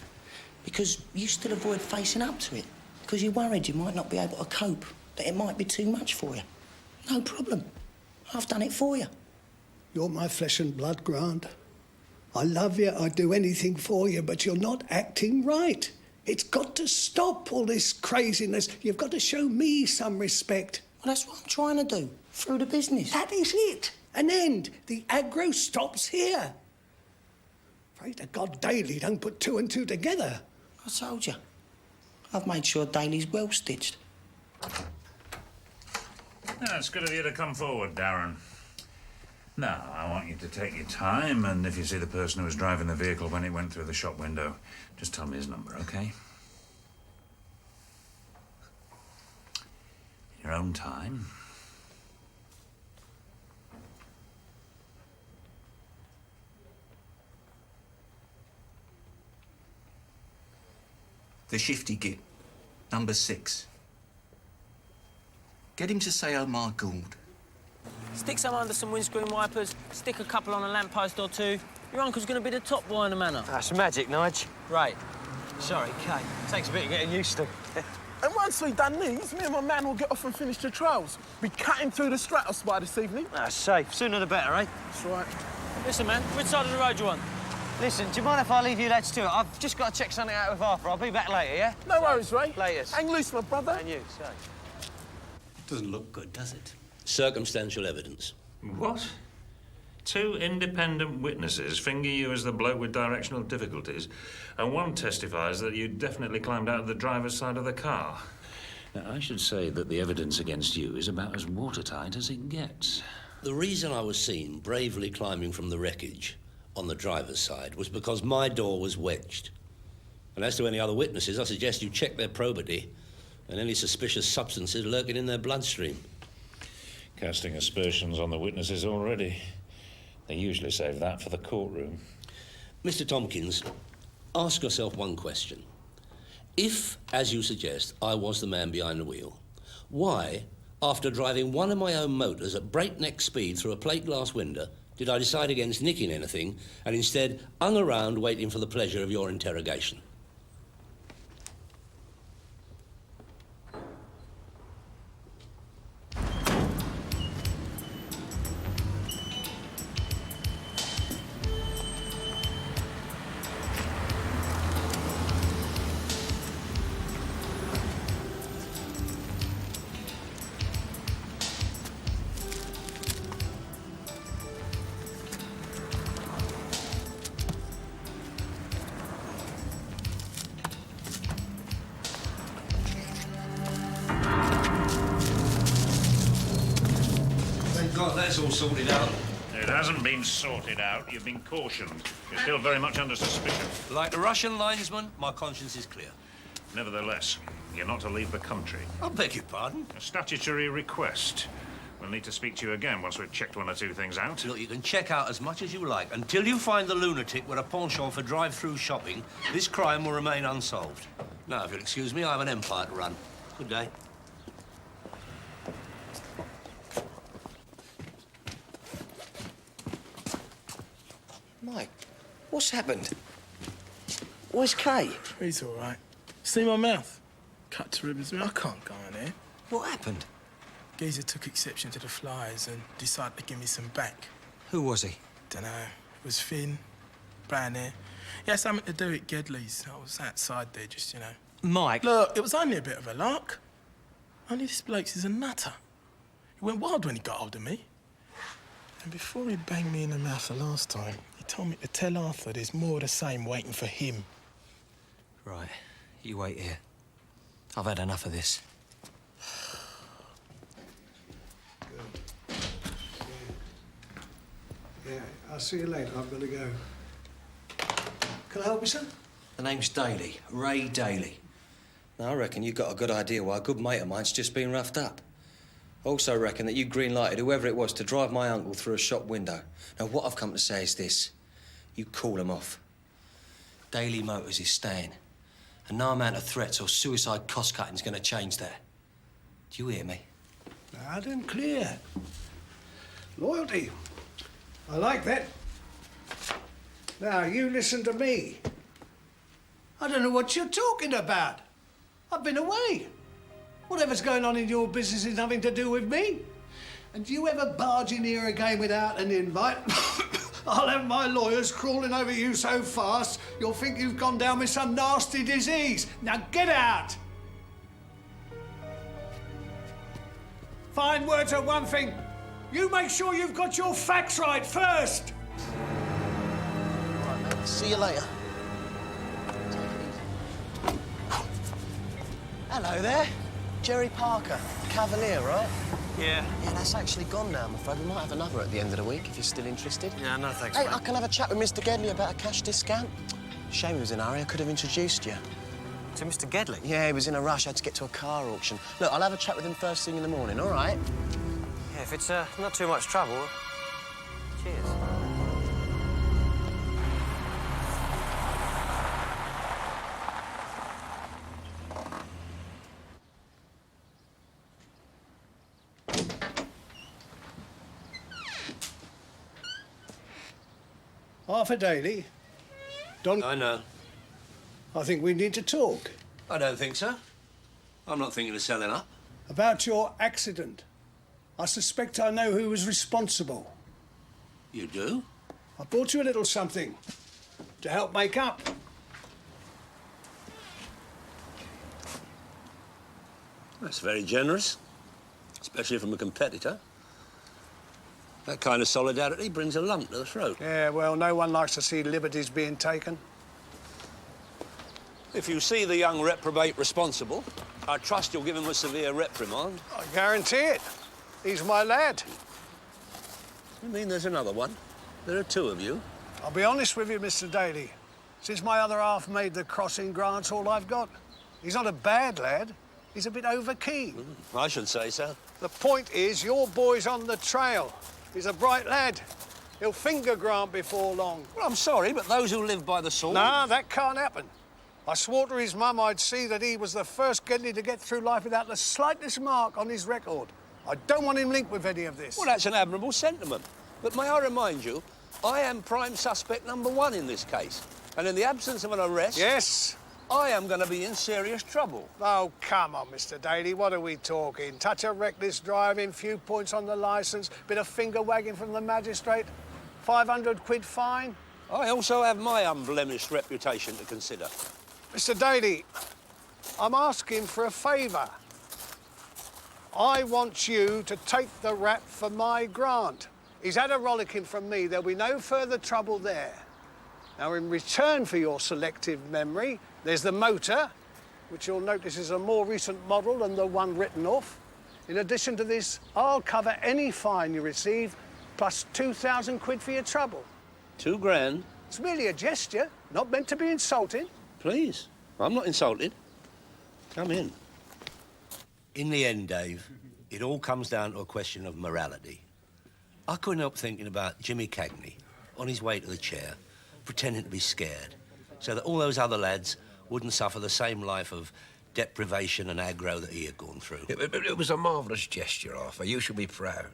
U: Because you still avoid facing up to it. Because you're worried you might not be able to cope, that it might be too much for you. No problem. I've done it for you.
J: You're my flesh and blood, Grant. I love you, I'd do anything for you, but you're not acting right. It's got to stop, all this craziness. You've got to show me some respect.
U: Well, that's what I'm trying to do, through the business.
J: That is it. An end. The aggro stops here. Pray to God Daly don't put two and two together.
U: I told you. I've made sure Daly's well stitched.
S: It's good of you to come forward, Darren. Now, I want you to take your time, and if you see the person who was driving the vehicle when it went through the shop window, just tell me his number, OK? In your own time.
V: The shifty git, number 6. Get him to say Omar Gould.
X: Stick some under some windscreen wipers, stick a couple on a lamppost or two. Your uncle's going to be the top boy in the manor.
N: That's magic, Nige.
X: Right. Sorry, Kay.
N: Takes a bit of getting used to.
Y: And once we've done these, me and my man will get off and finish the trails. Be cutting through the Stratos by this evening.
N: That's safe. Sooner the better, eh?
Y: That's right.
X: Listen, man, which side of the road you on?
N: Listen, do you mind if I leave you lads to it? I've just got to check something out with Arthur. I'll be back later, yeah?
Y: No worries, Ray.
N: Later.
Y: Hang loose, my brother.
N: And you, so.
V: Doesn't look good, does it?
B: Circumstantial evidence.
S: What? 2 independent witnesses finger you as the bloke with directional difficulties, and one testifies that you definitely climbed out of the driver's side of the car. Now, I should say that the evidence against you is about as watertight as it gets.
B: The reason I was seen bravely climbing from the wreckage on the driver's side was because my door was wedged. And as to any other witnesses, I suggest you check their probity and any suspicious substances lurking in their bloodstream.
S: Casting aspersions on the witnesses already. They usually save that for the courtroom.
B: Mr. Tompkins, ask yourself one question. If, as you suggest, I was the man behind the wheel, why, after driving one of my own motors at breakneck speed through a plate glass window, did I decide against nicking anything and instead hung around waiting for the pleasure of your interrogation? God, that's all sorted out.
S: It hasn't been sorted out. You've been cautioned. You're still very much under suspicion.
B: Like the Russian linesman, my conscience is clear.
S: Nevertheless, you're not to leave the country.
B: I beg your pardon?
S: A statutory request. We'll need to speak to you again once we've checked one or two things out.
B: Look, you can check out as much as you like. Until you find the lunatic with a penchant for drive-through shopping, this crime will remain unsolved. Now, if you'll excuse me, I have an empire to run. Good day.
A: Mike, what's happened? Where's Kay?
Y: He's all right. See my mouth? Cut to ribbons. I can't go in here.
A: What happened?
Y: Geezer took exception to the flyers and decided to give me some back.
A: Who was he?
Y: Dunno. It was thin, brown hair. He had something to do at Gedley's. I was outside there just, you know.
A: Mike?
Y: Look, it was only a bit of a lark. Only this bloke's is a nutter. He went wild when he got hold of me. And before he banged me in the mouth the last time, he told me to tell Arthur there's more of the same waiting for him.
A: Right. You wait here. I've had enough of this.
J: Yeah, I'll see you later. I've got to go. Can I help you, sir?
A: The name's Daly. Ray Daly. Now, I reckon you've got a good idea why a good mate of mine's just been roughed up. I also reckon that you green-lighted whoever it was to drive my uncle through a shop window. Now, what I've come to say is this. You call him off. Daly Motors is staying. And no amount of threats or suicide cost-cutting's going to change that. Do you hear me?
J: Loud and clear. Loyalty. I like that. Now, you listen to me. I don't know what you're talking about. I've been away. Whatever's going on in your business is nothing to do with me. And you ever barge in here again without an invite, I'll have my lawyers crawling over you so fast, you'll think you've gone down with some nasty disease. Now get out! Fine words are one thing. You make sure you've got your facts right first.
A: All right, mate. See you later. Hello there. Jerry Parker, Cavalier, right?
X: Yeah.
A: Yeah, that's actually gone now, I'm afraid. We might have another at the end of the week, if you're still interested.
X: Yeah, no thanks,
A: Hey,
X: mate.
A: I can have a chat with Mr. Gedley about a cash discount. Shame he was in a hurry. I could have introduced you.
X: To Mr. Gedley?
A: Yeah, he was in a rush. I had to get to a car auction. Look, I'll have a chat with him first thing in the morning, all right?
X: Yeah, if it's not too much trouble. Cheers.
J: Arthur Daly. Don...
B: I know.
J: I think we need to talk.
B: I don't think so. I'm not thinking of selling up.
J: About your accident. I suspect I know who was responsible.
B: You do?
J: I bought you a little something to help make up.
B: That's very generous, especially from a competitor. That kind of solidarity brings a lump to the throat.
J: Yeah, well, no one likes to see liberties being taken.
B: If you see the young reprobate responsible, I trust you'll give him a severe reprimand.
J: I guarantee it. He's my lad.
B: You mean there's another one? There are two of you.
J: I'll be honest with you, Mr. Daly. Since my other half made the crossing grants all I've got. He's not a bad lad. He's a bit over-keen.
B: I should say so.
J: The point is, your boy's on the trail. He's a bright lad. He'll finger Grant before long.
B: Well, I'm sorry, but those who live by the sword...
J: Nah, that can't happen. I swore to his mum I'd see that he was the first Gedley to get through life without the slightest mark on his record. I don't want him linked with any of this.
B: Well, that's an admirable sentiment. But may I remind you, I am prime suspect #1 in this case. And in the absence of an arrest...
J: Yes?
B: I am going to be in serious trouble.
J: Oh, come on, Mr. Daly, what are we talking? Touch of reckless driving, few points on the licence, bit of finger-wagging from the magistrate, 500 quid fine?
B: I also have my unblemished reputation to consider.
J: Mr. Daly, I'm asking for a favour. I want you to take the rap for my Grant. He's had a rollicking from me. There'll be no further trouble there. Now, in return for your selective memory, there's the motor, which you'll notice is a more recent model than the one written off. In addition to this, I'll cover any fine you receive, plus 2,000 quid for your trouble.
B: 2 grand?
J: It's merely a gesture, not meant to be insulting.
B: Please. I'm not insulted. Come in. In the end, Dave, it all comes down to a question of morality. I couldn't help thinking about Jimmy Cagney on his way to the chair, pretending to be scared, so that all those other lads wouldn't suffer the same life of deprivation and aggro that he had gone through.
L: It was a marvellous gesture, Arthur. You should be proud.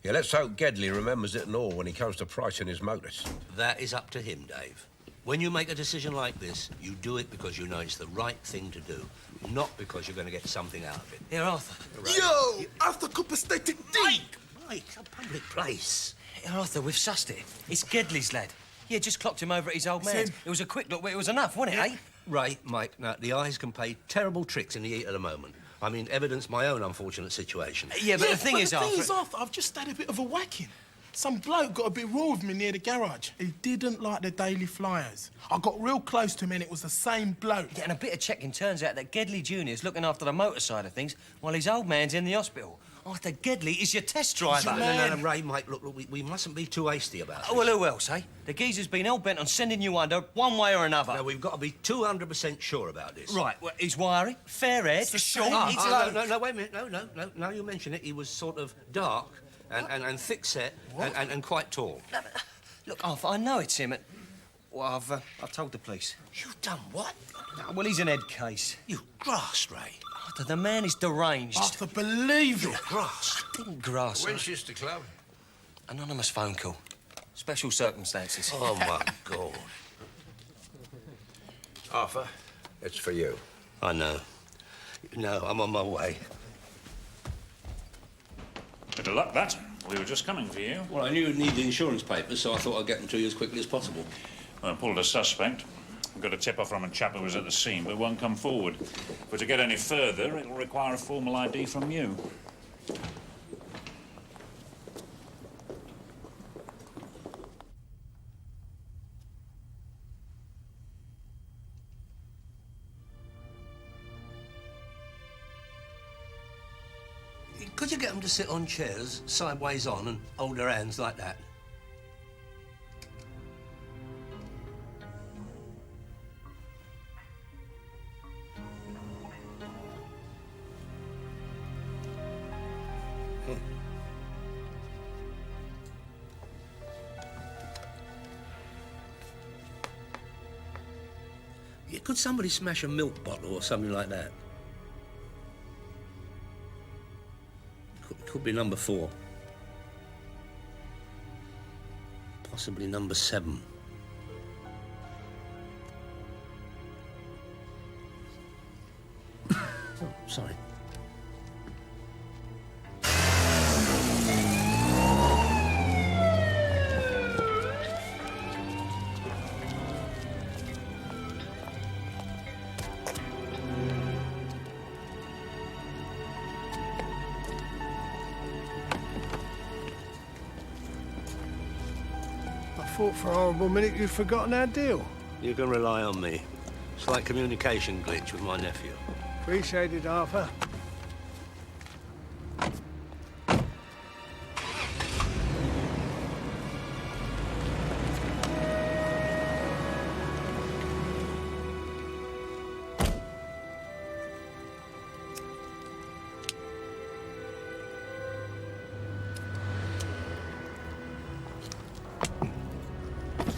L: Yeah, let's hope Gedley remembers it and all when he comes to pricing his motors.
B: That is up to him, Dave. When you make a decision like this, you do it because you know it's the right thing to do, not because you're going to get something out of it.
N: Here, Arthur.
Q: Yo! Arthur Cooper State Mike!
B: Mike, it's a public place.
N: Here, Arthur, we've sussed it. It's Gedley's lad. Yeah, just clocked him over at his old man's. It was a quick look, but it was enough, wasn't it, eh?
B: Right, Mike. Now, the eyes can play terrible tricks in the heat of the moment. I mean, evidence my own unfortunate situation.
N: Yeah, but the thing is,
Y: Arthur, I've just had a bit of a whacking. Some bloke got a bit raw with me near the garage. He didn't like the Daily Flyers. I got real close to him and it was the same bloke.
N: Yeah, and a bit of checking turns out that Gedley Jr.'s looking after the motor side of things while his old man's in the hospital. Arthur Gedley is your test driver.
B: No, Ray, Mike, look, we mustn't be too hasty about this.
N: Oh, well, who else, eh? The geezer's been hell-bent on sending you under one way or another.
B: Now, we've got to be 200% sure about this.
N: Right, well, he's wiry, fair-haired, short,
B: No, wait a minute. No, now you mention it, he was sort of dark and thick-set and quite tall.
N: No, look, Arthur, I know it's him. Well, I've told the police.
B: You've done what?
N: Well, he's an head case.
B: You grass, Ray.
N: Arthur, the man is deranged.
Y: Arthur, believe it.
B: Grass.
N: I didn't grass.
L: Winchester Club.
N: Anonymous phone call. Special circumstances.
B: Oh, my God.
L: Arthur, it's for you.
B: I know. No, I'm on my way.
S: Bit of luck, that. We were just coming for you.
B: Well, I knew you'd need the insurance papers, so I thought I'd get them to you as quickly as possible.
S: Well, I pulled a suspect. We've got a tip-off from a chap who was at the scene, but won't come forward. But to get any further, it'll require a formal ID from you.
B: Could you get them to sit on chairs, sideways on, and hold their hands like that? Yeah, could somebody smash a milk bottle or something like that? Could be number 4. Possibly number 7. Oh, sorry.
J: I thought for a horrible minute you'd forgotten our deal.
B: You can rely on me. Slight communication glitch with my nephew.
J: Appreciate it, Arthur.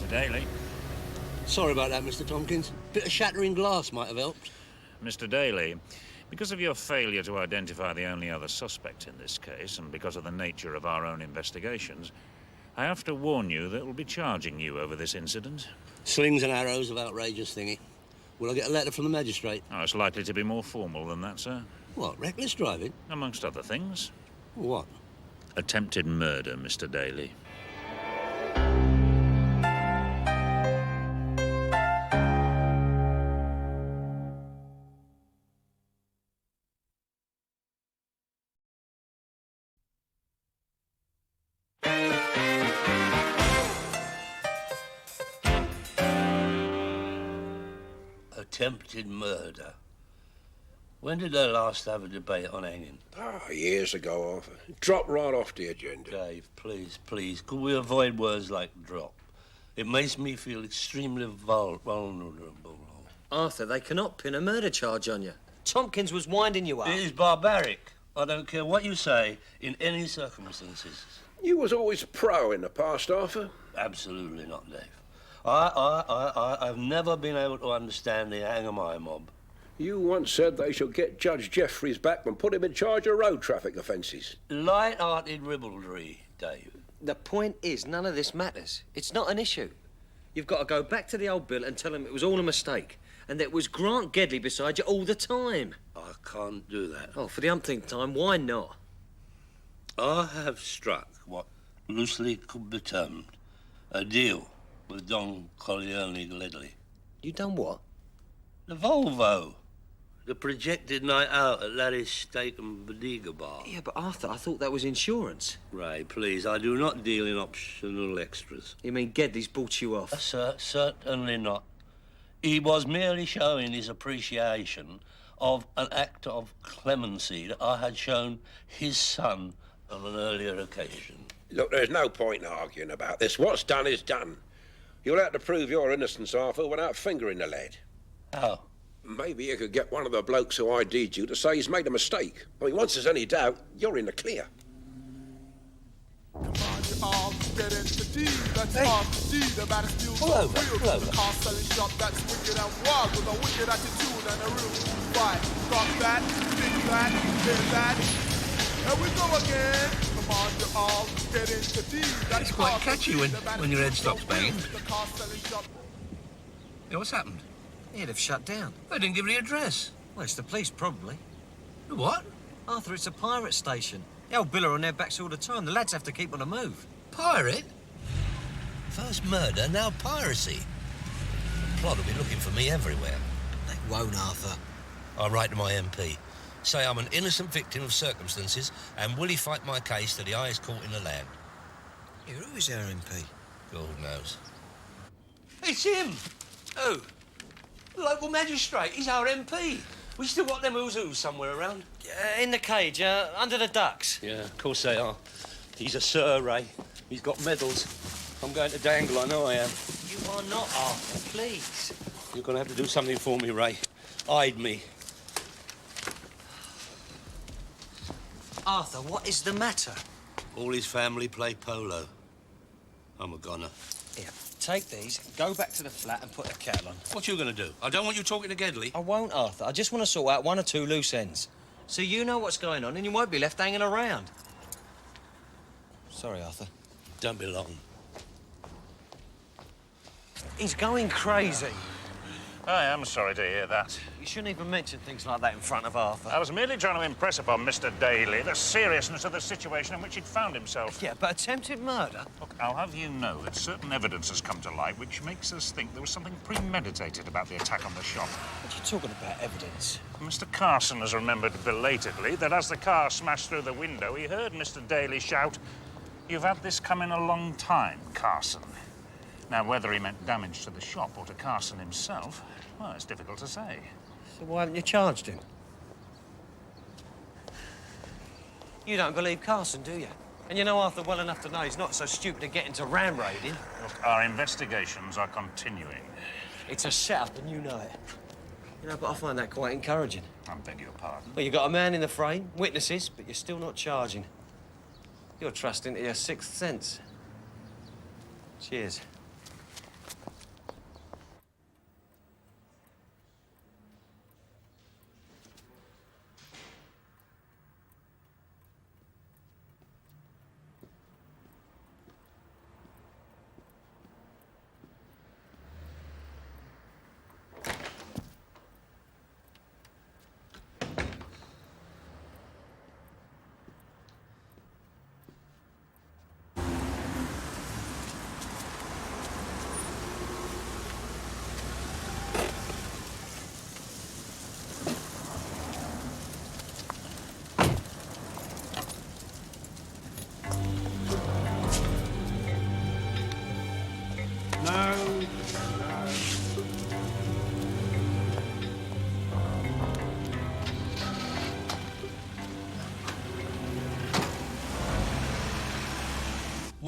S: Daly.
B: Sorry about that, Mr. Tompkins. Bit of shattering glass might have helped.
S: Mr. Daly, because of your failure to identify the only other suspect in this case, and because of the nature of our own investigations, I have to warn you that we'll be charging you over this incident.
B: Slings and arrows of outrageous thingy. Will I get a letter from the magistrate?
S: Oh, it's likely to be more formal than that, sir.
B: What, reckless driving?
S: Amongst other things.
B: What?
S: Attempted murder, Mr. Daly.
B: Attempted murder. When did they last have a debate on hanging?
L: Years ago, Arthur. Dropped right off the agenda.
B: Dave, please, please, could we avoid words like drop? It makes me feel extremely vulnerable.
A: Arthur, they cannot pin a murder charge on you. Tompkins was winding you up.
B: It is barbaric. I don't care what you say, in any circumstances.
L: You was always pro in the past, Arthur.
B: Absolutely not, Dave. I've never been able to understand the hang of my mob.
L: You once said they should get Judge Jeffries back and put him in charge of road traffic offences.
B: Light-hearted ribaldry, Dave.
A: The point is, none of this matters. It's not an issue. You've got to go back to the old bill and tell him it was all a mistake, and that it was Grant Gedley beside you all the time.
B: I can't do that.
A: Oh, for the umpteenth time, why not?
B: I have struck what loosely could be termed a deal with Don Corleone Gedley.
A: You done what?
B: The Volvo. The projected night out at Larry's Steak and Bodega Bar.
A: Yeah, but Arthur, I thought that was insurance.
B: Ray, please, I do not deal in optional extras.
A: You mean Gedley's bought you off?
B: Sir, certainly not. He was merely showing his appreciation of an act of clemency that I had shown his son on an earlier occasion.
L: Look, there's no point in arguing about this. What's done is done. You'll have to prove your innocence, Arthur, without fingering the lad.
B: How?
L: Maybe you could get one of the blokes who ID'd you to say he's made a mistake. I mean, once there's any doubt, you're in the clear.
B: Pull over.
K: Car selling shop that's wicked and wild with a wicked attitude and a real fight. Rock that, stick that, hit that. Here we go again. Come on, you all get into deep.
B: It's quite catchy when your head stops banging. Yeah, what's happened?
A: He'd have shut down.
B: They didn't give the address.
A: Well, it's the police, probably.
B: What?
A: Arthur, it's a pirate station. The old bill are on their backs all the time. The lads have to keep on the move.
B: Pirate? First murder, now piracy. The plot will be looking for me everywhere.
A: They won't, Arthur.
B: I'll write to my MP. Say I'm an innocent victim of circumstances and will he fight my case to the highest court in the land.
A: Yeah, who is our MP?
B: God knows. It's him! Who? The local magistrate. He's our MP. We still got them who's who somewhere around.
A: In the cage, under the ducks.
B: Yeah, of course they are. He's a Sir, Ray. He's got medals. I'm going to dangle, I know I am.
A: You are not, Arthur, please.
B: You're going to have to do something for me, Ray. Hide me.
A: Arthur, what is the matter?
B: All his family play polo. I'm a goner.
A: Here, take these, go back to the flat and put the kettle on.
B: What you going to do? I don't want you talking to Gedley.
A: I won't, Arthur. I just want to sort out one or two loose ends. So you know what's going on and you won't be left hanging around. Sorry, Arthur.
B: Don't be long.
A: He's going crazy.
S: I am sorry to hear that.
A: You shouldn't even mention things like that in front of Arthur.
S: I was merely trying to impress upon Mr. Daly the seriousness of the situation in which he'd found himself.
A: Yeah, but attempted murder?
S: Look, I'll have you know that certain evidence has come to light which makes us think there was something premeditated about the attack on the shop.
A: What are you talking about, evidence?
S: Mr. Carson has remembered belatedly that as the car smashed through the window, he heard Mr. Daly shout, "You've had this coming a long time, Carson." Now, whether he meant damage to the shop or to Carson himself, well, it's difficult to say.
A: So why haven't you charged him? You don't believe Carson, do you? And you know Arthur well enough to know he's not so stupid to get into ram raiding.
S: Look, our investigations are continuing.
A: It's a setup and you know it. You know, but I find that quite encouraging.
S: I beg your pardon.
A: Well, you've got a man in the frame, witnesses, but you're still not charging. You're trusting to your sixth sense. Cheers.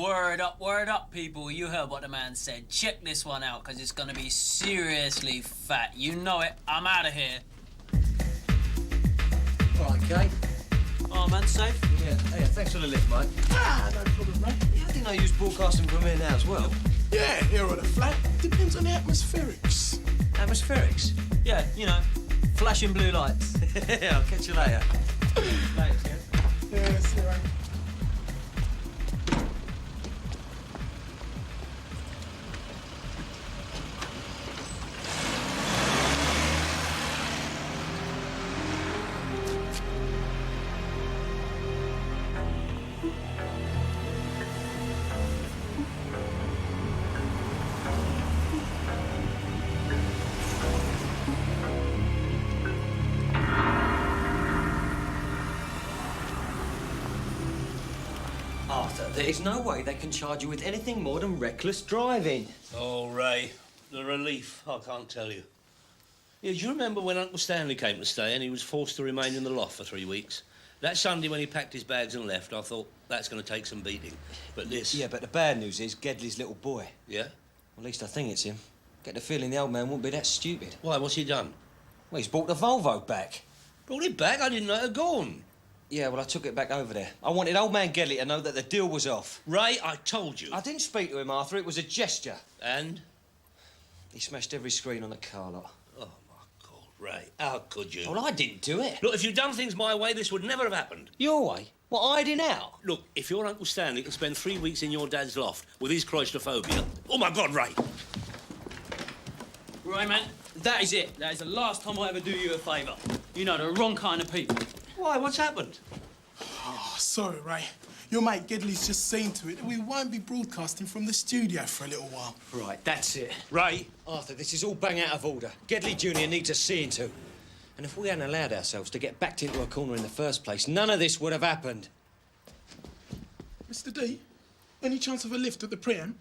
X: Word up, people. You heard what the man said. Check this one out, because it's going to be seriously fat. You know it. I'm out of here.
O: Right, Kate.
X: Oh, man, safe?
O: Yeah, thanks for the lift, mate.
Y: Ah, no problem, mate.
O: Yeah, I didn't know you was broadcasting from here now as well.
Y: Yeah, here at the flat. Depends on the atmospherics.
O: Atmospherics?
X: Yeah, you know, flashing blue lights.
O: Yeah, I'll catch you later.
X: Thanks, yeah.
Y: Yeah, see you, mate.
N: Arthur, there is no way they can charge you with anything more than reckless driving.
B: Oh, Ray, the relief, I can't tell you. Yeah, do you remember when Uncle Stanley came to stay and he was forced to remain in the loft for 3 weeks? That Sunday when he packed his bags and left, I thought, that's going to take some beating. But this...
N: Yeah, but the bad news is Gedley's little boy.
B: Yeah?
N: At least I think it's him. Get the feeling the old man won't be that stupid.
B: Why, what's he done?
N: Well, he's brought the Volvo back.
B: Brought it back? I didn't know it had gone.
N: Yeah, well, I took it back over there. I wanted old man Gedley to know that the deal was off.
B: Ray, I told you.
N: I didn't speak to him, Arthur. It was a gesture.
B: And?
N: He smashed every screen on the car lot.
B: Oh, my God, Ray, how could you?
N: Well, I didn't do it.
B: Look, if you'd done things my way, this would never have happened.
N: Your way? What, hiding out?
B: Look, if your Uncle Stanley can spend 3 weeks in your dad's loft with his claustrophobia... Oh, my God, Ray!
X: Right, man, that is it. That is the last time I ever do you a favour. You know, the wrong kind of people.
B: Why? What's happened?
Y: Oh, sorry, Ray. Your mate Gedley's just seen to it that we won't be broadcasting from the studio for a little while.
N: Right, that's it.
B: Ray!
N: Arthur, this is all bang out of order. Gedley Jr. needs a seeing to. And if we hadn't allowed ourselves to get backed into a corner in the first place, none of this would have happened.
Y: Mr. D, any chance of a lift at the Priam?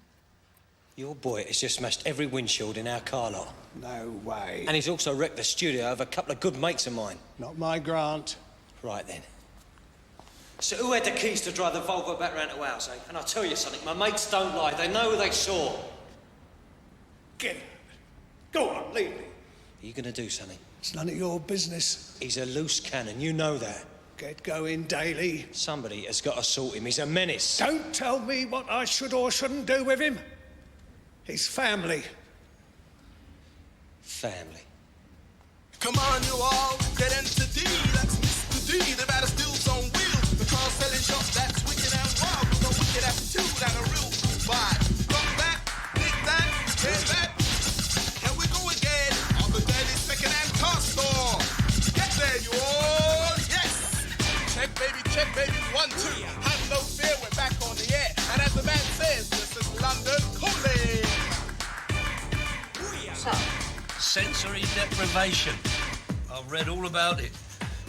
N: Your boy has just smashed every windshield in our car lot.
J: No way.
N: And he's also wrecked the studio of a couple of good mates of mine.
J: Not my grant.
N: Right then. So who had the keys to drive the Volvo back round to ours, eh? And I'll tell you something, my mates don't lie. They know who they saw.
J: Get it. Go on, leave me.
N: Are you going to do something?
J: It's none of your business.
N: He's a loose cannon, you know that.
J: Get going, Daly.
N: Somebody has got to sort him. He's a menace.
J: Don't tell me what I should or shouldn't do with him. His family.
N: Family.
K: Come on, you all, get into D. That's Mr. D. The batter still's on wheels. The car selling shop, that's wicked and wild. With a wicked attitude and a real cool vibe. Got that, dig that, hear that. Here we go again. On the daily second-hand car store. Get there, you all. Yes. Check, baby, 1, 2. Have no fear, we're back on the air. And as the man says, this is London calling.
B: Sensory deprivation. I've read all about it.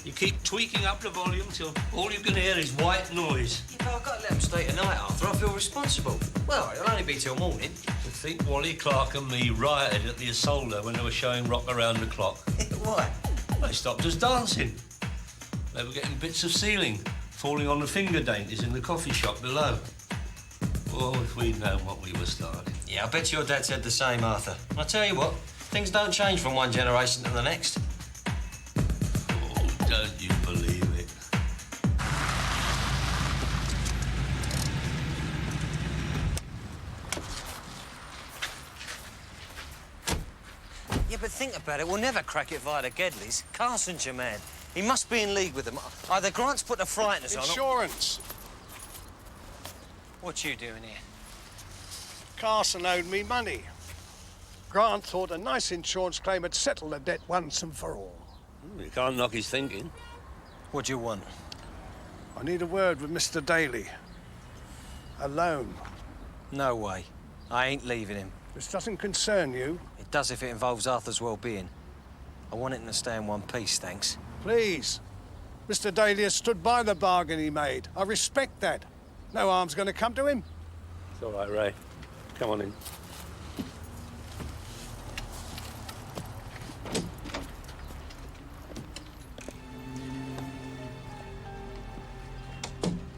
B: You keep tweaking up the volume till all you can hear is white noise.
N: Yeah, but I've got to let him stay tonight, Arthur. I feel responsible. Well, it'll only be till morning.
B: To think Wally Clark and me rioted at the Isolde when they were showing Rock Around the Clock.
N: Why?
B: They stopped us dancing. They were getting bits of ceiling falling on the finger dainties in the coffee shop below. Oh, if we'd known what we were starting.
N: Yeah, I bet your dad said the same, Arthur. I tell you what, things don't change from one generation to the next.
B: Oh, don't you believe it?
N: Yeah, but think about it. We'll never crack it via the Gedleys. Carson's your man. He must be in league with them. Either Grant's put the frighteners on...
J: Insurance.
N: What you doing here?
J: Carson owed me money. Grant thought a nice insurance claim would settle the debt once and for all.
B: You can't knock his thinking.
N: What do you want?
J: I need a word with Mr. Daly. Alone.
N: No way. I ain't leaving him.
J: This doesn't concern you.
N: It does if it involves Arthur's well-being. I want him to stay in one piece, thanks.
J: Please. Mr. Daly has stood by the bargain he made. I respect that. No harm's going to come to him.
B: It's all right, Ray. Come on in.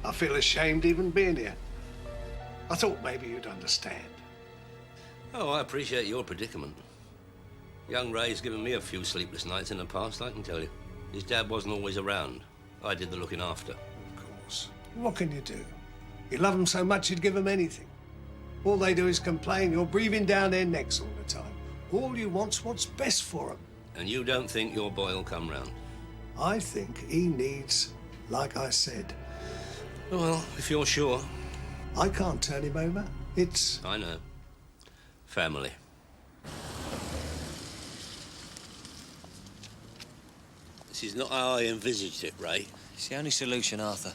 J: I feel ashamed even being here. I thought maybe you'd understand.
B: Oh, I appreciate your predicament. Young Ray's given me a few sleepless nights in the past, I can tell you. His dad wasn't always around. I did the looking after.
J: Of course. What can you do? You love them so much you'd give them anything. All they do is complain. You're breathing down their necks all the time. All you want's what's best for them.
B: And you don't think your boy will come round?
J: I think he needs, like I said.
B: Well, if you're sure.
J: I can't turn him over. It's...
B: I know. Family. This is not how I envisaged it, Ray.
A: It's the only solution, Arthur.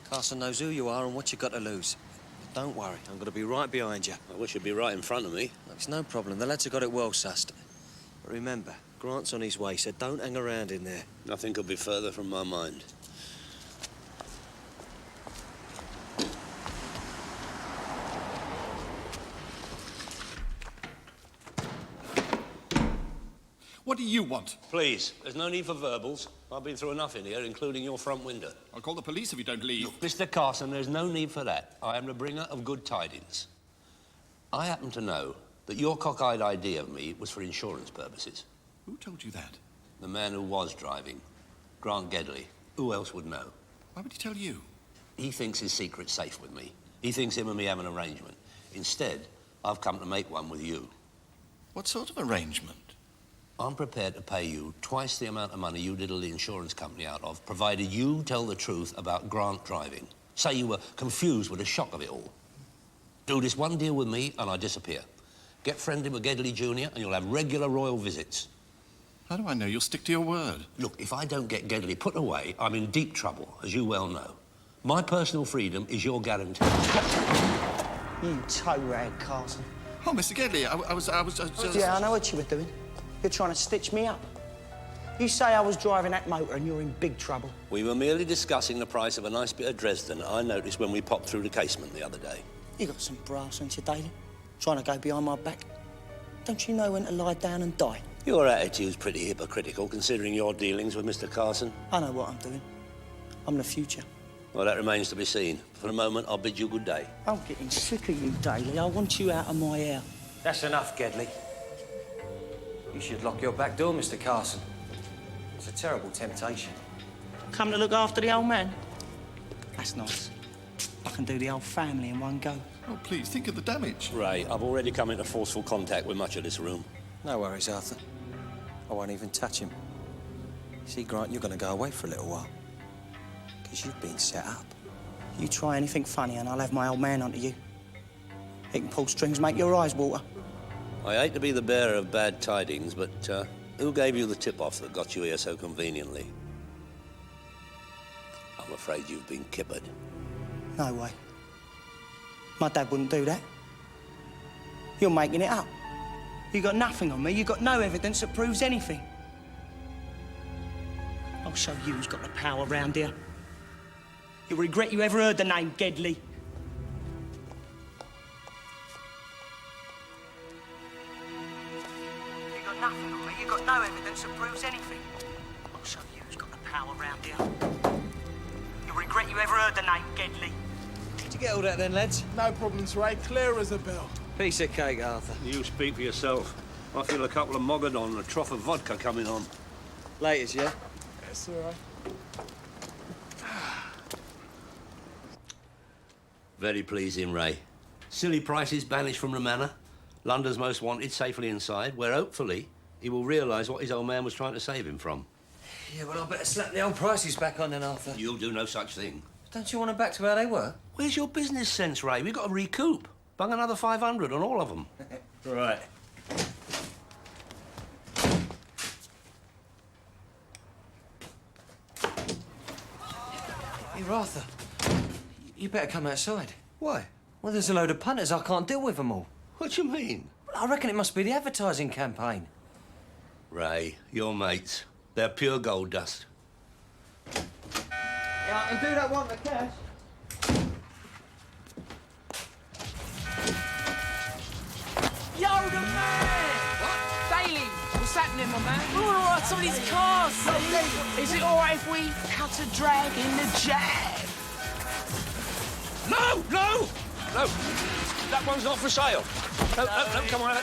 A: Carson knows who you are and what you've got to lose. But don't worry, I'm going to be right behind you.
B: I wish you'd be right in front of me.
A: It's no problem. The lads have got it well sussed. But remember, Grant's on his way, so don't hang around in there.
B: Nothing could be further from my mind.
Q: What do you want?
B: Please, there's no need for verbals. I've been through enough in here, including your front window.
Q: I'll call the police if you don't leave.
B: Look, Mr. Carson, there's no need for that. I am the bringer of good tidings. I happen to know that your cockeyed idea of me was for insurance purposes.
Q: Who told you that?
B: The man who was driving, Grant Gedley. Who else would know?
Q: Why would he tell you?
B: He thinks his secret's safe with me. He thinks him and me have an arrangement. Instead, I've come to make one with you.
Q: What sort of arrangement?
B: I'm prepared to pay you twice the amount of money you diddled the insurance company out of, provided you tell the truth about Grant driving. Say you were confused with the shock of it all. Do this one deal with me and I disappear. Get friendly with Gedley Jr. and you'll have regular royal visits.
Q: How do I know you'll stick to your word?
B: Look, if I don't get Gedley put away, I'm in deep trouble, as you well know. My personal freedom is your guarantee.
U: You toe rag, Carson.
Q: Oh, Mr. Gedley, I was just...
U: Yeah, I know what you were doing. You're trying to stitch me up. You say I was driving that motor and you're in big trouble.
B: We were merely discussing the price of a nice bit of Dresden I noticed when we popped through the casement the other day.
U: You got some brass, ain't you, Daly? Trying to go behind my back. Don't you know when to lie down and die?
B: Your attitude's pretty hypocritical, considering your dealings with Mr. Carson.
U: I know what I'm doing. I'm the future.
B: Well, that remains to be seen. For the moment, I'll bid you good day.
U: I'm getting sick of you, Daly. I want you out of my hair.
A: That's enough, Gedley. You should lock your back door, Mr. Carson. It's a terrible temptation.
U: Come to look after the old man? That's nice. I can do the whole family in one go.
Q: Oh, please, think of the damage.
B: Ray, I've already come into forceful contact with much of this room.
A: No worries, Arthur. I won't even touch him. See, Grant, you're going to go away for a little while. Because you've been set up.
U: You try anything funny and I'll have my old man onto you. He can pull strings, make your eyes water.
B: I hate to be the bearer of bad tidings, but who gave you the tip-off that got you here so conveniently? I'm afraid you've been kippered.
U: No way. My dad wouldn't do that. You're making it up. You got nothing on me. You got no evidence that proves anything. I'll show you who's got the power round here. You'll regret you ever heard the name Gedley. You got nothing on me. You got no evidence that proves anything. I'll show you who's got the power round here. You'll regret you ever heard the name Gedley.
A: Did you get all that then, lads?
Y: No problems, Ray. Clear as a bell.
A: Piece of cake, Arthur.
B: You speak for yourself. I feel a couple of Mogadon and a trough of vodka coming on.
A: Laters, yeah?
Y: That's all right.
B: Very pleasing, Ray. Silly prices banished from the manor. London's most wanted safely inside, where hopefully he will realise what his old man was trying to save him from.
A: Yeah, well, I better slap the old prices back on then, Arthur.
B: You'll do no such thing.
A: Don't you want them back to how they were?
B: Where's your business sense, Ray? We've got to recoup. Bung another 500 on all of them.
A: Right. Here, Arthur. You better come outside.
B: Why?
A: Well, there's a load of punters. I can't deal with them all.
B: What do you mean?
A: Well, I reckon it must be the advertising campaign.
B: Ray, your mates. They're pure gold dust.
A: Yeah, I can do that one for cash.
E: Yo, the man! What? Daly, what's happening, my man? We're all right, some of these cars. Is it all right if we cut a drag in the jag?
B: No, no! no. That one's not for sale. No, come on. No.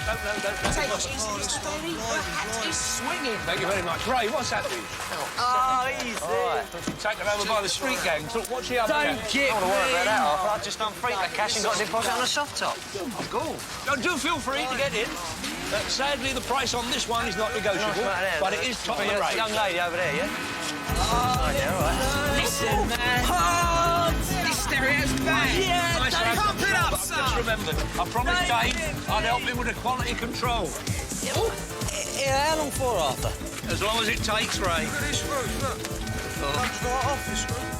E: Take it easy, Mr. Daly. That is swinging.
B: Thank you very much. Ray, what's happening?
E: Oh, easy.
B: All right. Taken over by the street gang. What's the other gang?
N: Don't want to worry about that, Arthur. I just unfreed the cash and got a deposit on a soft top. Cool.
B: Do feel free to get in. Sadly, the price on this one is not negotiable, but it is top of the range.
N: Young lady over there, yeah?
E: Listen, man. Oh, this stereo's bad. Yeah,
B: Nice
E: Dave,
B: one.
E: pump it up,
B: Just
E: son.
B: remember, I promised Dave I'd help him with the quality control.
A: Yeah, how long for, Arthur?
B: As long as it takes, Ray.
K: Look at this roof, look. Comes right off this roof.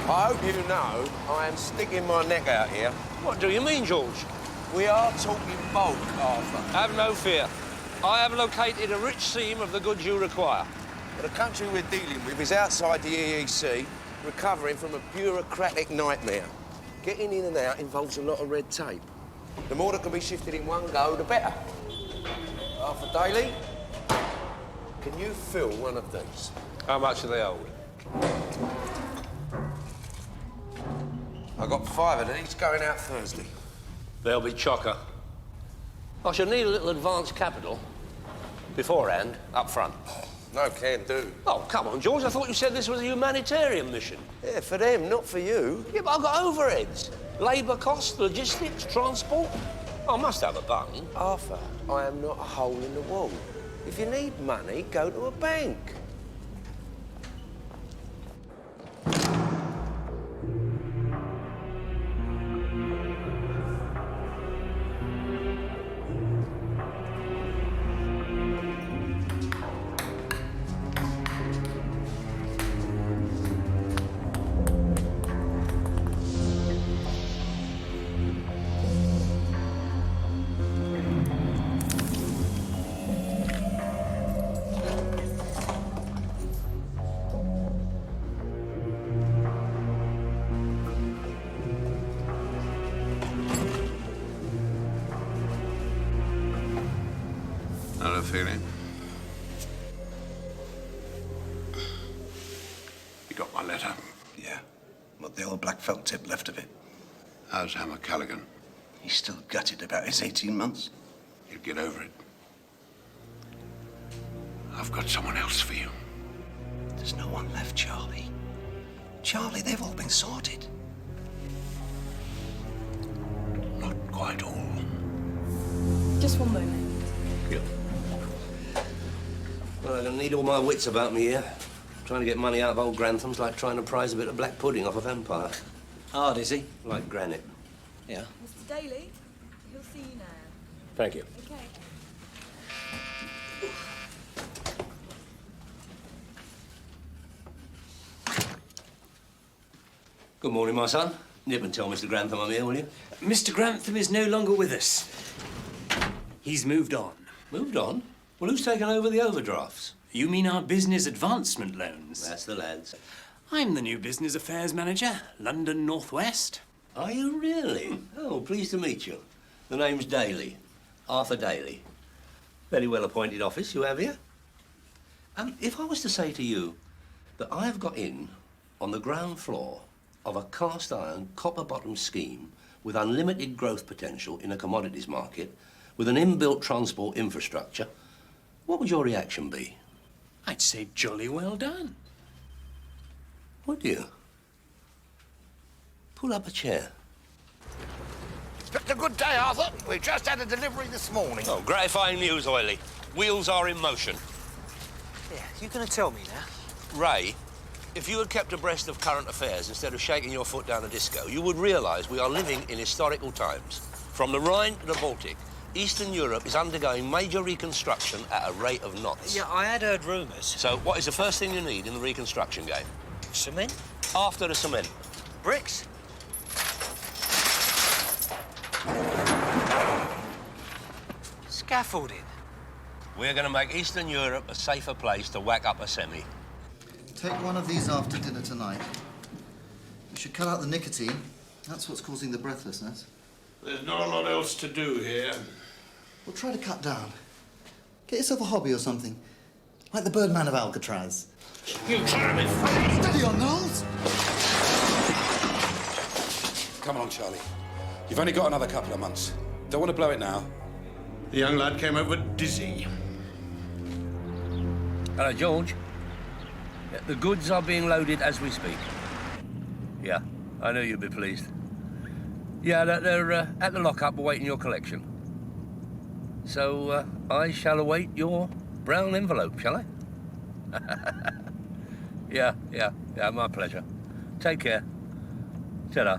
L: I hope you know I am sticking my neck out here.
B: What do you mean, George?
L: We are talking bulk, Arthur.
B: Have no fear. I have located a rich seam of the goods you require.
L: But the country we're dealing with is outside the EEC, recovering from a bureaucratic nightmare. Getting in and out involves a lot of red tape. The more that can be shifted in one go, the better. Arthur Daly, can you fill one of these?
B: How much are they hold?
L: I got 5 of these going out Thursday.
B: They'll be chocker. I shall need a little advance capital beforehand, up front.
L: No can do.
B: Oh, come on, George. I thought you said this was a humanitarian mission.
L: Yeah, for them, not for you.
B: Yeah, but I've got overheads. Labour costs, logistics, transport. I must have a bung.
L: Arthur, I am not a hole in the wall. If you need money, go to a bank.
M: Not a feeling. You got my letter?
V: Yeah. What the old black felt tip left of it.
M: How's Hammer Callaghan?
V: He's still gutted about his 18 months.
M: He'll get over it. I've got someone else for you.
V: There's no one left, Charlie. Charlie, they've all been sorted.
M: Not
B: quite all.
F: Just one moment.
B: Yeah. Well, I'm going to need all my wits about me here. Trying to get money out of old Grantham's like trying to prize a bit of black pudding off a vampire.
A: Hard, is he?
B: Like granite.
A: Yeah.
F: Mr. Daly, he'll see you now.
B: Thank you.
F: Okay.
B: Good morning, my son. Nip and tell Mr. Grantham I'm here, will you?
G: Mr. Grantham is no longer with us. He's moved on.
B: Moved on? Well, who's taken over the overdrafts?
G: You mean our business advancement loans?
B: That's the lads.
G: I'm the new business affairs manager, London North West.
B: Are you really? Oh, pleased to meet you. The name's Daly. Arthur Daly. Very well-appointed office you have here. If I was to say to you that I've got in on the ground floor of a cast-iron, copper-bottom scheme with unlimited growth potential in a commodities market with an inbuilt transport infrastructure, what would your reaction be?
G: I'd say jolly well done.
B: Would you? Pull up a chair.
Q: It's a good day, Arthur. We just had a delivery this morning.
B: Oh, gratifying news, Oily. Wheels are in motion.
N: Yeah, you gonna tell me now?
B: Ray, if you had kept abreast of current affairs instead of shaking your foot down a disco, you would realise we are living in historical times. From the Rhine to the Baltic, Eastern Europe is undergoing major reconstruction at a rate of knots.
N: Yeah, I had heard rumours.
B: So what is the first thing you need in the reconstruction game?
N: Cement?
B: After the cement.
N: Bricks? Scaffolding?
B: We're going to make Eastern Europe a safer place to whack up a semi.
I: Take one of these after dinner tonight. You should cut out the nicotine. That's what's causing the breathlessness.
Q: There's not a lot else to do here.
I: Well, try to cut down. Get yourself a hobby or something. Like the Birdman of Alcatraz.
Q: You try me.
I: Steady on, Knowles!
P: Come along, Charlie. You've only got another couple of months. Don't want to blow it now.
Q: The young lad came over dizzy.
B: Hello, George. The goods are being loaded as we speak. Yeah, I knew you'd be pleased. Yeah, they're at the lockup awaiting your collection. So, I shall await your brown envelope, shall I? Yeah, my pleasure. Take care. Ta-da.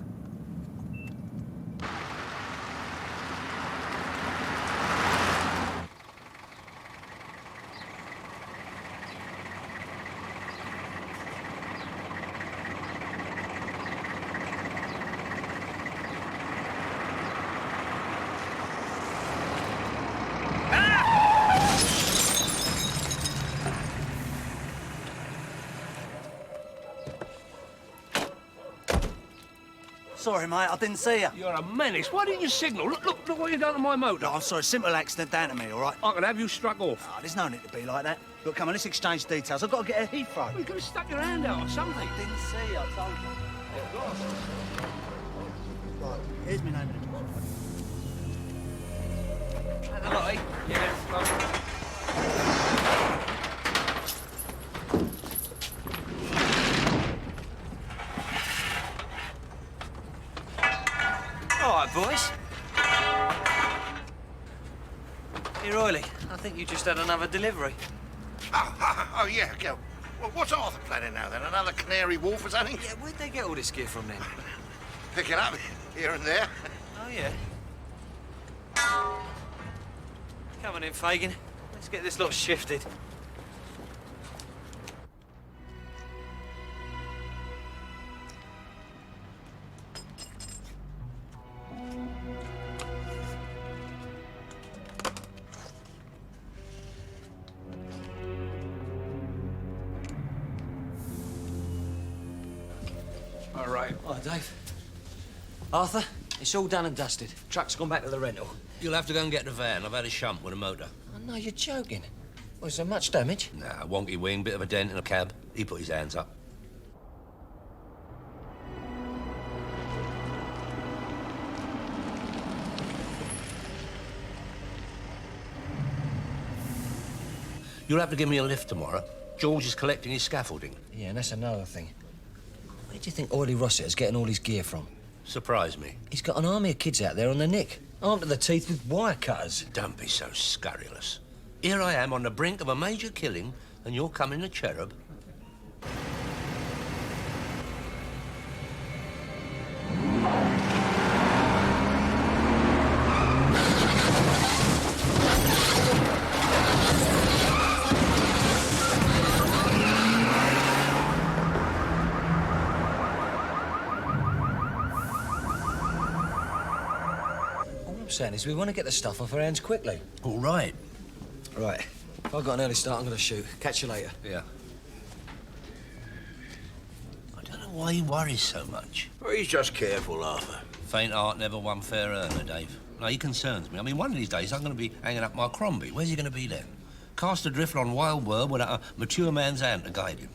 N: Sorry, mate, I didn't see you.
B: You're a menace. Why didn't you signal? Look what you've done to my motor.
N: No, I'm sorry, simple accident down to me, all right?
B: I could have you struck off.
N: Oh, there's no need to be like that. Look, come on, let's exchange details. I've got to get a Heathrow.
B: Well, you could have stuck your hand out or something.
N: I didn't see you, I told you. Right, here's my name.
B: Hello, eh? Yeah.
N: All right, boys. Here, Oily, I think you just had another delivery.
Q: Oh, yeah, go. Well, what's Arthur planning now, then? Another Canary Wharf or something?
N: Yeah, where'd they get all this gear from, then?
Q: Pick it up here and there.
N: Oh, yeah. Come on in, Fagin. Let's get this lot shifted.
B: All right.
N: Hi, Dave. Arthur, it's all done and dusted. Truck's gone back to the rental.
B: You'll have to go and get the van. I've had a shunt with a motor.
N: Oh, no, you're joking. Was there much damage?
B: Nah, wonky wing, bit of a dent in a cab. He put his hands up. You'll have to give me a lift tomorrow. George is collecting his scaffolding.
N: Yeah, and that's another thing. Where do you think Oily Rossiter's getting all his gear from?
B: Surprise me.
N: He's got an army of kids out there on the nick. armed to the teeth with wire cutters.
B: Don't be so scurrilous. Here I am on the brink of a major killing, and you're coming to cherub.
N: All I'm saying is we want to get the stuff off our hands quickly.
B: All right.
N: Right. If I've got an early start, I'm going to shoot. Catch you later.
B: Yeah. I don't know why he worries so much.
Q: Well, he's just careful, Arthur.
B: Faint heart never won fair earner, Dave. No, he concerns me. I mean, one of these days I'm going to be hanging up my Crombie. Where's he going to be then? Cast adrift on wild world without a mature man's hand to guide him.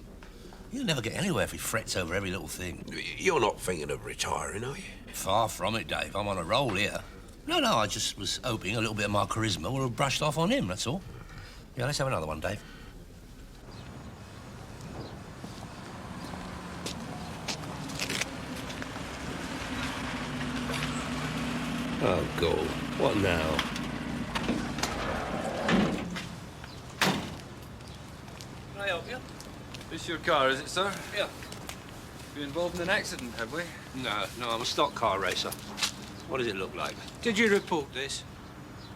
B: He'll never get anywhere if he frets over every little thing.
Q: You're not thinking of retiring, are you?
B: Far from it, Dave. I'm on a roll here. No, I just was hoping a little bit of my charisma would have brushed off on him, that's all. Yeah, let's have another one, Dave. Oh, God. What now?
D: Can I help you? This your car, is it, sir?
B: Yeah.
D: You involved in an accident, have we?
B: No, I'm a stock car racer. What does it look like?
D: Did you report this?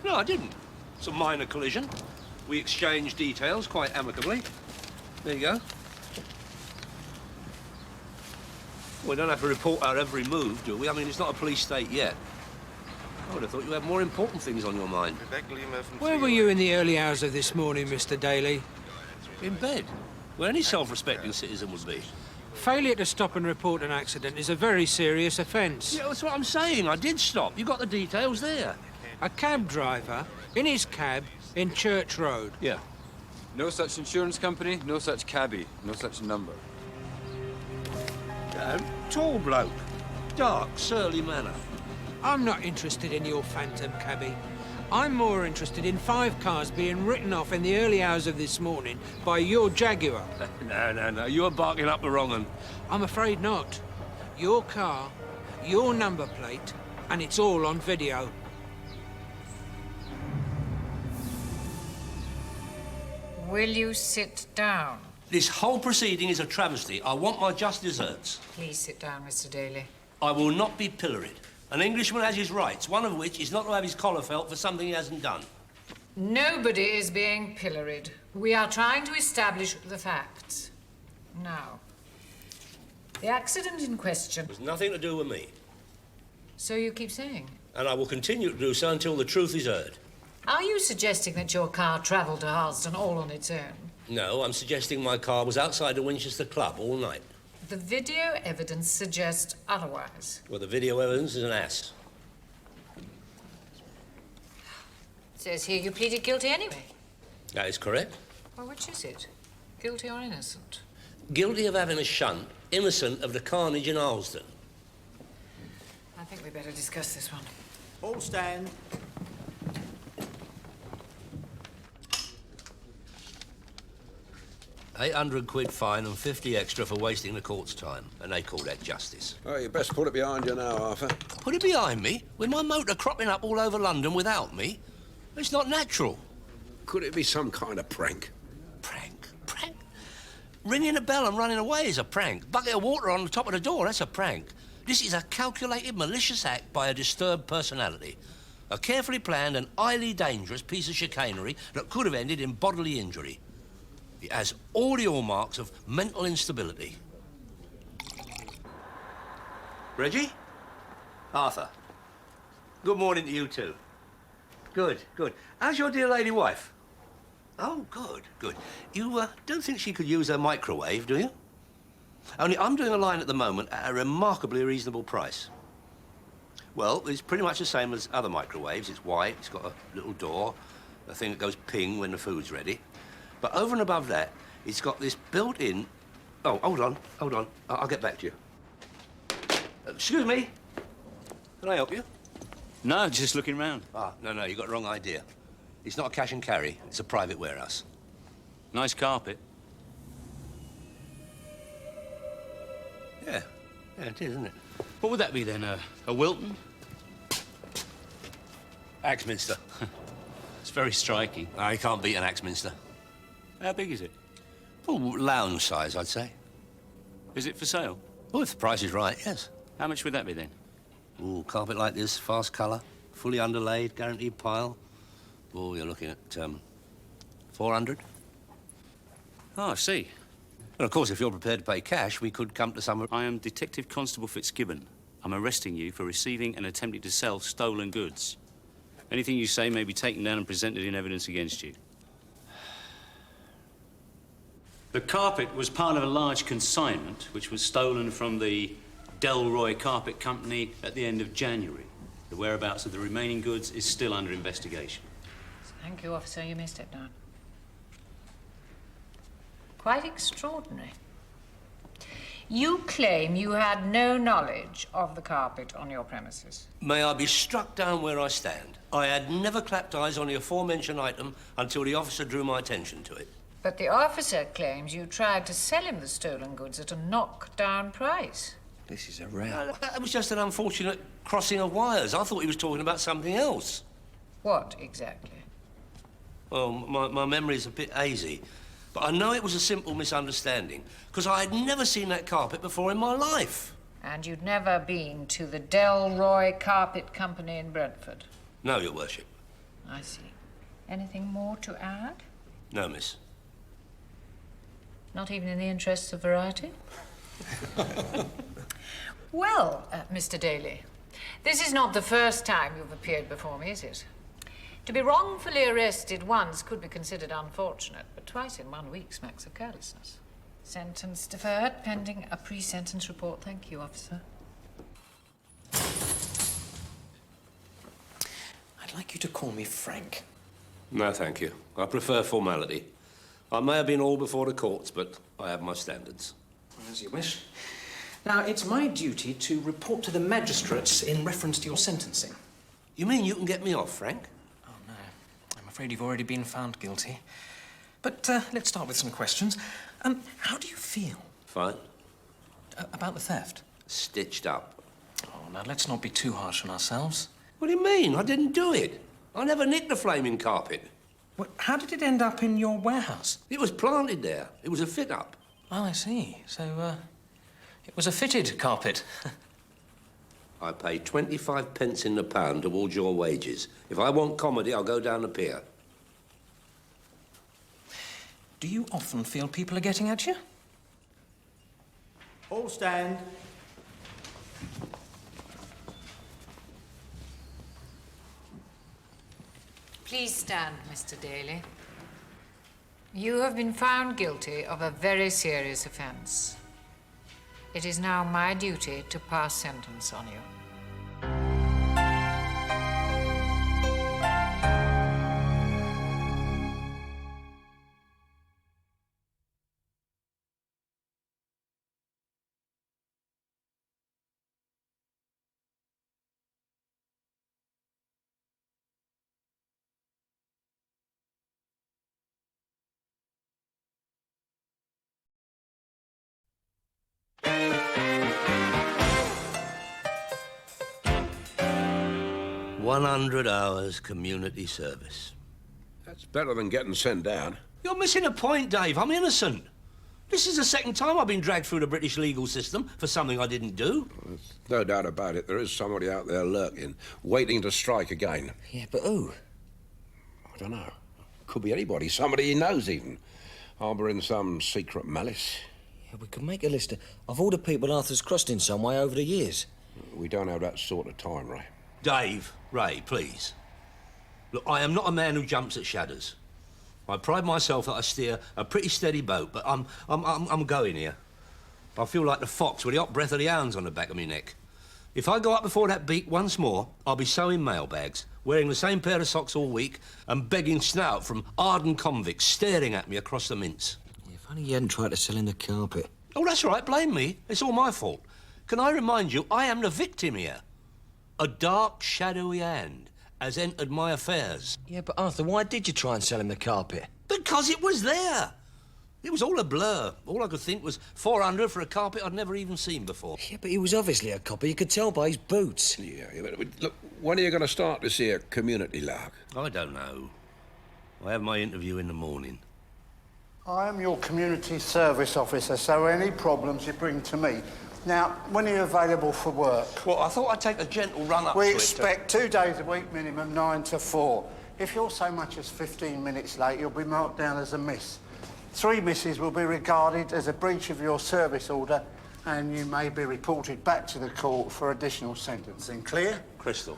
B: No, I didn't. It's a minor collision. We exchanged details quite amicably. There you go. We don't have to report our every move, do we? I mean, it's not a police state yet. I would have thought you had more important things on your mind.
D: Where were you in the early hours of this morning, Mr. Daly?
B: In bed, where any self-respecting citizen would be.
D: Failure to stop and report an accident is a very serious offence.
B: Yeah, that's what I'm saying. I did stop. You got the details there.
D: A cab driver, in his cab, in Church Road.
B: Yeah.
D: No such insurance company, no such cabbie, no such number.
B: Tall bloke. Dark, surly manner.
D: I'm not interested in your phantom cabbie. I'm more interested in 5 cars being written off in the early hours of this morning by your Jaguar.
B: No. You're barking up the wrong one.
D: I'm afraid not. Your car, your number plate, and it's all on video.
H: Will you sit down?
B: This whole proceeding is a travesty. I want my just deserts.
H: Please sit down, Mr. Daly.
B: I will not be pilloried. An Englishman has his rights, one of which is not to have his collar felt for something he hasn't done.
H: Nobody is being pilloried. We are trying to establish the facts. Now, the accident in question...
B: It was nothing to do with me.
H: So you keep saying?
B: And I will continue to do so until the truth is heard.
H: Are you suggesting that your car travelled to Harlesden all on its own?
B: No, I'm suggesting my car was outside the Winchester Club all night.
H: The video evidence suggests otherwise.
B: Well, the video evidence is an ass.
H: Says here you pleaded guilty anyway.
B: That is correct.
H: Well, which is it? Guilty or innocent?
B: Guilty of having a shunt, innocent of the carnage in Harlesden.
H: I think we better discuss this one.
U: All stand.
B: £800 fine and 50 extra for wasting the court's time. And they call that justice.
Q: Oh, you best put it behind you now, Arthur.
B: Put it behind me? With my motor cropping up all over London without me? It's not natural.
Q: Could it be some kind of prank?
B: Prank? Ringing a bell and running away is a prank. Bucket of water on the top of the door, that's a prank. This is a calculated, malicious act by a disturbed personality. A carefully planned and highly dangerous piece of chicanery that could have ended in bodily injury. It has all the hallmarks of mental instability. Reggie? Arthur? Good morning to you too. Good. How's your dear lady wife? Oh, good. You don't think she could use her microwave, do you? Only I'm doing a line at the moment at a remarkably reasonable price. Well, it's pretty much the same as other microwaves. It's white, it's got a little door, a thing that goes ping when the food's ready. But over and above that, it's got this built-in... Oh, hold on. I'll get back to you. Excuse me. Can I help you?
R: No, just looking round.
B: No, you got the wrong idea. It's not a cash and carry. It's a private warehouse.
R: Nice carpet.
B: Yeah, it is, isn't it?
R: What would that be then? A Wilton?
B: Axminster.
R: It's very striking.
B: I can't beat an Axminster.
R: How big is it?
B: Oh, lounge size, I'd say.
R: Is it for sale?
B: Oh, if the price is right, yes.
R: How much would that be then?
B: Ooh, carpet like this, fast colour, fully underlaid, guaranteed pile. Oh, you're looking at 400.
R: Oh, I see.
B: And of course, if you're prepared to pay cash, we could come to some...
R: I am Detective Constable Fitzgibbon. I'm arresting you for receiving and attempting to sell stolen goods. Anything you say may be taken down and presented in evidence against you. The carpet was part of a large consignment which was stolen from the Delroy Carpet Company at the end of January. The whereabouts of the remaining goods is still under investigation.
H: Thank you, officer. You may step down. Quite extraordinary. You claim you had no knowledge of the carpet on your premises.
B: May I be struck down where I stand. I had never clapped eyes on the aforementioned item until the officer drew my attention to it.
H: But the officer claims you tried to sell him the stolen goods at a knockdown price.
A: This is a row.
B: No, that was just an unfortunate crossing of wires. I thought he was talking about something else.
H: What exactly?
B: Well, my memory's a bit hazy. But I know it was a simple misunderstanding, because I had never seen that carpet before in my life.
H: And you'd never been to the Delroy Carpet Company in Brentford?
B: No, Your Worship.
H: I see. Anything more to add?
B: No, miss.
H: Not even in the interests of variety? Well, Mr. Daly, this is not the first time you've appeared before me, is it? To be wrongfully arrested once could be considered unfortunate, but twice in 1 week smacks of carelessness. Sentence deferred, pending a pre-sentence report. Thank you, officer.
G: I'd like you to call me Frank.
B: No, thank you. I prefer formality. I may have been all before the courts, but I have my standards.
G: As you wish. Now, it's my duty to report to the magistrates in reference to your sentencing.
B: You mean you can get me off, Frank?
G: I'm afraid you've already been found guilty. But let's start with some questions. How do you feel?
B: Fine.
G: About the theft?
B: Stitched up.
G: Oh, now, let's not be too harsh on ourselves.
B: What do you mean? I didn't do it. I never nicked the flaming carpet.
G: What, how did it end up in your warehouse?
B: It was planted there. It was a fit-up.
G: Oh, I see. So, it was a fitted carpet.
B: I pay 25 pence in the pound towards your wages. If I want comedy, I'll go down the pier.
G: Do you often feel people are getting at you?
C: All stand.
H: Please stand, Mr. Daly. You have been found guilty of a very serious offence. It is now my duty to pass sentence on you.
B: $100 hours community service.
Q: That's better than getting sent down.
B: You're missing a point, Dave. I'm innocent. This is the second time I've been dragged through the British legal system for something I didn't do.
Q: There's no doubt about it. There is somebody out there lurking, waiting to strike again.
G: Yeah, but who?
Q: I don't know. Could be anybody. Somebody he knows, even. Harbouring some secret malice.
N: Yeah, we could make a list of all the people Arthur's crossed in some way over the years.
Q: We don't have that sort of time, Ray.
B: Dave, Ray, please. Look, I am not a man who jumps at shadows. I pride myself that I steer a pretty steady boat, but I'm going here. I feel like the fox with the hot breath of the hounds on the back of my neck. If I go up before that beak once more, I'll be sewing mailbags, wearing the same pair of socks all week, and begging snout from hardened convicts staring at me across the mints.
N: If only you hadn't tried to sell him the carpet.
B: Oh, that's right, blame me. It's all my fault. Can I remind you, I am the victim here. A dark, shadowy hand has entered my affairs.
N: Yeah, but Arthur, why did you try and sell him the carpet?
B: Because it was there. It was all a blur. All I could think was 400 for a carpet I'd never even seen before.
N: Yeah, but he was obviously a copper. You could tell by his boots.
Q: Yeah, but look, when are you going to start this here community lark?
B: I don't know. I have my interview in the morning.
C: I am your community service officer, so any problems you bring to me. Now, when are you available for work?
B: Well, I thought I'd take a gentle run up
C: We
B: to it.
C: expect 2 days a week minimum, 9 to 4. If you're so much as 15 minutes late, you'll be marked down as a miss. 3 misses will be regarded as a breach of your service order, and you may be reported back to the court for additional sentencing. Clear?
B: Crystal.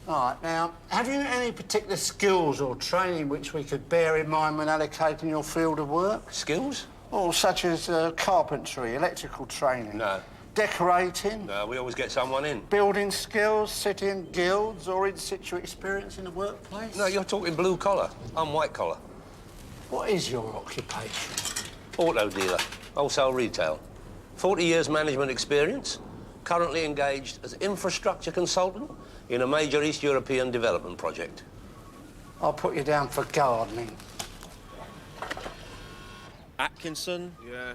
C: All right, now, have you any particular skills or training which we could bear in mind when allocating your field of work?
B: Skills?
C: Or such as carpentry, electrical training?
B: No.
C: Decorating?
B: No, we always get someone in.
C: Building skills, sitting guilds, or in situ experience in the workplace?
B: No, you're talking blue collar. I'm white collar.
C: What is your occupation?
B: Auto dealer, wholesale retail. 40 years management experience. Currently engaged as infrastructure consultant in a major East European development project.
C: I'll put you down for gardening.
O: Atkinson?
C: Yeah.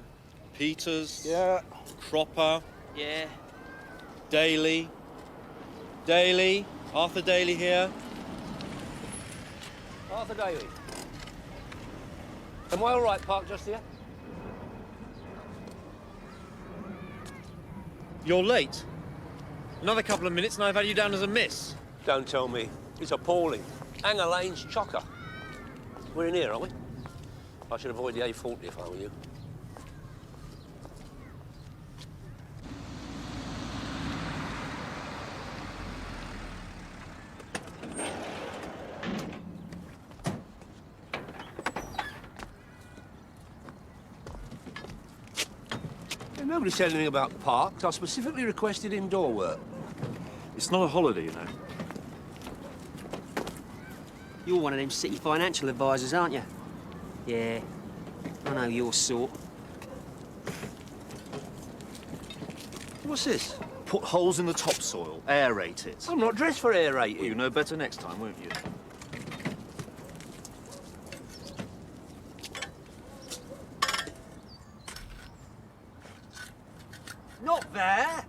O: Peters?
C: Yeah.
O: Cropper?
X: Yeah.
O: Daly? Daly? Arthur Daly here?
B: Arthur Daly. Am I all right, parked just here?
O: You're late. Another couple of minutes and I've had you down as a miss.
B: Don't tell me. It's appalling. Hanger Lane's chocker. We're in here, aren't we? I should avoid the A40 if I were you. Nobody said anything about parked. I specifically requested indoor work.
O: It's not a holiday, you know.
S: You're one of them city financial advisors, aren't you? Yeah, I know your sort.
B: What's this?
O: Put holes in the topsoil, aerate it.
B: I'm not dressed for aerating.
O: Well, you know better next time, won't you?
S: Not there!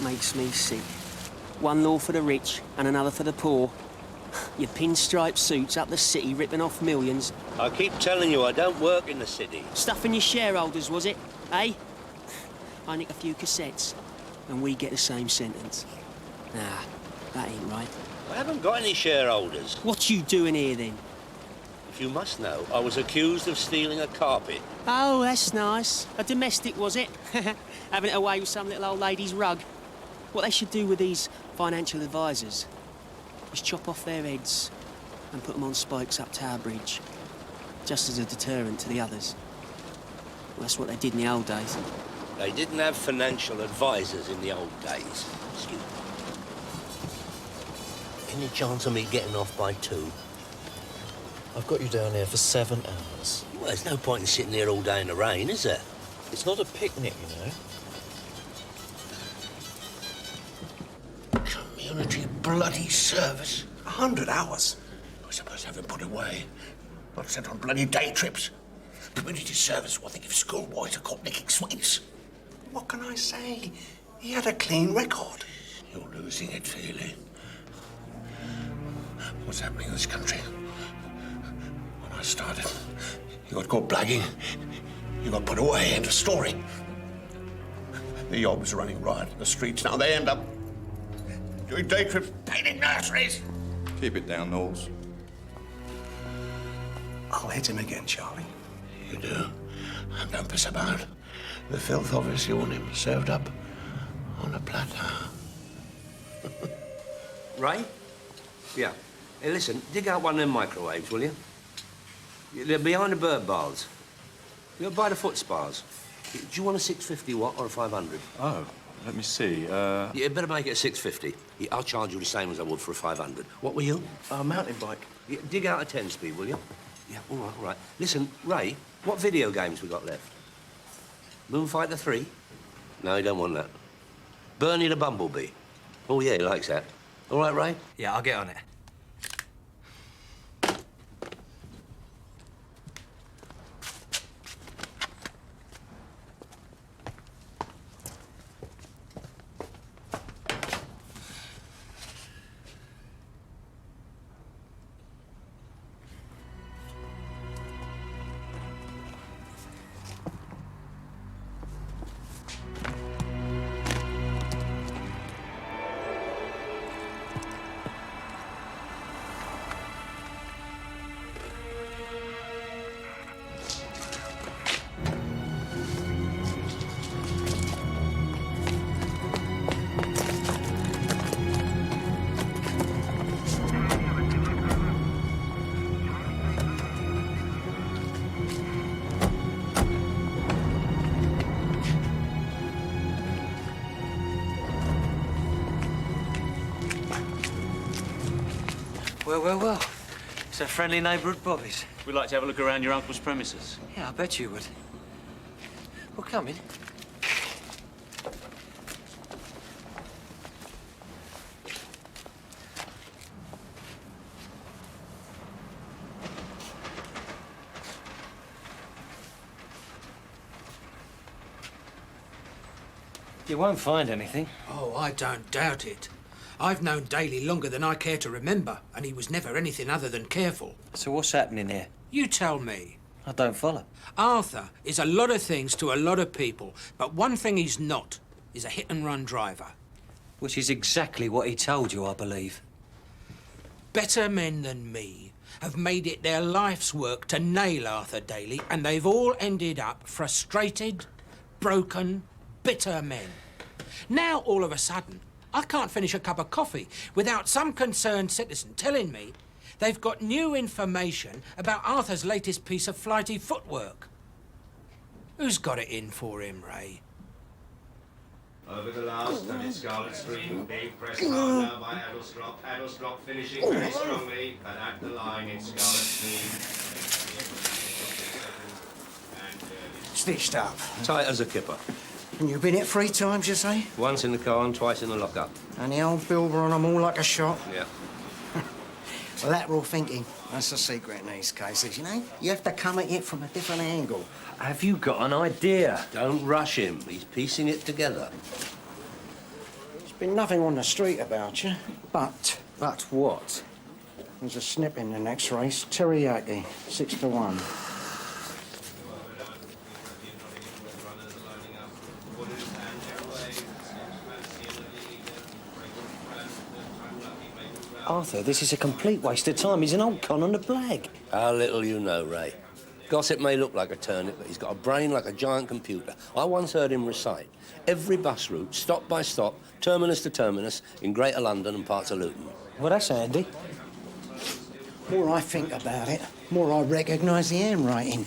S: Makes me sick. One law for the rich and another for the poor. Your pinstripe suits up the city ripping off millions.
B: I keep telling you I don't work in the city.
S: Stuffing your shareholders, was it? Eh? I nick a few cassettes and we get the same sentence. Nah, that ain't right.
B: I haven't got any shareholders.
S: What you doing here, then?
B: If you must know, I was accused of stealing a carpet.
S: Oh, that's nice. A domestic, was it? Having it away with some little old lady's rug. What they should do with these financial advisors is chop off their heads and put them on spikes up Tower Bridge, just as a deterrent to the others. Well, that's what they did in the old days.
B: They didn't have financial advisors in the old days. Excuse me. Any chance of me getting off by 2?
T: I've got you down here for 7 hours.
B: Well, there's no point in sitting here all day in the rain, is there?
T: It's not a picnic, you know.
V: Community bloody service. 100 hours. We're supposed to have it put away. Not sent on bloody day trips. Community service, what they give schoolboys are caught nicking sweets. What can I say? He had a clean record. You're losing it, Feely. What's happening in this country? When I started, you got caught blagging. You got put away. End of story. The yobs running riot in the streets. Now they end up doing day trips, painting nurseries.
W: Keep it down, Knowles.
V: I'll hit him again, Charlie. You do? And don't piss about. The filth obviously want him served up on a platter.
B: Ray? Yeah. Hey, listen, dig out one of them microwaves, will you? They're behind the bird baths. You're by the foot spas. Do you want a 650 watt or a 500?
W: Oh, let me see.
B: You better make it a 650. Yeah, I'll charge you the same as I would for a 500. What were you?
T: A mountain bike.
B: Yeah, dig out a 10-speed, will you? Yeah, all right, all right. Listen, Ray, what video games we got left? Moonfighter 3? No, you don't want that. Bernie the Bumblebee? Oh, yeah, he likes that. All right, Ray?
N: Yeah, I'll get on it. Well, well, well. It's a friendly neighbourhood, Bobby's.
R: We'd like to have a look around your uncle's premises.
N: Yeah, I bet you would. Well, come in. You won't find anything.
D: Oh, I don't doubt it. I've known Daly longer than I care to remember, and he was never anything other than careful.
N: So what's happening here?
D: You tell me.
N: I don't follow.
D: Arthur is a lot of things to a lot of people, but one thing he's not is a hit-and-run driver.
N: Which is exactly what he told you, I believe.
D: Better men than me have made it their life's work to nail Arthur Daly, and they've all ended up frustrated, broken, bitter men. Now, all of a sudden, I can't finish a cup of coffee without some concerned citizen telling me they've got new information about Arthur's latest piece of flighty footwork. Who's got it in for him, Ray?
E: Over the last, and it's Scarlet Street. Big press hard now by Addlestrock. Addlestrock finishing very strongly, but at the line it's Scarlet Street.
V: Stitched up.
B: Tight as a kipper.
V: And you've been hit 3 times, you say?
B: Once in the car and twice in the lockup.
V: And the old Bilber on them all like a shot?
B: Yeah.
V: Lateral thinking. That's the secret in these cases, you know? You have to come at it from a different angle.
N: Have you got an idea?
B: Don't rush him. He's piecing it together.
V: There's been nothing on the street about you, but...
N: But what?
V: There's a snip in the next race. Teriyaki, 6-1.
N: Arthur, this is a complete waste of time. He's an old con on the blag.
B: How little you know, Ray. Gossip may look like a turnip, but he's got a brain like a giant computer. I once heard him recite every bus route, stop by stop, terminus to terminus, in Greater London and parts of Luton.
N: Well, that's handy.
V: More I think about it, more I recognise the handwriting.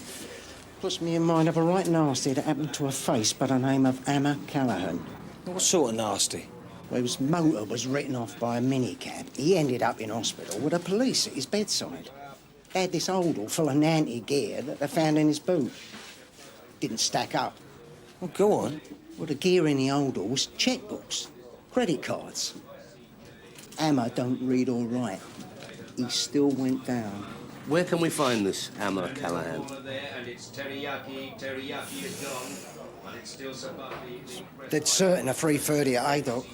V: Puts me in mind of a right nasty that happened to a face by the name of Emma Callaghan.
N: What sort of nasty?
V: Well, his motor was written off by a minicab. He ended up in hospital with the police at his bedside. They had this holdall full of nanty gear that they found in his boot. Didn't stack up.
N: Well, go on.
V: Well, the gear in the holdall was checkbooks, credit cards. Emma don't read or write. He still went down.
B: Where can we find this Emma Callaghan?
E: And it's teriyaki. Teriyaki is gone, but it's still sabati.
V: Dead certain a 3:30 at Haydock.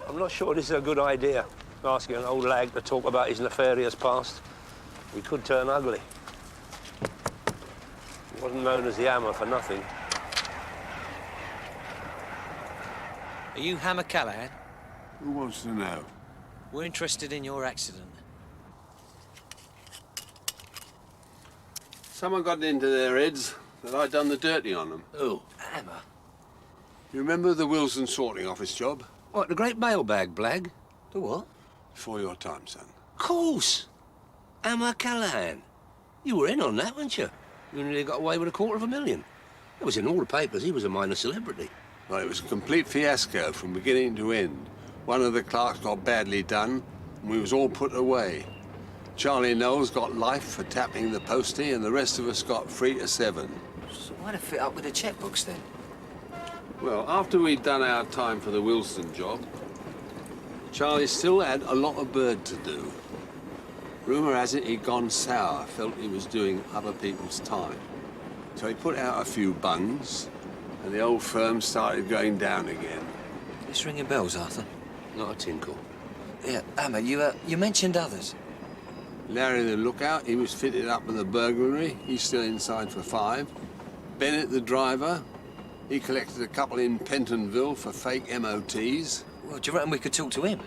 B: I'm not sure this is a good idea, asking an old lag to talk about his nefarious past. He could turn ugly. He wasn't known as the Hammer for nothing.
N: Are you Hammer Callaghan?
Q: Who wants to know?
N: We're interested in your accident.
Q: Someone got it into their heads that I'd done the dirty on them.
B: Who? Hammer?
Q: You remember the Wilson sorting office job?
B: What, the great mailbag blag? The what?
Q: Before your time, son.
B: Of course! Hammer Callaghan. You were in on that, weren't you? You nearly got away with $250,000. It was in all the papers. He was a minor celebrity.
Q: Well, it was a complete fiasco from beginning to end. One of the clerks got badly done, and we was all put away. Charlie Knowles got life for tapping the postie, and the rest of us got 3 to 7.
N: So why'd it fit up with the checkbooks, then?
Q: Well, after we'd done our time for the Wilson job, Charlie still had a lot of bird to do. Rumour has it he'd gone sour, felt he was doing other people's time. So he put out a few bungs, and the old firm started going down again.
A: It's ringing bells, Arthur.
B: Not a tinkle.
A: Yeah, Hammer, you mentioned others.
Q: Larry the lookout, he was fitted up with a burglary. He's still inside for 5. Bennett the driver, he collected a couple in Pentonville for fake MOTs.
A: Well, do you reckon we could talk to him?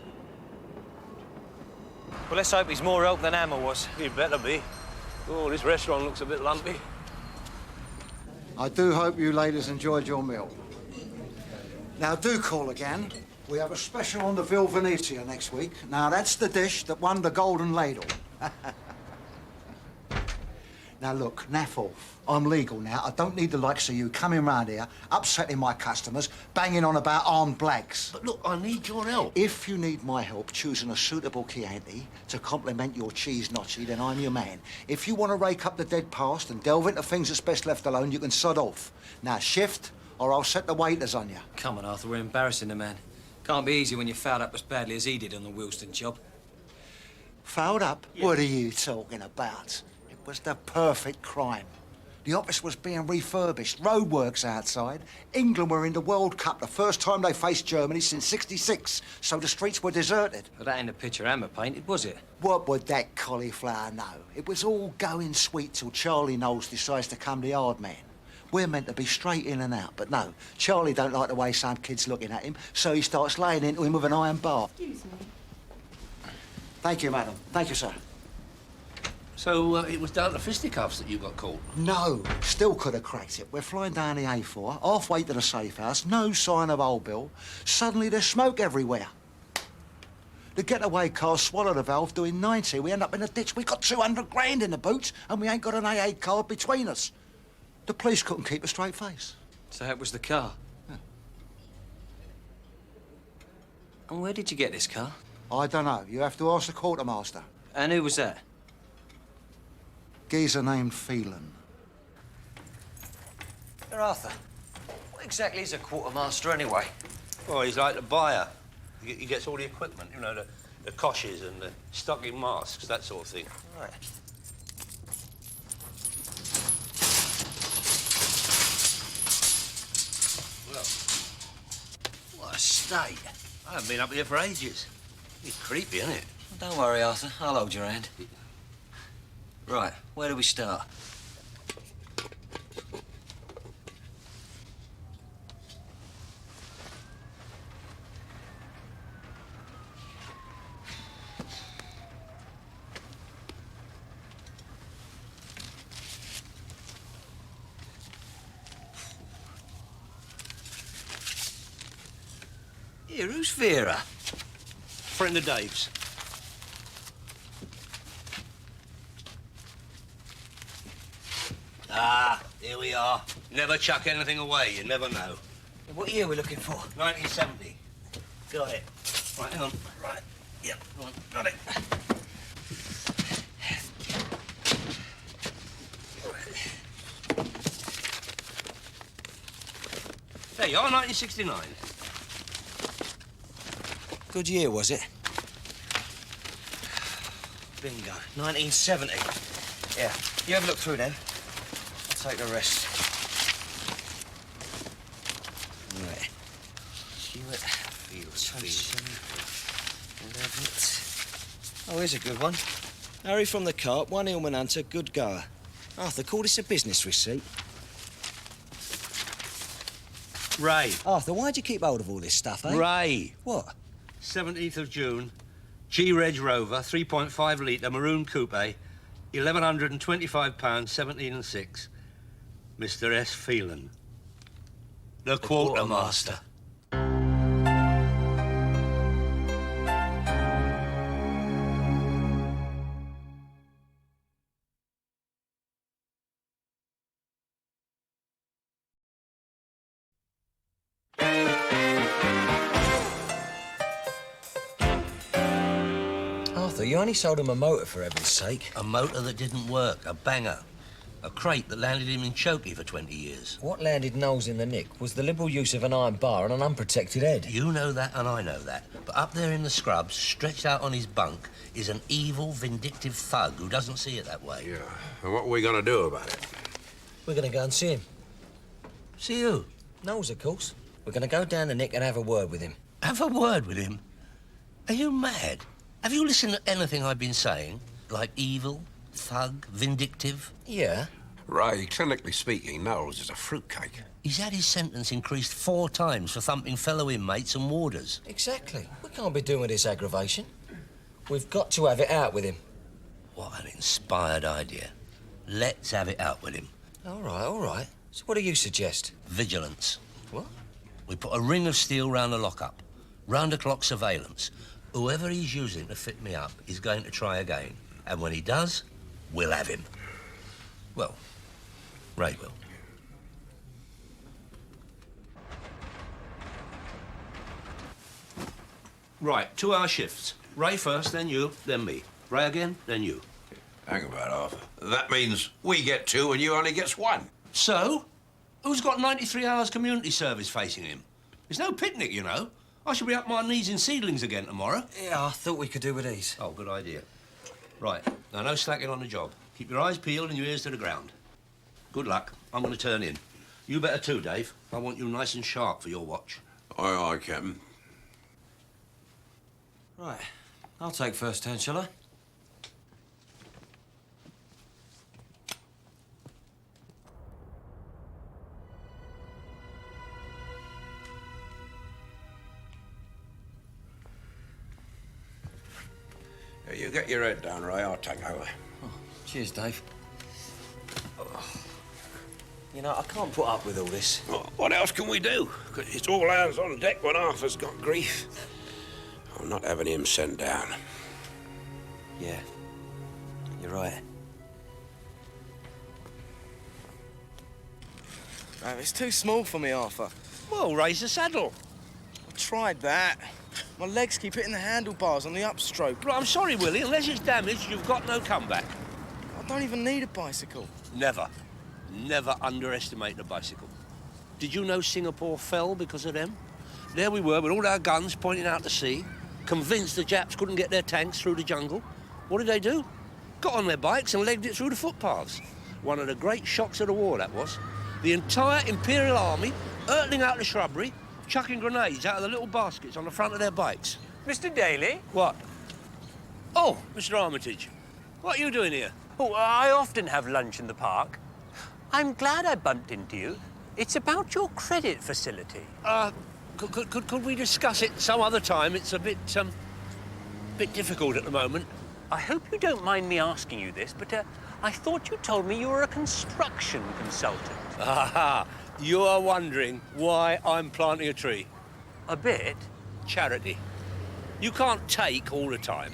A: Well, let's hope he's more help than Hammer was.
B: He'd better be. Oh, this restaurant looks a bit lumpy.
C: I do hope you ladies enjoyed your meal. Now, do call again. We have a special on the Ville Venezia next week. Now, that's the dish that won the Golden Ladle. Now, look, naff off. I'm legal now. I don't need the likes of you coming round here, upsetting my customers, banging on about armed blags.
B: But look, I need your help.
C: If you need my help choosing a suitable Chianti to complement your cheese gnocchi, then I'm your man. If you want to rake up the dead past and delve into things that's best left alone, you can sod off. Now, shift, or I'll set the waiters on you.
A: Come on, Arthur, we're embarrassing the man. Can't be easy when you're fouled up as badly as he did on the Wilston job.
C: Fouled up? Yeah. What are you talking about? It was the perfect crime. The office was being refurbished, roadworks outside. England were in the World Cup, the first time they faced Germany since '66, so the streets were deserted.
A: But that ain't a picture Hammer painted, was it?
C: What would that cauliflower know? It was all going sweet till Charlie Knowles decides to come the hard man. We're meant to be straight in and out, but no. Charlie don't like the way some kid's looking at him, so he starts laying into him with an iron bar.
F: Excuse me.
C: Thank you, madam. Thank you, sir.
B: So it was down to fisticuffs that you got caught?
C: No, still could have cracked it. We're flying down the A4, halfway to the safe house, no sign of old Bill. Suddenly there's smoke everywhere. The getaway car swallowed a valve doing 90. We end up in a ditch. We got 200 grand in the boot, and we ain't got an AA card between us. The police couldn't keep a straight face.
A: So that was the car?
C: Yeah.
A: And where did you get this car?
C: I don't know. You have to ask the quartermaster.
A: And who was that?
C: Geezer named Phelan.
A: Here, Arthur. What exactly is a quartermaster, anyway?
B: Oh, he's like the buyer. He gets all the equipment, you know, the coshes and the stocking masks, that sort of thing.
A: Right.
B: Well, what a state. I haven't been up here for ages. It's creepy, isn't it?
A: Well, don't worry, Arthur. I'll hold your hand. Right, where do we start? Here, who's Vera?
B: Friend of Dave's. Ah, here we are. Never chuck anything away, you never know.
A: What year are we looking for?
B: 1970. Got it. Right, hang on. Right. Yep, go on. Got it. There you are, 1969.
A: Good year, was it? Bingo. 1970. Yeah. You have a look through then. I'll take the rest. Right. Hewitt, Fields. 11th. Oh, here's a good one. Harry from the Carp, 1 Hillman Hunter, good goer. Arthur, call this a business receipt.
B: Ray.
A: Arthur, why'd you keep hold of all this stuff, eh?
B: Ray.
A: What?
B: 17th of June, G-Reg Rover, 3.5 litre, maroon coupe, £1,125, 17 and 6. Mr. S. Phelan. The quartermaster.
A: Arthur, you only sold him a motor, for heaven's sake.
B: A motor that didn't work, a banger. A crate that landed him in chokey for 20 years.
N: What landed Knowles in the nick was the liberal use of an iron bar and an unprotected head.
B: You know that and I know that. But up there in the scrubs, stretched out on his bunk, is an evil, vindictive thug who doesn't see it that way.
J: Yeah. And what are we going to do about it?
N: We're going to go and see him.
B: See who?
N: Knowles, of course. We're going to go down the nick and have a word with him.
B: Have a word with him? Are you mad? Have you listened to anything I've been saying? Like evil, thug, vindictive?
N: Yeah.
J: Ray, clinically speaking, Knowles is a fruitcake.
B: He's had his sentence increased 4 times for thumping fellow inmates and warders.
N: Exactly. We can't be doing this aggravation. We've got to have it out with him.
B: What an inspired idea. Let's have it out with him.
N: All right, all right. So what do you suggest?
B: Vigilance.
N: What?
B: We put a ring of steel round the lockup. Round-the-clock surveillance. Whoever he's using to fit me up is going to try again. And when he does, we'll have him. Well, Ray will. Right, 2-hour shifts. Ray first, then you, then me. Ray again, then you.
J: Hang about, Arthur. That means we get 2 and you only gets 1.
B: So? Who's got 93 hours community service facing him? It's no picnic, you know. I should be up my knees in seedlings again tomorrow.
N: Yeah, I thought we could do with these.
B: Oh, good idea. Right, now no slacking on the job. Keep your eyes peeled and your ears to the ground. Good luck. I'm going to turn in. You better too, Dave. I want you nice and sharp for your watch.
J: Aye, aye, Captain.
T: Right. I'll take first turn, shall I?
J: You get your head down, Ray. I'll take over.
N: Oh, cheers, Dave. You know, I can't put up with all this.
J: Well, what else can we do? 'Cause it's all hands on deck when Arthur's got grief. I'm not having him sent down.
N: Yeah, you're right.
K: It's too small for me, Arthur.
B: Well, raise the saddle.
K: I tried that. My legs keep hitting the handlebars on the upstroke.
B: Well, I'm sorry, Willie. Unless it's damaged, you've got no comeback.
K: I don't even need a bicycle.
B: Never. Never underestimate the bicycle. Did you know Singapore fell because of them? There we were with all our guns pointing out to sea, convinced the Japs couldn't get their tanks through the jungle. What did they do? Got on their bikes and legged it through the footpaths. One of the great shocks of the war, that was. The entire Imperial Army hurtling out the shrubbery, chucking grenades out of the little baskets on the front of their bikes.
L: Mr. Daly?
B: What? Oh, Mr. Armitage. What are you doing here?
L: Oh, I often have lunch in the park. I'm glad I bumped into you. It's about your credit facility.
B: Could we discuss it some other time? It's a bit difficult at the moment.
L: I hope you don't mind me asking you this, but I thought you told me you were a construction consultant.
B: Aha! You are wondering why I'm planting a tree.
L: A bit?
B: Charity. You can't take all the time.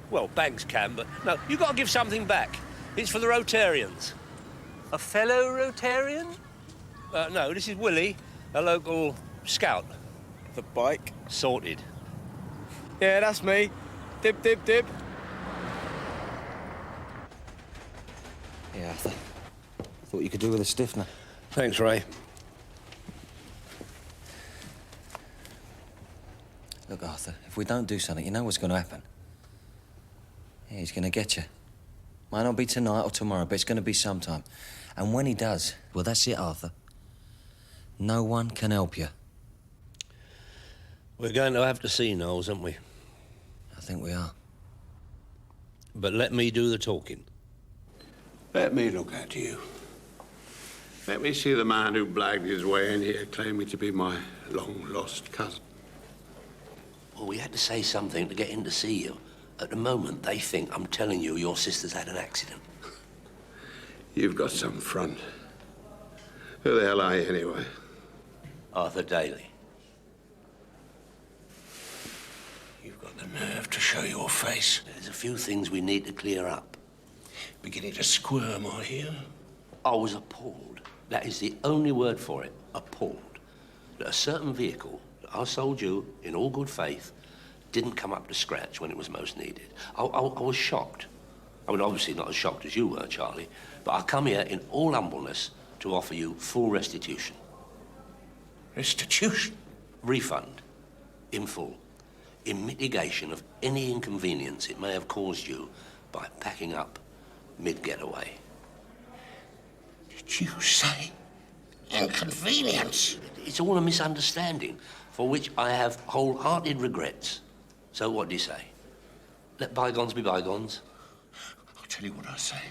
B: Well, banks can, but no, you've got to give something back. It's for the Rotarians.
L: A fellow Rotarian?
B: No, this is Willie, a local scout.
K: The bike?
B: Sorted.
K: Yeah, that's me. Dib, dib, dib.
N: Yeah, I thought you could do with a stiffener.
B: Thanks, Ray.
N: Look, Arthur, if we don't do something, you know what's going to happen. Yeah, he's going to get you. Might not be tonight or tomorrow, but it's going to be sometime. And when he does, well, that's it, Arthur. No one can help you.
B: We're going to have to see Knowles, aren't we?
N: I think we are.
B: But let me do the talking.
J: Let me look at you. Let me see the man who blagged his way in here claiming to be my long-lost cousin.
B: Well, we had to say something to get in to see you. At the moment, they think I'm telling you your sister's had an accident.
J: You've got some front. Who the hell are you, anyway?
B: Arthur Daly.
J: You've got the nerve to show your face.
B: There's a few things we need to clear up.
J: Beginning to squirm, I hear.
B: I was appalled. That is the only word for it. Appalled. That a certain vehicle that I sold you in all good faith didn't come up to scratch when it was most needed. I was shocked. I mean, obviously not as shocked as you were, Charlie, but I come here in all humbleness to offer you full restitution.
V: Restitution?
B: Refund. In full. In mitigation of any inconvenience it may have caused you by packing up mid-getaway.
V: Did you say inconvenience?
B: It's all a misunderstanding, for which I have wholehearted regrets. So what do you say? Let bygones be bygones?
V: I'll tell you what I say.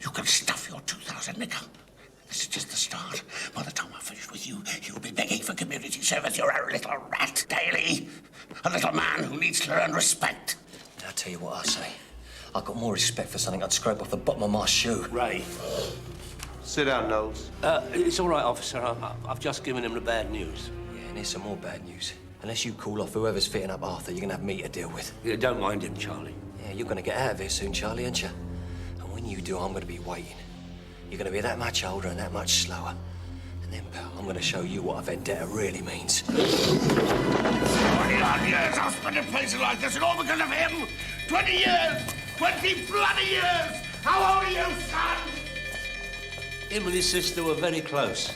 V: You can stuff your 2,000 nigger. This is just the start. By the time I'm finished with you, you'll be begging for community service. You're a little rat, Daly. A little man who needs to earn respect.
I: I'll tell you what I say. I've got more respect for something I'd scrape off the bottom of my shoe.
B: Ray.
W: Sit down, Knowles.
B: It's all right, officer. I've just given him the bad news.
I: Yeah, and here's some more bad news. Unless you call off whoever's fitting up Arthur, you're gonna have me to deal with.
B: Yeah, don't mind him, Charlie.
I: Yeah, you're gonna get out of here soon, Charlie, aren't you? And when you do, I'm gonna be waiting. You're gonna be that much older and that much slower. And then, pal, I'm gonna show you what a vendetta really means.
V: 20-odd years I've spent in places like this, and all because of him. 20 years! 20 bloody years! How old are you, son?
B: Him and his sister were very close.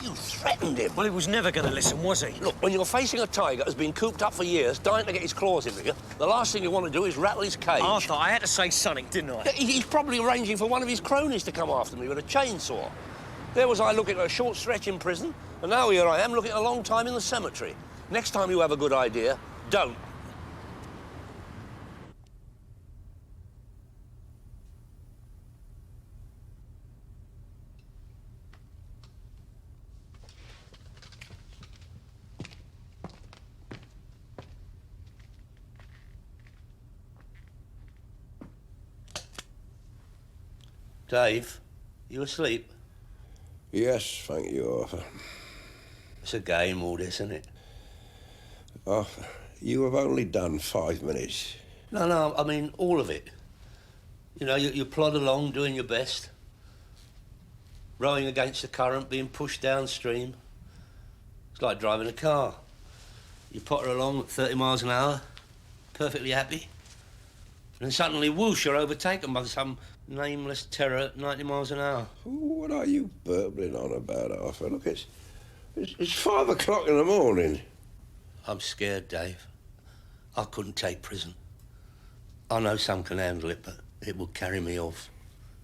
B: You threatened him.
I: Well, he was never gonna listen, was he?
B: Look, when you're facing a tiger that's been cooped up for years, dying to get his claws into you, the last thing you want to do is rattle his cage.
I: Arthur, I had to say something, didn't I?
B: He's probably arranging for one of his cronies to come after me with a chainsaw. There was I looking at a short stretch in prison, and now here I am looking at a long time in the cemetery. Next time you have a good idea, don't. Dave, you asleep?
J: Yes, thank you, Arthur.
B: It's a game, all this, isn't it?
J: Arthur, you have only done 5 minutes.
B: No, I mean all of it. You know, you plod along, doing your best. Rowing against the current, being pushed downstream. It's like driving a car. You potter along at 30 miles an hour, perfectly happy. And suddenly, whoosh, you're overtaken by some nameless terror at 90 miles an hour.
J: What are you burbling on about, Arthur? Look, it's 5 o'clock in the morning.
B: I'm scared, Dave. I couldn't take prison. I know some can handle it, but it will carry me off.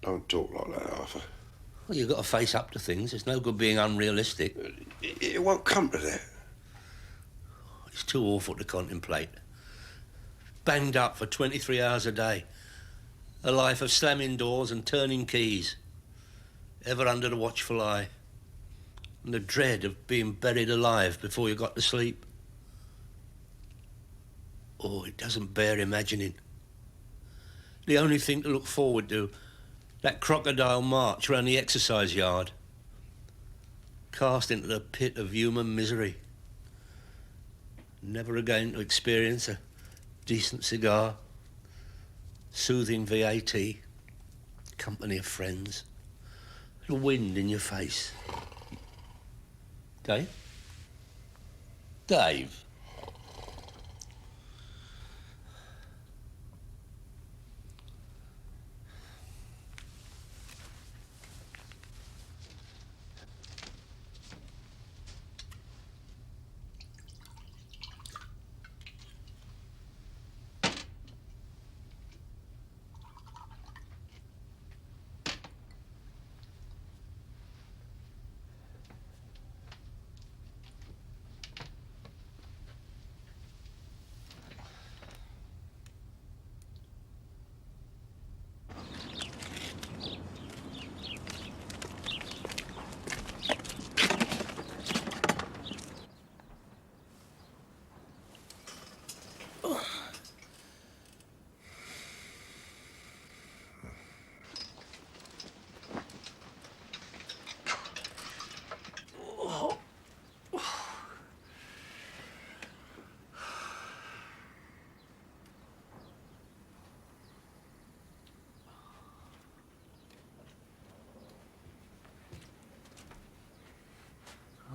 J: Don't talk like that, Arthur.
B: Well, you've got to face up to things. It's no good being unrealistic.
J: It won't come to that.
B: It's too awful to contemplate. Banged up for 23 hours a day. A life of slamming doors and turning keys. Ever under the watchful eye. And the dread of being buried alive before you got to sleep. Oh, it doesn't bear imagining. The only thing to look forward to, that crocodile march round the exercise yard. Cast into the pit of human misery. Never again to experience a decent cigar, soothing VAT, company of friends, the wind in your face. Dave? Dave?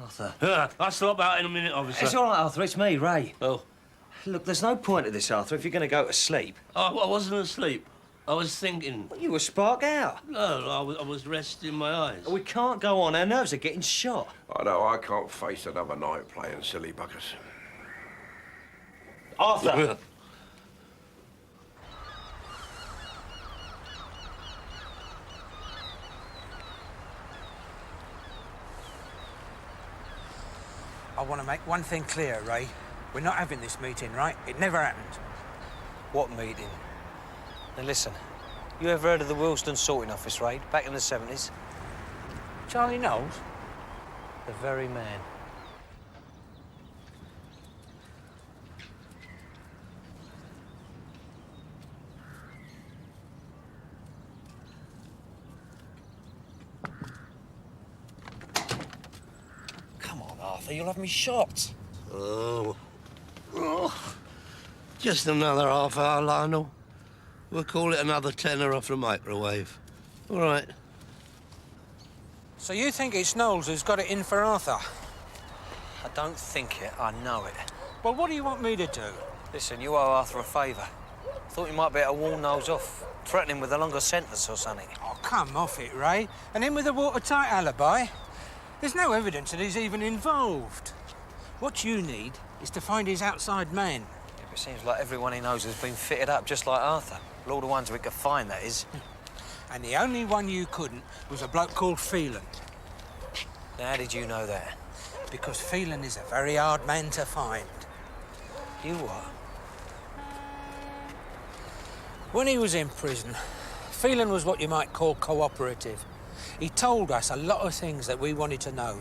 I: Arthur.
B: I'll stop out in a minute, officer.
I: It's all right, Arthur. It's me, Ray.
B: Oh,
N: Look, there's no point to this, Arthur, if you're going to go to sleep.
B: Oh, I wasn't asleep. I was thinking.
N: Well, you were spark out.
B: No, I was resting my eyes.
N: We can't go on. Our nerves are getting shot.
J: I know, I can't face another night playing silly buggers.
N: Arthur!
D: I want to make one thing clear, Ray. We're not having this meeting, right? It never happened.
A: What meeting? Now listen, you ever heard of the Wilston sorting office raid back in the 70s?
D: Charlie Knowles?
A: The very man.
N: Come on, Arthur, you'll have me shot.
B: Oh. Just another half hour, Lionel. We'll call it another tenner off the microwave. All right.
D: So you think it's Knowles who's got it in for Arthur?
A: I don't think it, I know it.
D: Well, what do you want me to do?
A: Listen, you owe Arthur a favour. Thought you might be able to warn Knowles off, threaten him with a longer sentence or something.
D: Oh, come off it, Ray. And him with a watertight alibi. There's no evidence that he's even involved. What you need is to find his outside man.
A: Yeah, but it seems like everyone he knows has been fitted up just like Arthur. Well, all the ones we could find, that is.
D: And the only one you couldn't was a bloke called Phelan.
A: Now, how did you know that?
D: Because Phelan is a very hard man to find.
A: You what?
D: When he was in prison, Phelan was what you might call cooperative. He told us a lot of things that we wanted to know.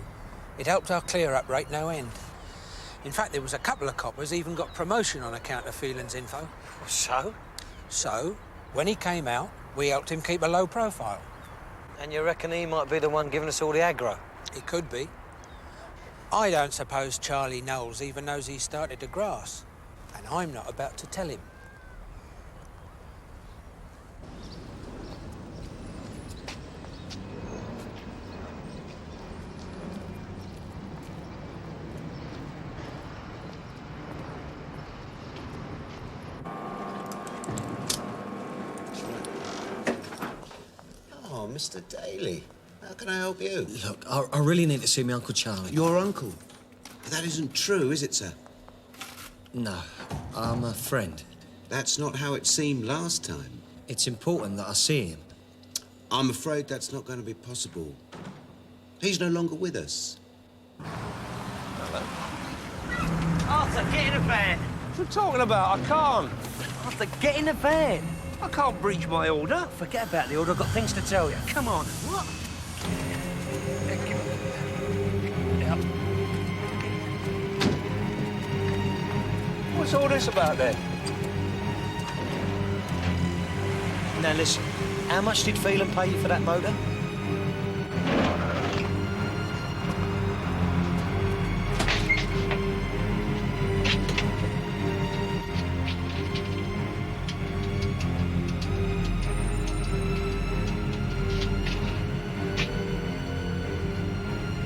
D: It helped our clear-up rate no end. In fact, there was a couple of coppers even got promotion on account of Phelan's info.
A: So?
D: So, when he came out, we helped him keep a low profile.
A: And you reckon he might be the one giving us all the aggro?
D: He could be. I don't suppose Charlie Knowles even knows he's started to grass. And I'm not about to tell him.
H: Oh, Mr. Daly, how can I help you?
T: Look, I really need to see my Uncle Charlie.
H: Your uncle? That isn't true, is it, sir?
T: No, I'm a friend.
H: That's not how it seemed last time.
T: It's important that I see him.
H: I'm afraid that's not going to be possible. He's no longer with us.
N: Arthur, get in the van.
B: What are you talking about? I can't.
N: Arthur, get in the van.
B: I can't breach my order.
N: Forget about the order. I've got things to tell you. Come on.
B: What? What's all this about, then?
N: Now, listen. How much did Phelan pay you for that motor?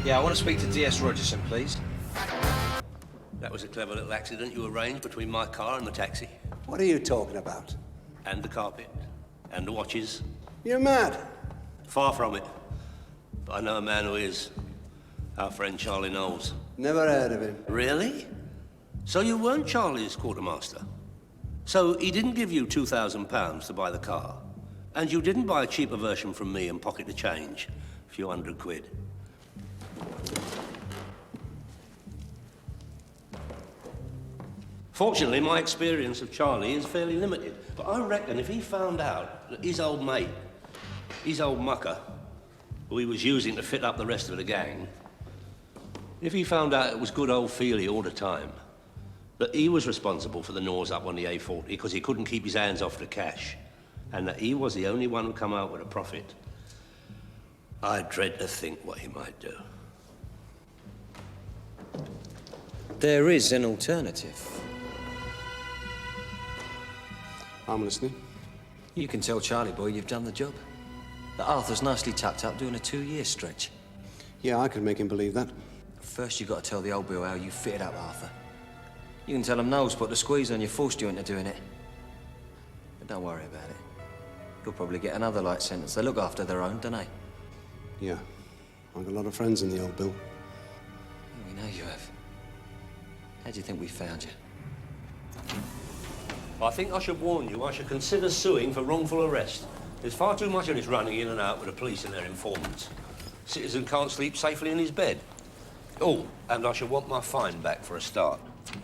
A: Yeah, I want to speak to DS Rogerson, please.
B: That was a clever little accident you arranged between my car and the taxi.
V: What are you talking about?
B: And the carpet. And the watches.
V: You're mad.
B: Far from it. But I know a man who is. Our friend Charlie Knowles.
V: Never heard of him.
B: Really? So you weren't Charlie's quartermaster? So he didn't give you £2,000 to buy the car? And you didn't buy a cheaper version from me and pocket the change? A few £100. Fortunately, my experience of Charlie is fairly limited. But I reckon if he found out that his old mate, his old mucker, who he was using to fit up the rest of the gang, if he found out it was good old Feely all the time, that he was responsible for the nose up on the A40 because he couldn't keep his hands off the cash, and that he was the only one who come out with a profit, I dread to think what he might do.
A: There is an alternative.
V: I'm listening.
T: You can tell Charlie boy you've done the job. That Arthur's nicely tucked up doing a 2-year stretch.
V: Yeah, I could make him believe that.
T: First, you got to tell the old Bill how you fitted up Arthur. You can tell them Noel's put the squeeze on you, forced you into doing it. But don't worry about it. You'll probably get another light sentence. They look after their own, don't they?
G: Yeah. I've got a lot of friends in the old bill.
T: We know you have. How do you think we found you?
B: I think I should warn you, I should consider suing for wrongful arrest. There's far too much of this running in and out with the police and their informants. Citizen can't sleep safely in his bed. Oh, and I should want my fine back for a start.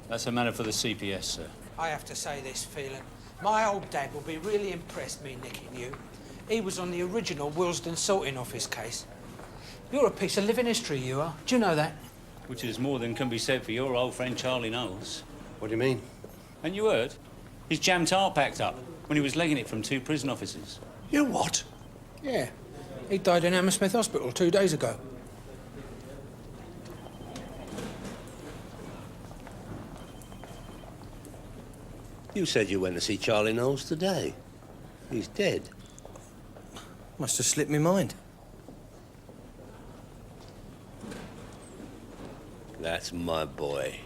R: That's a matter for the CPS, sir.
D: I have to say this, Phelan. My old dad will be really impressed me nicking you. He was on the original Willesden sorting office case. You're a piece of living history, you are. Do you know that?
R: Which is more than can be said for your old friend Charlie Knowles.
G: What do you mean?
R: And you heard? His jam tart packed up when he was legging it from 2 prison officers.
G: You what?
D: Yeah. He died in Hammersmith Hospital 2 days ago.
B: You said you went to see Charlie Knowles today. He's dead.
T: Must have slipped my mind.
B: That's my boy.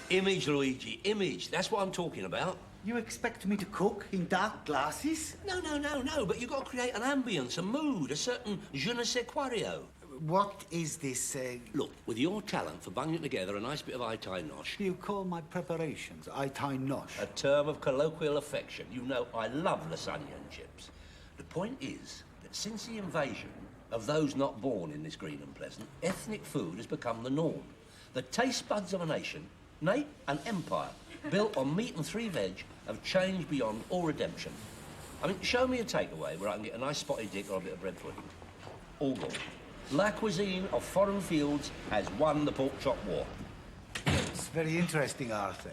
B: Image, Luigi, image. That's what I'm talking about.
M: You expect me to cook in dark glasses?
B: No, but you've got to create an ambience, a mood, a certain je ne sais quoi.
M: What is this,
B: Look, with your talent for bunging together a nice bit of I-tie nosh...
M: You call my preparations I-tie nosh?
B: A term of colloquial affection. You know I love lasagna and chips. The point is that since the invasion of those not born in this green and pleasant, ethnic food has become the norm. The taste buds of a nation, nay, an empire, built on meat and 3 veg, have changed beyond all redemption. I mean, show me a takeaway where I can get a nice spotted dick or a bit of bread pudding. All gone. La cuisine of foreign fields has won the pork chop war.
M: It's very interesting, Arthur.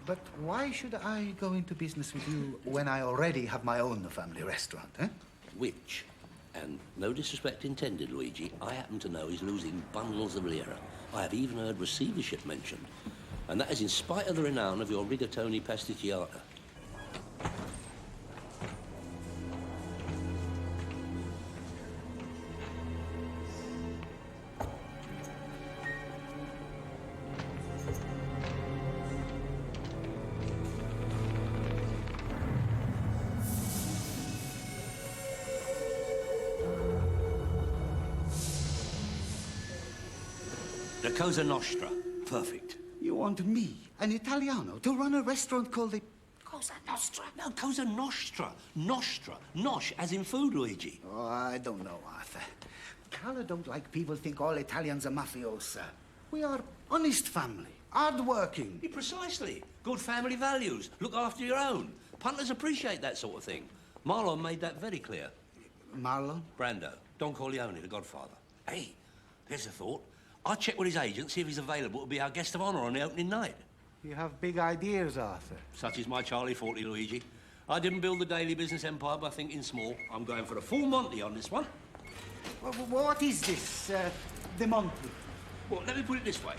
M: But why should I go into business with you when I already have my own family restaurant, eh?
B: Which, and no disrespect intended, Luigi, I happen to know is losing bundles of lira. I have even heard receivership mentioned. And that is in spite of the renown of your rigatoni pasticciata. The Cosa Nostra. Perfect.
M: You want me, an Italiano, to run a restaurant called the...
B: Cosa Nostra? No, Cosa Nostra. Nostra. Nosh, as in food, Luigi.
M: Oh, I don't know, Arthur. Carla don't like people think all Italians are mafiosa. We are honest family, hard-working.
B: Yeah, precisely. Good family values. Look after your own. Punters appreciate that sort of thing. Marlon made that very clear.
M: Marlon?
B: Brando. Don Corleone, the godfather. Hey, here's a thought. I'll check with his agent, see if he's available to be our guest of honour on the opening night.
M: You have big ideas, Arthur.
B: Such is my Charlie Forty, Luigi. I didn't build the daily business empire by thinking small. I'm going for the full Monty on this one.
M: What is this, the Monty?
B: Well, let me put it this way.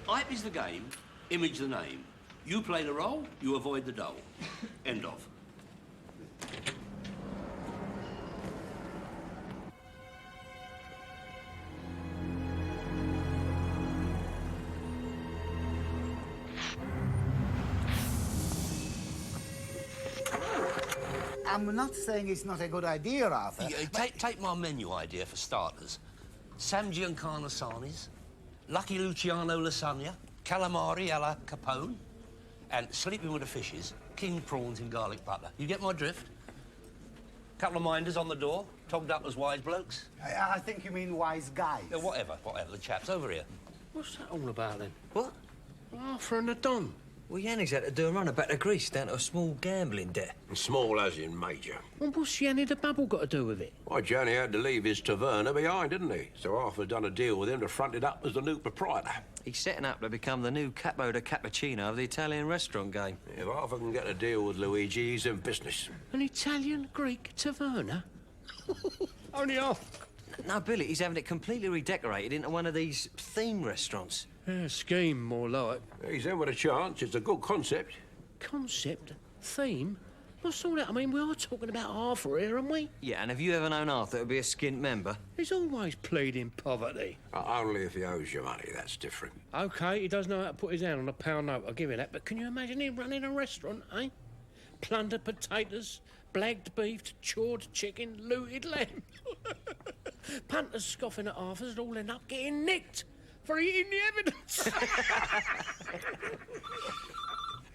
B: Hype is the game, image the name. You play the role, you avoid the dole. End of.
M: I'm not saying it's not a good idea, Arthur.
B: Take my menu idea for starters. Sam Giancana sarnies, Lucky Luciano lasagna, calamari alla Capone, and sleeping with the fishes, king prawns in garlic butter. You get my drift? Couple of minders on the door, togged up as wise blokes.
M: I think you mean wise guys.
B: Yeah, whatever, the chaps over here.
R: What's that all about, then?
T: What?
R: Arthur and the Don.
T: Well, Yanni's had to do a run back to Greece down to a small gambling debt.
J: Small as in major.
R: Well, what's Yanni the Bubble got to do with it?
J: Why, Johnny had to leave his taverna behind, didn't he? So Arthur done a deal with him to front it up as the new proprietor.
T: He's setting up to become the new capo de cappuccino of the Italian restaurant game.
J: If Arthur can get a deal with Luigi, he's in business.
R: An Italian-Greek taverna? Only half.
T: No, Billy, he's having it completely redecorated into one of these theme restaurants.
R: Yeah, scheme, more like.
J: He's in with a chance. It's a good concept.
R: Concept? Theme? What's all that? I mean, we are talking about Arthur here, aren't we?
T: Yeah, and have you ever known Arthur to be a skint member?
R: He's always pleading poverty.
J: Only if he owes you money, that's different.
R: OK, he does know how to put his hand on a pound note, I'll give you that. But can you imagine him running a restaurant, eh? Plundered potatoes, blagged beef, chawed chicken, looted lamb. Punters scoffing at Arthur's and all end up getting nicked for eating the evidence.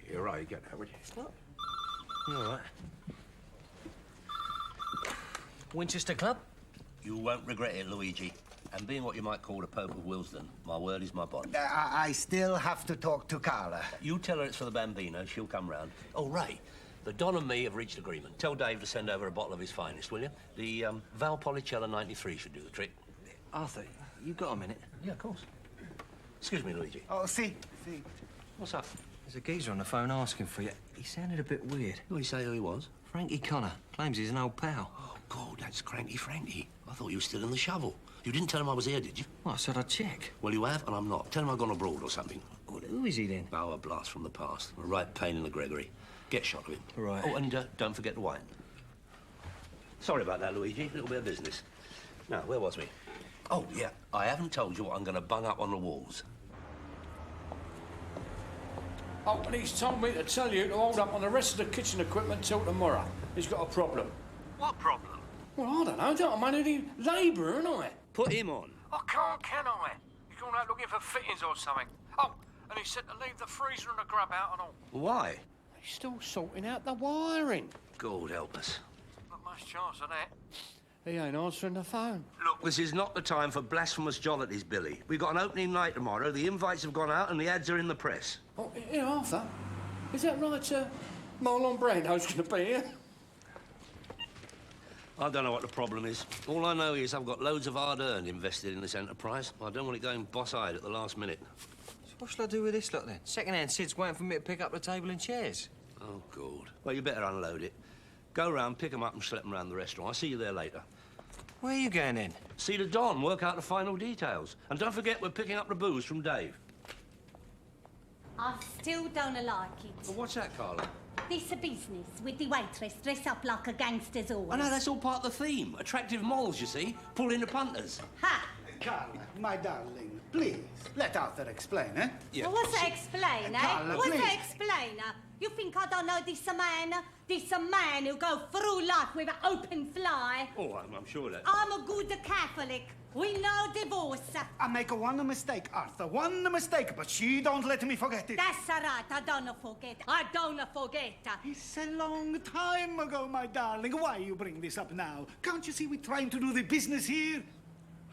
J: You're right, you get that, would you?
T: What? You all right? Winchester Club?
B: You won't regret it, Luigi. And being what you might call the Pope of Willesden, my word is my bond.
M: I still have to talk to Carla.
B: You tell her it's for the Bambino, she'll come round. Oh, Ray, the Don and me have reached agreement. Tell Dave to send over a bottle of his finest, will you? The Valpolicella 93 should do the trick.
T: Arthur, you got a minute?
B: Yeah, of course. Excuse me, Luigi.
M: Oh, see.
B: What's up?
T: There's a geezer on the phone asking for you. He sounded a bit weird.
B: Who did he say who he was?
T: Frankie Connor. Claims he's an old pal.
B: Oh, God, that's Cranky Frankie. I thought you were still in the shovel. You didn't tell him I was here, did you?
T: Well, I said I'd check.
B: Well, you have, and I'm not. Tell him I've gone abroad or something.
T: Well, who is he, then?
B: Oh, a blast from the past. A right pain in the Gregory. Get shot of him.
T: Right.
B: Oh, and don't forget the wine. Sorry about that, Luigi. A little bit of business. Now, where was we? Oh, yeah. I haven't told you what I'm going to bung up on the walls.
R: Oh, and he's told me to tell you to hold up on the rest of the kitchen equipment till tomorrow. He's got a problem.
L: What problem?
R: Well, I don't know. I'm only labourer, aren't I?
L: Put him on.
R: I can't, can I? He's gone out looking for fittings or something. Oh, and he said to leave the freezer and the grub out and all.
B: Why?
R: He's still sorting out the wiring.
B: God help us.
R: Not much chance of that. He ain't answering the phone.
B: Look, this is not the time for blasphemous jollities, Billy. We've got an opening night tomorrow. The invites have gone out and the ads are in the press.
R: Oh, here, Arthur. Is that right, Marlon Brando's going to be here?
B: I don't know what the problem is. All I know is I've got loads of hard-earned invested in this enterprise. I don't want it going boss-eyed at the last minute.
T: So what shall I do with this lot, then? Second-hand Sid's waiting for me to pick up the table and chairs.
B: Oh, God. Well, you better unload it. Go round, pick 'em up and slip 'em round the restaurant. I'll see you there later.
T: Where are you going, then?
B: See the Don, work out the final details. And don't forget we're picking up the booze from Dave.
O: I still don't like it.
B: Well, what's that, Carla?
O: This a business with the waitress dressed up like a gangster's always.
B: I know, that's all part of the theme. Attractive moles, you see. Pull in the punters.
O: Ha!
M: Carla, my darling, please, let Arthur explain, eh?
B: Yeah.
O: Well, what's the explainer?
M: Carla,
O: What's
M: please.
O: the explainer? You think I don't know this a man? This a man who go through life with an open fly?
B: Oh, I'm sure that.
O: I'm a good Catholic. We no divorce.
M: I make one mistake, Arthur. One mistake, but she don't let me forget it.
O: That's all right. I don't forget. I don't forget.
M: It's a long time ago, my darling. Why you bring this up now? Can't you see we're trying to do the business here?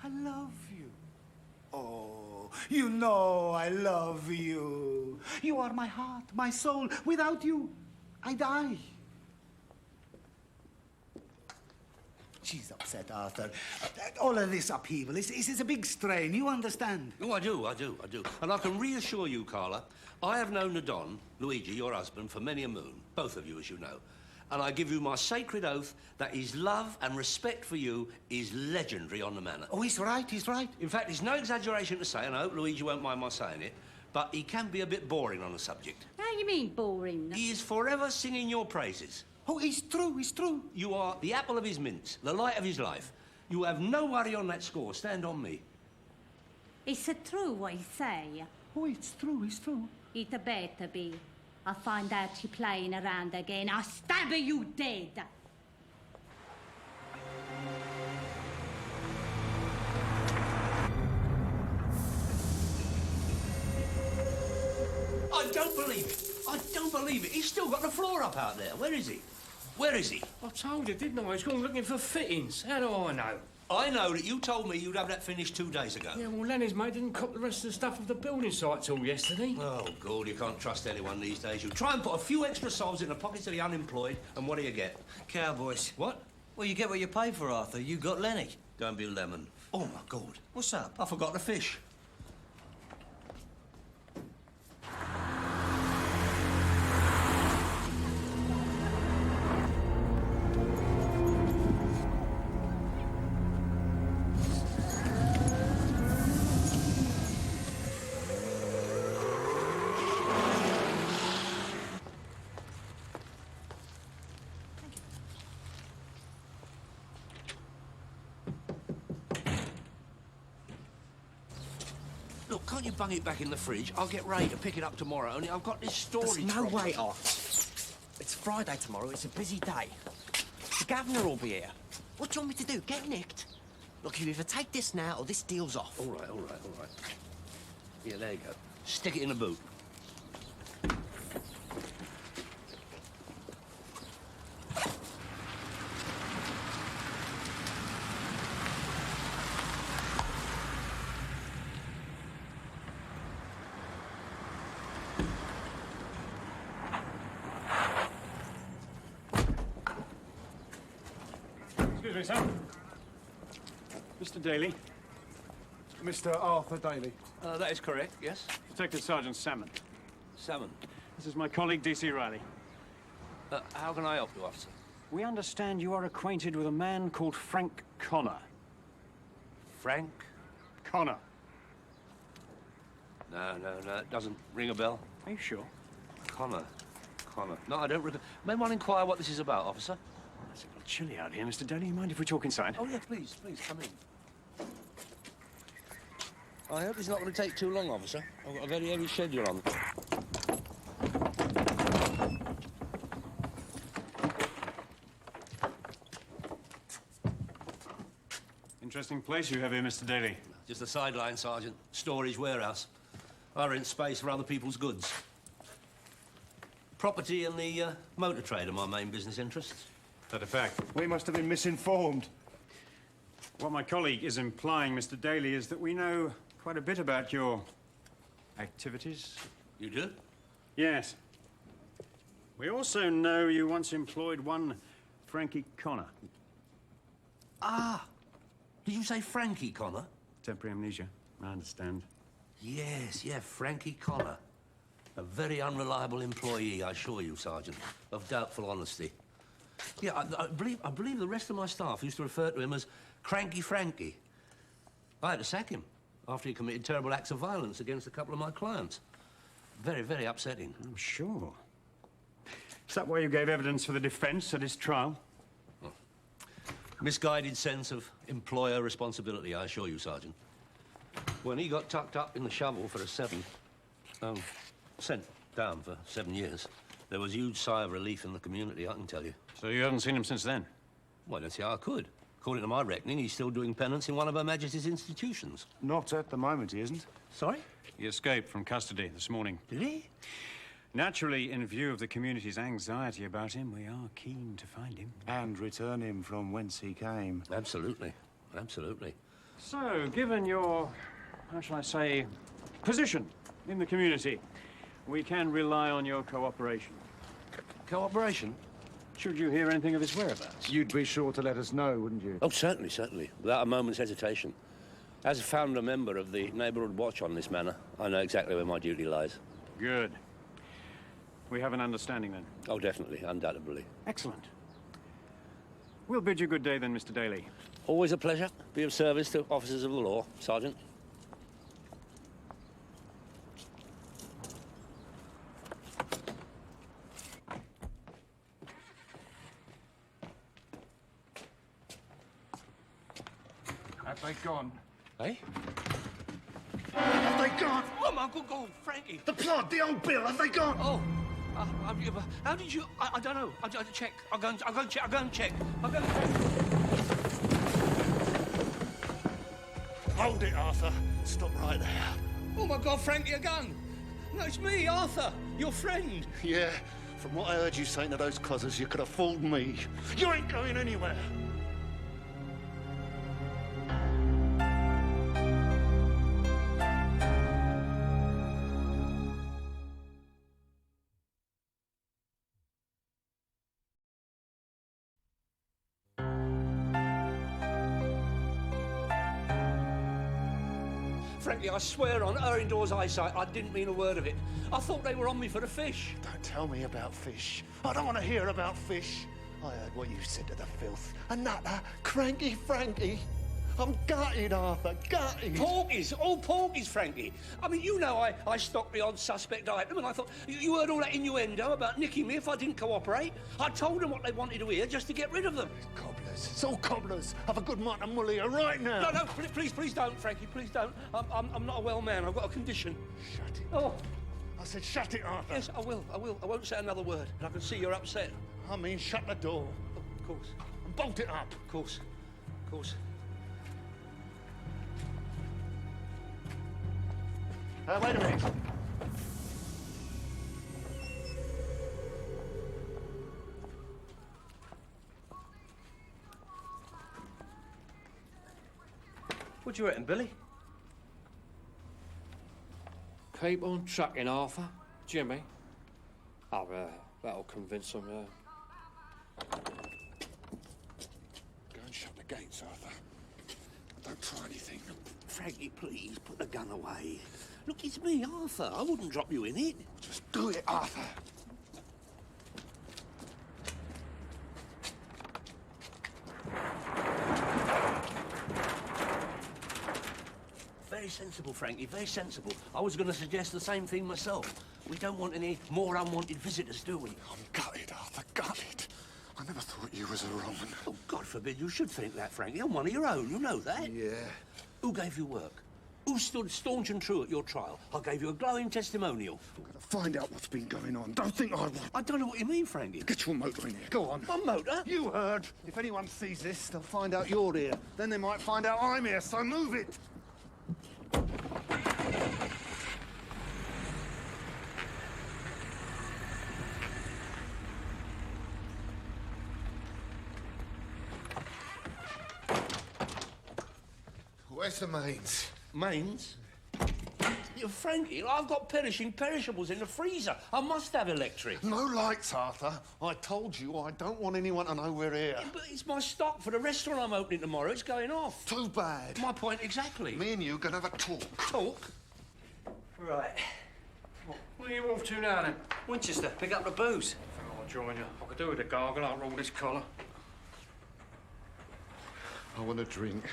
M: I love you. Oh, you know I love you. You are my heart, my soul. Without you, I die. She's upset, Arthur. All of this upheaval is a big strain. You understand?
B: Oh, I do. And I can reassure you, Carla, I have known the Don, Luigi, your husband, for many a moon. Both of you, as you know. And I give you my sacred oath that his love and respect for you is legendary on the manor.
M: Oh, he's right, he's right.
B: In fact, it's no exaggeration to say, and I hope Luigi won't mind my saying it, but he can be a bit boring on the subject.
O: How you mean boring?
B: He is forever singing your praises.
M: Oh, it's true, it's true.
B: You are the apple of his mince, the light of his life. You have no worry on that score. Stand on me.
O: Is it true what you say?
M: Oh, it's true, it's true.
O: It better be. I find out you playing around again. I'll stab you dead.
B: I don't believe it. I don't believe it. He's still got the floor up out there. Where is he? Where is he?
D: I told you, didn't I? He's gone looking for fittings. How do I know?
B: I know that you told me you'd have that finished 2 days ago.
D: Yeah, well, Lenny's mate didn't cop the rest of the stuff of the building site till yesterday.
B: Oh, God, you can't trust anyone these days. You try and put a few extra souls in the pockets of the unemployed, and what do you get?
T: Cowboys.
B: What?
T: Well, you get what you pay for, Arthur. You got Lenny.
B: Don't be lemon. Oh, my God.
T: What's up?
B: I forgot the fish. Look, can't you bung it back in the fridge? I'll get Ray to pick it up tomorrow, only I've got this storage
P: There's no
B: problem.
P: way, Arthur. It's Friday tomorrow, it's a busy day. The governor will be here. What do you want me to do, get nicked? Look, you either take this now or this deal's off.
B: All right. Yeah, there you go. Stick it in the boot.
R: Excuse me, sir. Mr. Daly.
G: Mr. Arthur Daly.
B: That is correct, yes.
R: Detective Sergeant Salmon.
B: Salmon.
R: This is my colleague, D.C. Riley.
B: How can I help you, officer?
R: We understand you are acquainted with a man called Frank Connor.
B: Frank?
R: Connor.
B: No, it doesn't ring a bell.
R: Are you sure?
B: Connor. No, I don't recall. May one inquire what this is about, officer?
R: It's a little chilly out here, Mr. Daly. You mind if we talk inside?
B: Oh, yeah, please, come in. I hope it's not going to take too long, officer. I've got a very heavy schedule on.
R: Interesting place you have here, Mr. Daly.
B: Just a sideline, Sergeant. Storage warehouse. I rent space for other people's goods. Property and the motor trade are my main business interests.
R: That a fact?
G: We must have been misinformed.
R: What my colleague is implying, Mr. Daly, is that we know quite a bit about your activities.
B: You do?
R: Yes. We also know you once employed one Frankie Connor.
B: Ah! Did you say Frankie Connor?
R: Temporary amnesia, I understand.
B: Yes, Frankie Connor. A very unreliable employee, I assure you, Sergeant, of doubtful honesty. Yeah, I believe the rest of my staff used to refer to him as Cranky Frankie. I had to sack him after he committed terrible acts of violence against a couple of my clients. Very, very upsetting.
R: I'm sure. Is that why you gave evidence for the defense at his trial?
B: Oh. Misguided sense of employer responsibility, I assure you, Sergeant. When he got tucked up in the shovel for a 7, sent down for 7 years, there was a huge sigh of relief in the community, I can tell you.
R: So you haven't seen him since then?
B: Well, I don't see how I could. According to my reckoning, he's still doing penance in one of Her Majesty's institutions.
E: Not at the moment, he isn't.
B: Sorry?
R: He escaped from custody this morning.
B: Did he?
R: Naturally, in view of the community's anxiety about him, we are keen to find him.
E: And return him from whence he came.
B: Absolutely. Absolutely.
R: So, given your, how shall I say, position in the community, we can rely on your cooperation.
B: Cooperation?
R: Should you hear anything of his whereabouts?
E: You'd be sure to let us know, wouldn't you?
B: Oh, certainly, certainly. Without a moment's hesitation. As a founder member of the Neighbourhood Watch on this manor, I know exactly where my duty lies.
R: Good. We have an understanding then.
B: Oh, definitely, undoubtedly.
R: Excellent. We'll bid you good day then, Mr. Daly.
B: Always a pleasure. Be of service to officers of the law, Sergeant.
E: Have they gone?
B: Eh?
M: Have they gone?
B: Oh, my good God, Frankie!
M: The plot, the old bill, have they gone?
B: Oh, how did you? I don't know. I'll check. I'll go and check. I'll go and check.
M: Hold it, Arthur. Stop right there.
B: Oh my God, Frankie, a gun! No, it's me, Arthur, your friend.
M: Yeah, from what I heard you saying to those cozzers, you could have fooled me. You ain't going anywhere.
B: Frankly, I swear on Erindor's eyesight, I didn't mean a word of it. I thought they were on me for the fish.
M: Don't tell me about fish. I don't want to hear about fish. I heard what you said to the filth. A nutter, cranky Frankie. I'm gutted, Arthur, gutted.
B: Porgies, all porgies, Frankie. I mean, you know I stocked me on suspect item, and I thought, you heard all that innuendo about nicking me if I didn't cooperate? I told them what they wanted to hear just to get rid of them.
M: Cobblers, it's all cobblers. Have a good mutton mull here right now.
B: No, please don't, Frankie, please don't. I'm not a well man, I've got a condition.
M: Shut it.
B: Oh.
M: I said shut it, Arthur.
B: Yes, I will. I won't say another word. I can see you're upset.
M: I mean, shut the door.
B: Oh, of course.
M: And bolt it up.
B: Of course. Of course.
M: Wait a minute.
T: What do you reckon, Billy?
S: Keep on trucking, Arthur. Jimmy. Oh, that'll convince them,
M: Go and shut the gates, Arthur. Don't try anything.
B: Frankie, please, put the gun away. Look, it's me, Arthur. I wouldn't drop you in it.
M: Just do it, Arthur.
B: Very sensible, Frankie, very sensible. I was going to suggest the same thing myself. We don't want any more unwanted visitors, do we?
M: I'm gutted, Arthur, gutted. I never thought you was a Roman.
B: Oh, God forbid you should think that, Frankie. I'm one of your own, you know that.
M: Yeah.
B: Who gave you work? Who stood staunch and true at your trial? I gave you a glowing testimonial.
M: I'm going to find out what's been going on. Don't think I won't.
B: I don't know what you mean, Frankie.
M: Get your motor in here. Go on.
B: My motor?
M: You heard. If anyone sees this, they'll find out you're here. Then they might find out I'm here, so move it.
U: Where's the mains?
B: Mains? Yeah, Frankie, I've got perishing perishables in the freezer. I must have electric.
M: No lights, Arthur. I told you I don't want anyone to know we're here.
B: Yeah, but it's my stock for the restaurant I'm opening tomorrow. It's going off.
M: Too bad.
B: My point exactly.
M: Me and you are going to have a talk.
B: Talk?
T: Right.
R: Where are you off to now, then?
T: Winchester, pick up the booze.
R: I'll join you. I could do with a gargle after all this colour.
M: I want a drink.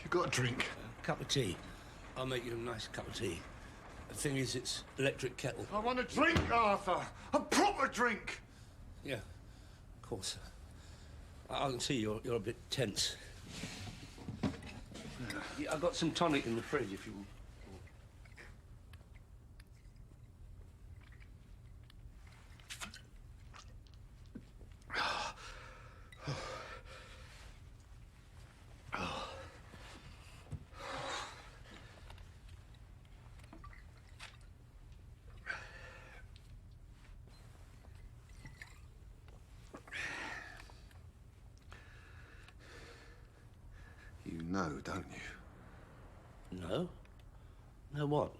M: You got a drink?
B: Cup of tea. I'll make you a nice cup of tea. The thing is, it's electric kettle.
M: I want a drink, Arthur. A proper drink.
B: Yeah, of course. I can see you're a bit tense. Yeah, I've got some tonic in the fridge if you want.
U: know, don't you?
B: No? No what?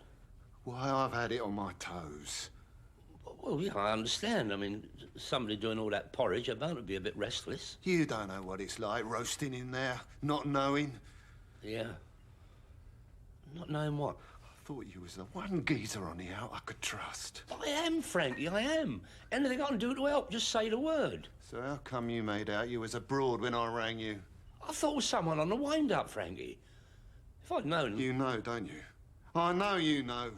U: Why, I've had it on my toes.
B: Well, yeah, I understand. I mean, somebody doing all that porridge, they're bound to be a bit restless.
U: You don't know what it's like roasting in there, not knowing.
B: Yeah. Not knowing what?
U: I thought you was the one geezer on the out I could trust.
B: I am, Frankie, I am. Anything I can do to help, just say the word.
U: So how come you made out you was abroad when I rang you?
B: I thought it was someone on the wind-up, Frankie. If I'd known...
U: You know, don't you? I know you know.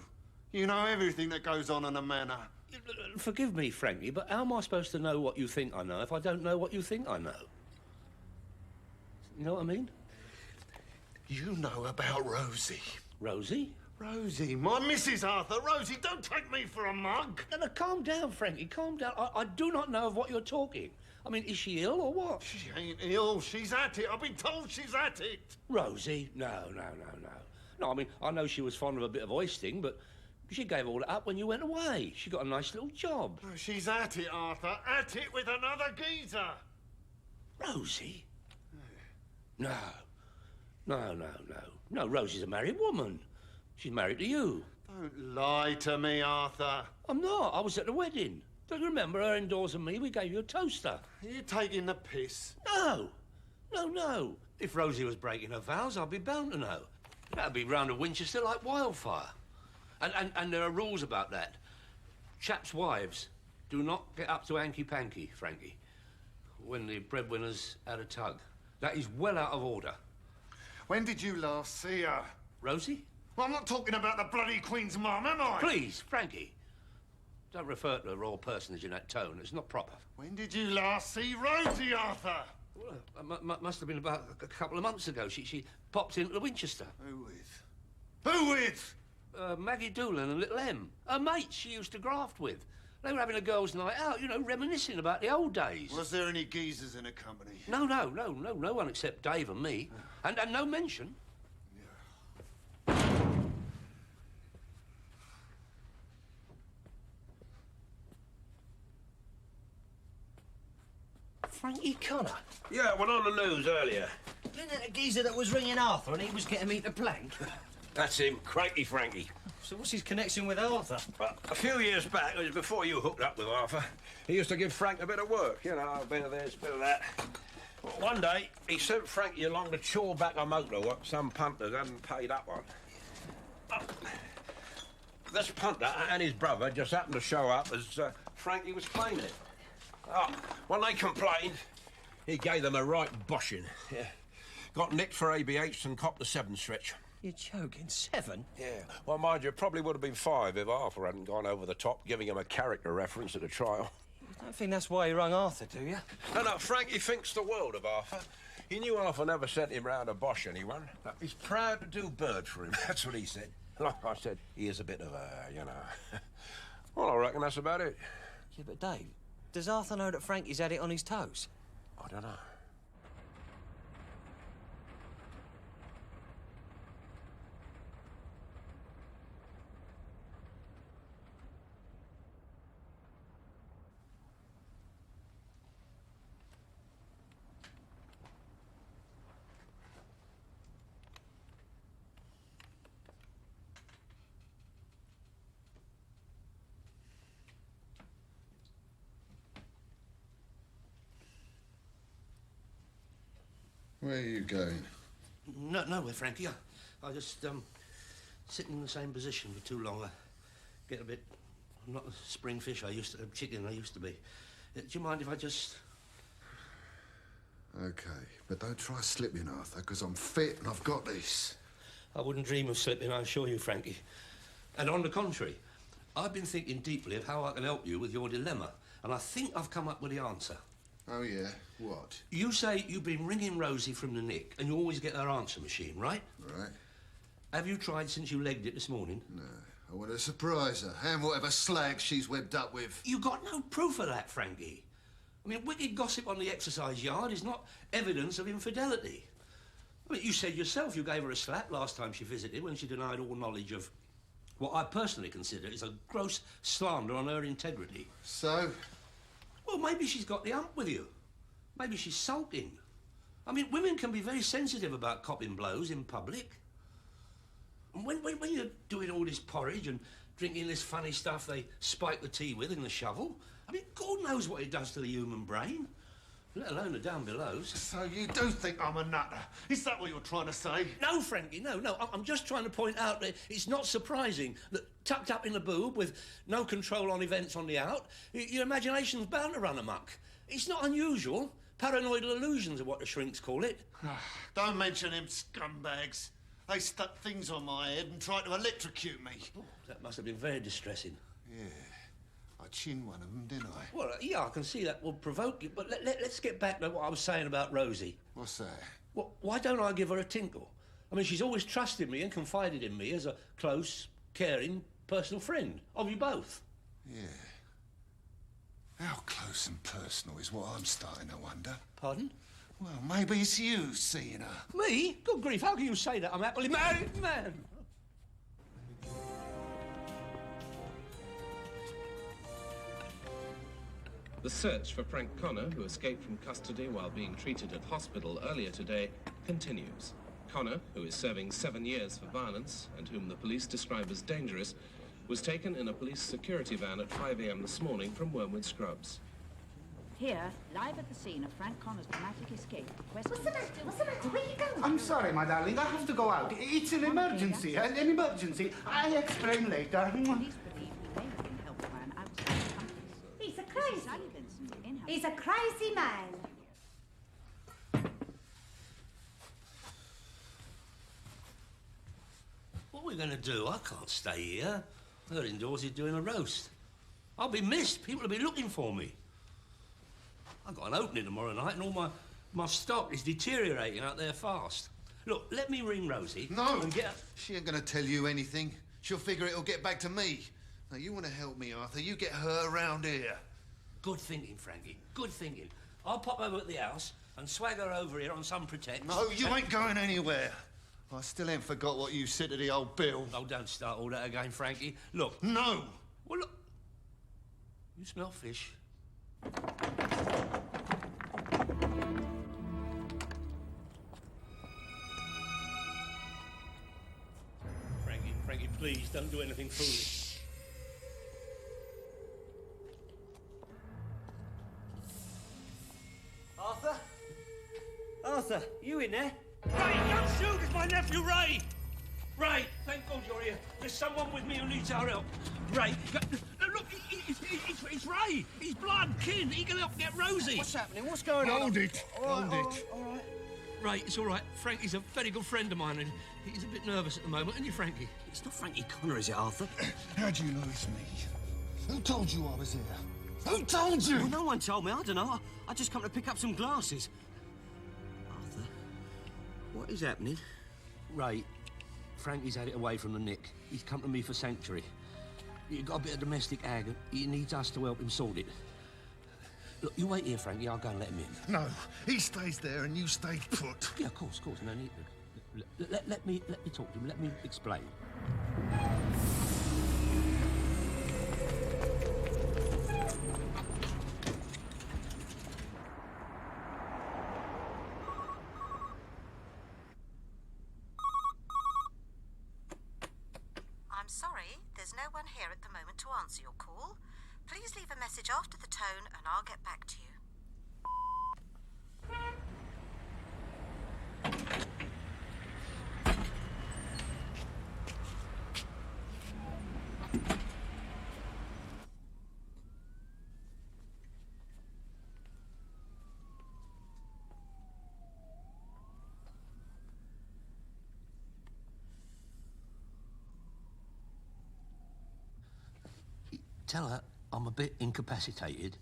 U: You know everything that goes on in a manor.
B: Forgive me, Frankie, but how am I supposed to know what you think I know if I don't know what you think I know? You know what I mean?
U: You know about Rosie.
B: Rosie?
U: Rosie, my Mrs. Arthur. Rosie, don't take me for a mug.
B: No, calm down, Frankie, calm down. I do not know of what you're talking. I mean, is she ill or what?
U: She ain't ill. She's at it. I've been told she's at it.
B: Rosie? No. No, I mean, I know she was fond of a bit of hoisting, but she gave all that up when you went away. She got a nice little job.
U: Oh, she's at it, Arthur. At it with another geezer.
B: Rosie? No. No, Rosie's a married woman. She's married to you.
U: Don't lie to me, Arthur.
B: I'm not. I was at the wedding. Don't you remember her indoors and me? We gave you a toaster.
U: Are you taking the piss?
B: No. If Rosie was breaking her vows, I'd be bound to know. That'd be round at Winchester like wildfire. And there are rules about that. Chaps' wives do not get up to hanky-panky, Frankie, when the breadwinner's at a tug. That is well out of order.
U: When did you last see her?
B: Rosie?
U: Well, I'm not talking about the bloody Queen's mum, am I?
B: Please, Frankie. Don't refer to a royal personage in that tone. It's not proper.
U: When did you last see Rosie, Arthur?
B: Well, must have been about a couple of months ago. She popped into Winchester.
U: Who with? Who with?
B: Maggie Doolan and Little Em. Her mates she used to graft with. They were having a girls' night out, you know, reminiscing about the old days.
U: Was there any geezers in the company?
B: No one except Dave and me. And no mention.
N: Frankie Connor?
V: Yeah, went on the news earlier.
N: Isn't that the geezer that was ringing Arthur and he was getting me to plank?
V: That's him, Cranky Frankie.
N: So what's his connection with Arthur?
V: Well, a few years back, it was before you hooked up with Arthur, he used to give Frank a bit of work, you know, a bit of this, a bit of that. Well, one day, he sent Frankie along to chaw back a motor what some punters hadn't paid up on. This punter and his brother just happened to show up as Frankie was claiming it. When they complained, he gave them a right boshing. Yeah. Got nicked for ABH and copped the 7 stretch.
N: You're joking? 7?
V: Yeah. Well, mind you, it probably would have been 5 if Arthur hadn't gone over the top, giving him a character reference at the trial.
N: You don't think that's why he rung Arthur, do you?
V: No, Frankie thinks the world of Arthur. He knew Arthur never sent him round to bosh anyone. He's proud to do bird for him, that's what he said. Like I said, he is a bit of a, you know... Well, I reckon that's about it.
N: Yeah, but Dave, does Arthur know that Frankie's had it on his toes?
V: I don't know.
U: Where are you going?
B: Nowhere, Frankie. I just, sitting in the same position for too long. I get a bit... I'm not a spring fish chicken I used to be. Do you mind if I just...
U: OK, but don't try slipping, Arthur, because I'm fit and I've got this.
B: I wouldn't dream of slipping, I assure you, Frankie. And on the contrary, I've been thinking deeply of how I can help you with your dilemma, and I think I've come up with the answer.
U: Oh, yeah? What?
B: You say you've been ringing Rosie from the Nick, and you always get her answer machine, right?
U: Right.
B: Have you tried since you legged it this morning?
U: No. I want to surprise her, and whatever slag she's webbed up with.
B: You got no proof of that, Frankie. I mean, wicked gossip on the exercise yard is not evidence of infidelity. I mean, you said yourself you gave her a slap last time she visited when she denied all knowledge of what I personally consider is a gross slander on her integrity.
U: So?
B: Well, maybe she's got the hump with you. Maybe she's sulking. I mean, women can be very sensitive about copping blows in public. And when you're doing all this porridge and drinking this funny stuff they spike the tea with in the shovel, I mean, God knows what it does to the human brain, let alone the down belows.
U: So you do think I'm a nutter? Is that what you're trying to say?
B: No, Frankie, no. I'm just trying to point out that it's not surprising that tucked up in the boob with no control on events on the out, your imagination's bound to run amok. It's not unusual. Paranoidal illusions are what the shrinks call it.
U: Don't mention them scumbags. They stuck things on my head and tried to electrocute me.
B: Oh, that must have been very distressing.
U: Yeah. I chinned one of them, didn't I?
B: Well, yeah, I can see that will provoke you, but let's get back to what I was saying about Rosie.
U: What's that?
B: Well, why don't I give her a tinkle? I mean, she's always trusted me and confided in me as a close, caring, personal friend of you both.
U: Yeah. How close and personal is what I'm starting to wonder.
B: Pardon?
U: Well, maybe it's you seeing her.
B: Me? Good grief, how can you say that? I'm happily married man.
C: The search for Frank Connor, who escaped from custody while being treated at hospital earlier today, continues. Connor, who is serving 7 years for violence and whom the police describe as dangerous, was taken in a police security van at 5 a.m. this morning from Wormwood Scrubs.
F: Here, live at the scene of Frank Connor's dramatic escape.
M: What's the matter? Where are you going? I'm sorry, my darling. I have to go out. It's an emergency. An emergency. I'll explain later.
F: Police believe he may have been helped by an outside accomplice.
O: He's a crazy.
F: Sally Benson, in-house.
O: He's a crazy man.
B: What are we going to do? I can't stay here. Her indoors is doing a roast. I'll be missed. People will be looking for me. I've got an opening tomorrow night and all my stock is deteriorating out there fast. Look, let me ring Rosie.
U: No!
B: And get...
U: She ain't gonna tell you anything. She'll figure it'll get back to me. Now, you want to help me, Arthur. You get her around here.
B: Good thinking, Frankie. Good thinking. I'll pop over at the house and swag her over here on some pretext.
U: No, you ain't going anywhere. I still ain't forgot what you said to the old Bill.
B: Oh, don't start all that again, Frankie. Look.
U: No!
B: Well, look. You smell fish. Frankie, please, don't do anything foolish.
I: Arthur? Arthur, you in there?
B: Ray, don't shoot! It's my nephew, Ray! Ray, thank God you're here. There's someone with me who needs our help. Ray, look, it's Ray. He's blood, kin. He can help get Rosie.
I: What's happening? What's going on?
U: Hold it. Hold it.
I: All right.
B: Ray, it's all right. Frankie's a very good friend of mine, and he's a bit nervous at the moment, isn't he, Frankie?
I: It's not Frankie Connor, is it, Arthur?
U: How do you know it's me? Who told you I was here? Who told you?
I: Well, no one told me. I don't know. I just come to pick up some glasses. Arthur, what is happening?
B: Ray, Frankie's had it away from the nick. He's come to me for sanctuary. He's got a bit of domestic ag. He needs us to help him sort it. Look, you wait here, Frankie. I'll go and let him in.
U: No, he stays there and you stay put.
B: Yeah, of course. No need. Let me talk to him. Let me explain.
Q: I'm sorry, there's no one here at the moment to answer your call. Please leave a message after the tone and I'll get back to you.
B: Tell her I'm a bit incapacitated,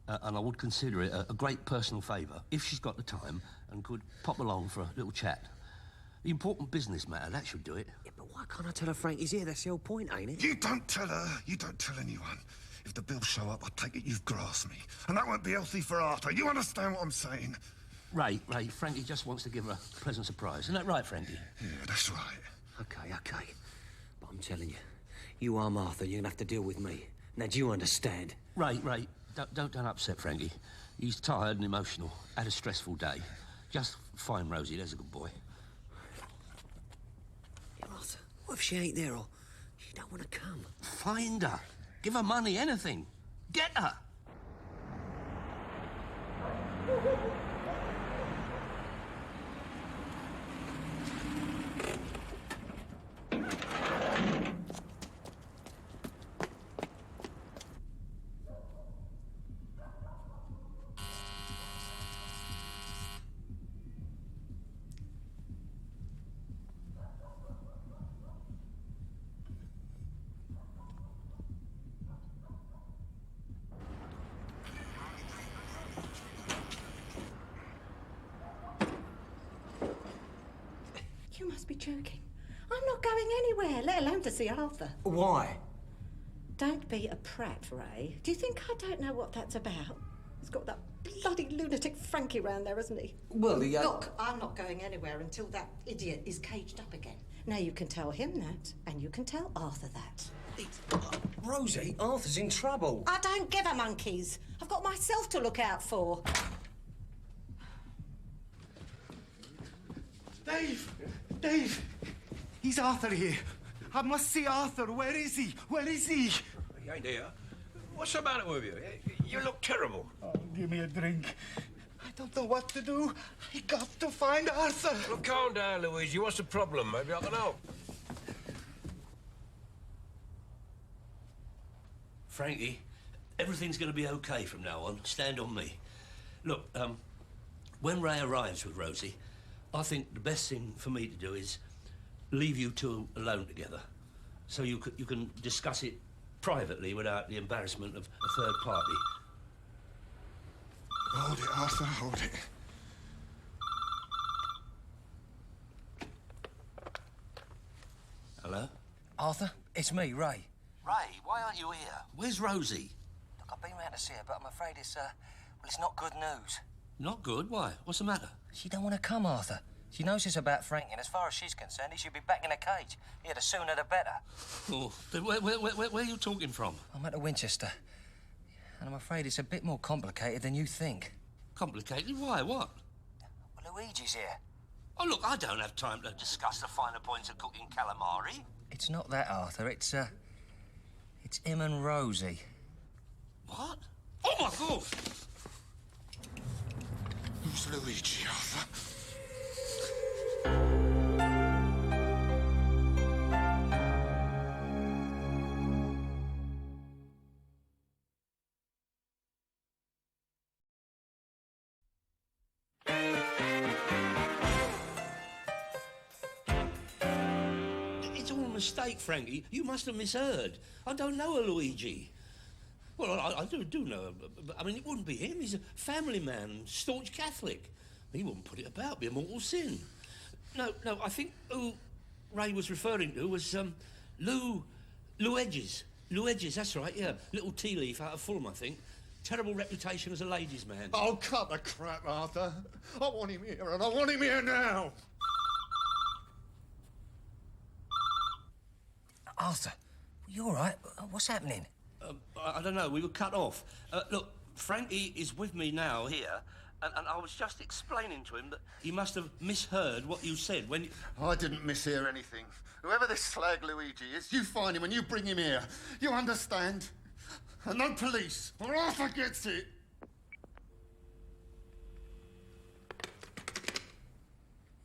B: and I would consider it a great personal favour if she's got the time and could pop along for a little chat. The important business matter, that should do it.
I: Yeah, but why can't I tell her Frankie's here? That's the whole point, ain't it?
U: You don't tell her. You don't tell anyone. If the bills show up, I take it you've grasped me. And that won't be healthy for Arthur. You understand what I'm saying?
B: Ray, Frankie just wants to give her a pleasant surprise. Isn't that right, Frankie?
U: Yeah, that's right.
I: Okay. But I'm telling you, you are Martha, you're gonna have to deal with me. Now, do you understand?
B: Ray, don't upset Frankie. He's tired and emotional. Had a stressful day. Just find Rosie, there's a good boy.
I: Arthur, what if she ain't there or she don't want to come?
B: Find her. Give her money, anything. Get her.
F: You must be joking. I'm not going anywhere, let alone to see Arthur.
N: Why?
F: Don't be a prat, Ray. Do you think I don't know what that's about? He's got that bloody lunatic Frankie round there, hasn't he?
N: Well,
F: Look, I'm not going anywhere until that idiot is caged up again. Now you can tell him that, and you can tell Arthur that.
N: Rosie, Arthur's in trouble.
F: I don't give a monkeys. I've got myself to look out for.
M: Dave! He's Arthur here. I must see Arthur. Where is he? Where is he?
V: He ain't here. What's the matter with you? You look terrible.
M: Oh, give me a drink. I don't know what to do. I got to find Arthur.
V: Well, calm down, Luigi. What's the problem? Maybe I can help.
B: Frankie, everything's going to be okay from now on. Stand on me. Look, when Ray arrives with Rosie, I think the best thing for me to do is leave you two alone together, so you can discuss it privately without the embarrassment of a third party.
U: Hold it, Arthur, hold it.
B: Hello?
N: Arthur, it's me, Ray.
B: Ray, why aren't you here? Where's Rosie?
N: Look, I've been round to see her, but I'm afraid it's, well, it's not good news.
B: Not good? Why? What's the matter?
N: She don't want to come, Arthur. She knows it's about Frankie, and as far as she's concerned, he should be back in a cage. Yeah, the sooner the better.
B: Oh, but where are you talking from?
N: I'm at the Winchester, and I'm afraid it's a bit more complicated than you think.
B: Complicated? Why? What?
N: Well, Luigi's here.
B: Oh, look, I don't have time to discuss the finer points of cooking calamari.
N: It's not that, Arthur. It's him and Rosie.
B: What? Oh, my God!
U: Who's Luigi, Arthur?
B: It's all a mistake, Frankie. You must have misheard. I don't know a Luigi. Well, I do know him, but I mean, it wouldn't be him. He's a family man, staunch Catholic. He wouldn't put it about, be a mortal sin. No, I think who Ray was referring to was, Lou Edges. Lou Edges, that's right, yeah. Little tea leaf out of Fulham, I think. Terrible reputation as a ladies' man.
U: Oh, cut the crap, Arthur. I want him here, and I want him here now.
N: Arthur, you all right? What's happening?
B: I don't know, we were cut off. Look, Frankie is with me now here, and I was just explaining to him that he must have misheard what you said when you...
U: I didn't mishear anything. Whoever this slag Luigi is, you find him and you bring him here. You understand? And no police, or Arthur gets it.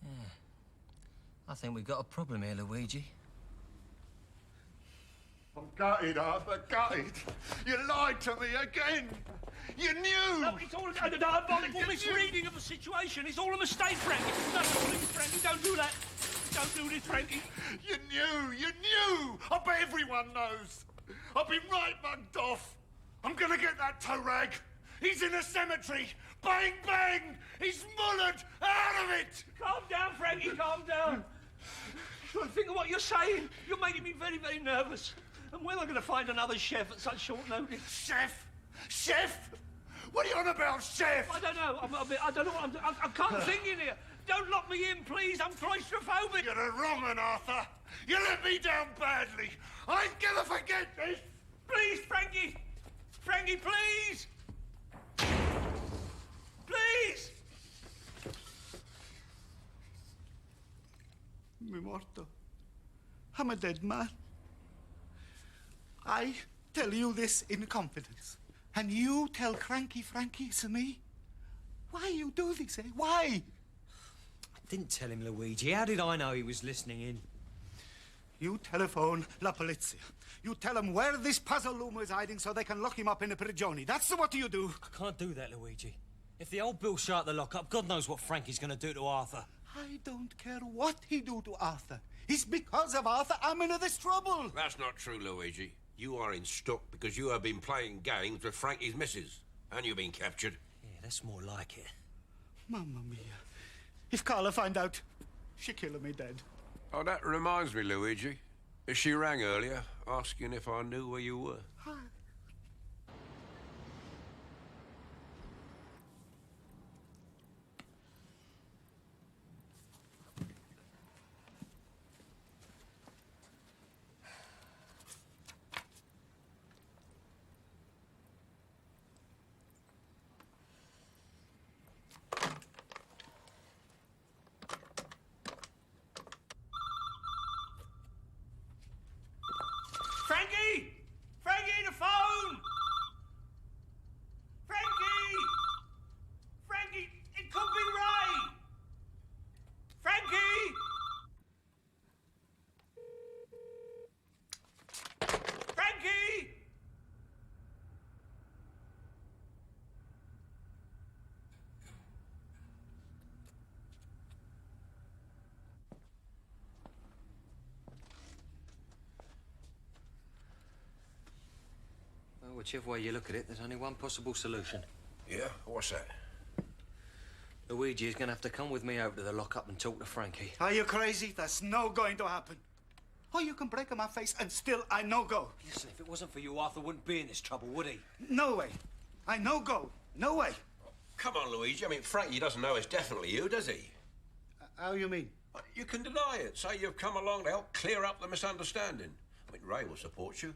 N: Yeah. I think we've got a problem here, Luigi.
U: I'm gutted, Arthur, gutted. You lied to me again. You knew.
B: No, it's all a diabolical misreading of the situation. It's all a mistake, Frankie. No, please, Frankie, don't do that. Don't do this, Frankie.
U: You knew. I bet everyone knows. I've been right mugged off. I'm gonna get that tow rag. He's in a cemetery. Bang, bang. He's mullered out of it.
B: Calm down, Frankie, calm down. Try to think of what you're saying. You're making me very, very nervous. And where am I going to find another chef at such short notice?
U: Chef? What are you on about, chef?
B: I don't know. I don't know what I'm doing. I can't think in here. Don't lock me in, please. I'm claustrophobic.
U: You're the wrong one, Arthur. You let me down badly. I ain't gonna forget this.
B: Please, Frankie. Frankie, please. Please.
M: I'm a dead man. I tell you this in confidence, and you tell Cranky Frankie it's me. Why you do this, eh? Why?
T: I didn't tell him, Luigi. How did I know he was listening in?
M: You telephone La Polizia. You tell them where this Puzzle is hiding so they can lock him up in a prigione. That's what you do.
T: I can't do that, Luigi. If the old Bill shut the lock-up, God knows what Frankie's going to do to Arthur.
M: I don't care what he do to Arthur. It's because of Arthur I'm in this trouble.
B: That's not true, Luigi. You are in stock because you have been playing games with Frankie's missus. And you've been captured.
T: Yeah, that's more like it.
M: Mamma mia. If Carla find out, she kill me dead.
B: Oh, that reminds me, Luigi. She rang earlier, asking if I knew where you were.
H: Frankie! Frankie, the phone! Frankie! Frankie, it could be Ray! Frankie! Frankie!
T: Well, whichever way you look at it, there's only one possible solution.
B: Yeah? What's that?
T: Luigi is going to have to come with me over to the lockup and talk to Frankie.
M: Are you crazy? That's no going to happen. Oh, you can break my face and still I no go.
T: Listen, if it wasn't for you, Arthur wouldn't be in this trouble, would he?
M: No way. I no go. No way.
B: Come on, Luigi. I mean, Frankie doesn't know it's definitely you, does he?
M: How you mean?
B: You can deny it. Say you've come along to help clear up the misunderstanding. I mean, Ray will support you.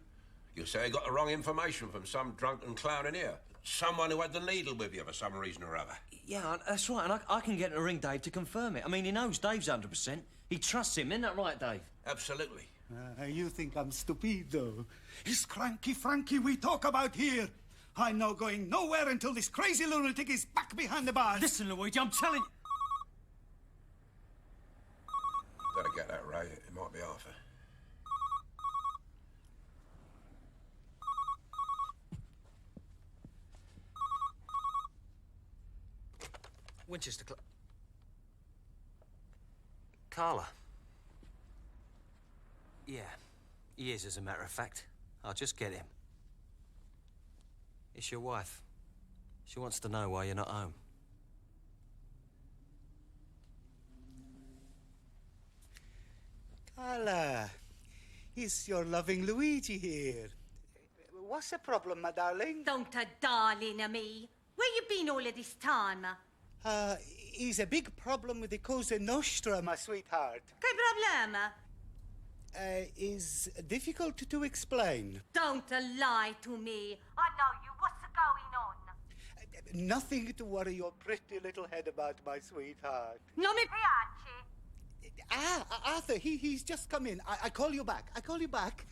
B: You'll say you got the wrong information from some drunken clown in here. Someone who had the needle with you for some reason or other.
T: Yeah, that's right, and I can get in a ring Dave to confirm it. I mean, he knows Dave's 100%. He trusts him, isn't that right, Dave?
B: Absolutely.
M: You think I'm stupid, though. It's Cranky Frankie we talk about here. I'm not going nowhere until this crazy lunatic is back behind the bars.
T: Listen, Luigi, I'm telling you.
B: Better get that, Ray. It might be Arthur.
T: Winchester Carla. Yeah, he is, as a matter of fact. I'll just get him. It's your wife. She wants to know why you're not home.
M: Carla, is your loving Luigi here? What's the problem, my darling?
O: Don't darling me. Where you been all of this time?
M: Is a big problem with the Cosa Nostra, my sweetheart.
O: Che problema?
M: Is difficult to explain.
O: Don't lie to me. I know you. What's going on?
M: Nothing to worry your pretty little head about, my sweetheart.
O: Non mi piace.
M: Arthur, he's just come in. I call you back. I call you back.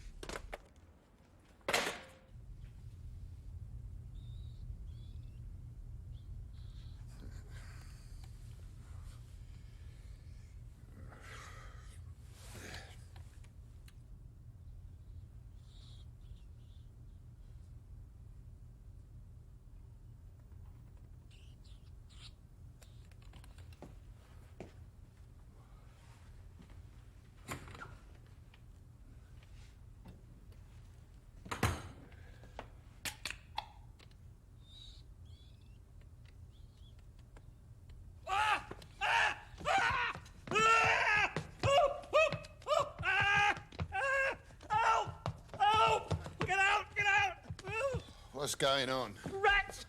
U: What's going on?
H: Rats!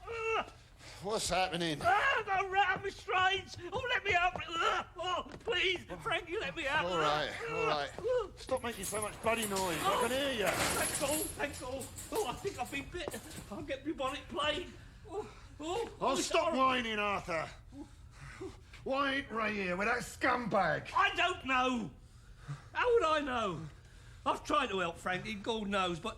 U: What's happening?
H: The rat on my strains! Oh, let me out! Oh, please, Frankie, let me out!
U: All right, all right. Stop making so much bloody noise. I can hear you.
H: Thanks all. Oh, I think I've been bit. I'll get bubonic plague.
U: Oh, stop whining, Arthur. Why ain't Ray here with that scumbag?
H: I don't know. How would I know?
B: I've tried to help Frankie, God knows, but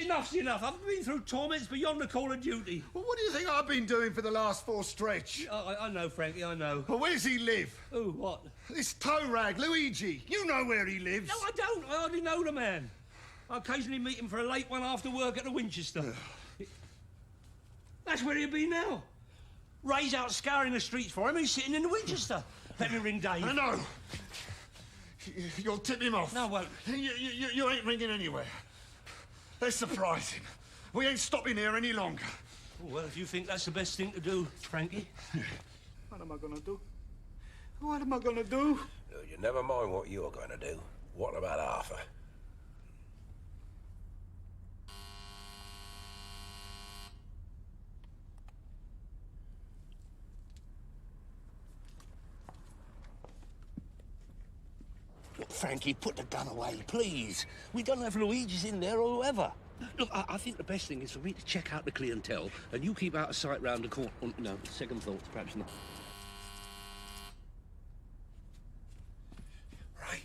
B: enough's enough. I've been through torments beyond the call of duty.
U: Well, what do you think I've been doing for the last 4 stretch?
B: I know, Frankie, I know.
U: Well, where's he live?
B: Who, what?
U: This toe rag, Luigi. You know where he lives.
B: No, I don't. I hardly know the man. I occasionally meet him for a late one after work at the Winchester. That's where he'll be now. Ray's out scouring the streets for him. He's sitting in the Winchester. Let me ring Dave.
U: No. You'll tip him off.
B: No, I won't.
U: You ain't ringing anywhere. Let's surprise him. We ain't stopping here any longer.
B: Well, if you think that's the best thing to do, Frankie.
M: What am I gonna do? What am I gonna do?
V: You never mind what you're going to do. What about Arthur?
B: Look, Frankie, put the gun away, please. We don't have Luigi's in there or whoever. Look, I think the best thing is for me to check out the clientele, and you keep out of sight round the corner. No, second thoughts, perhaps not.
V: Right.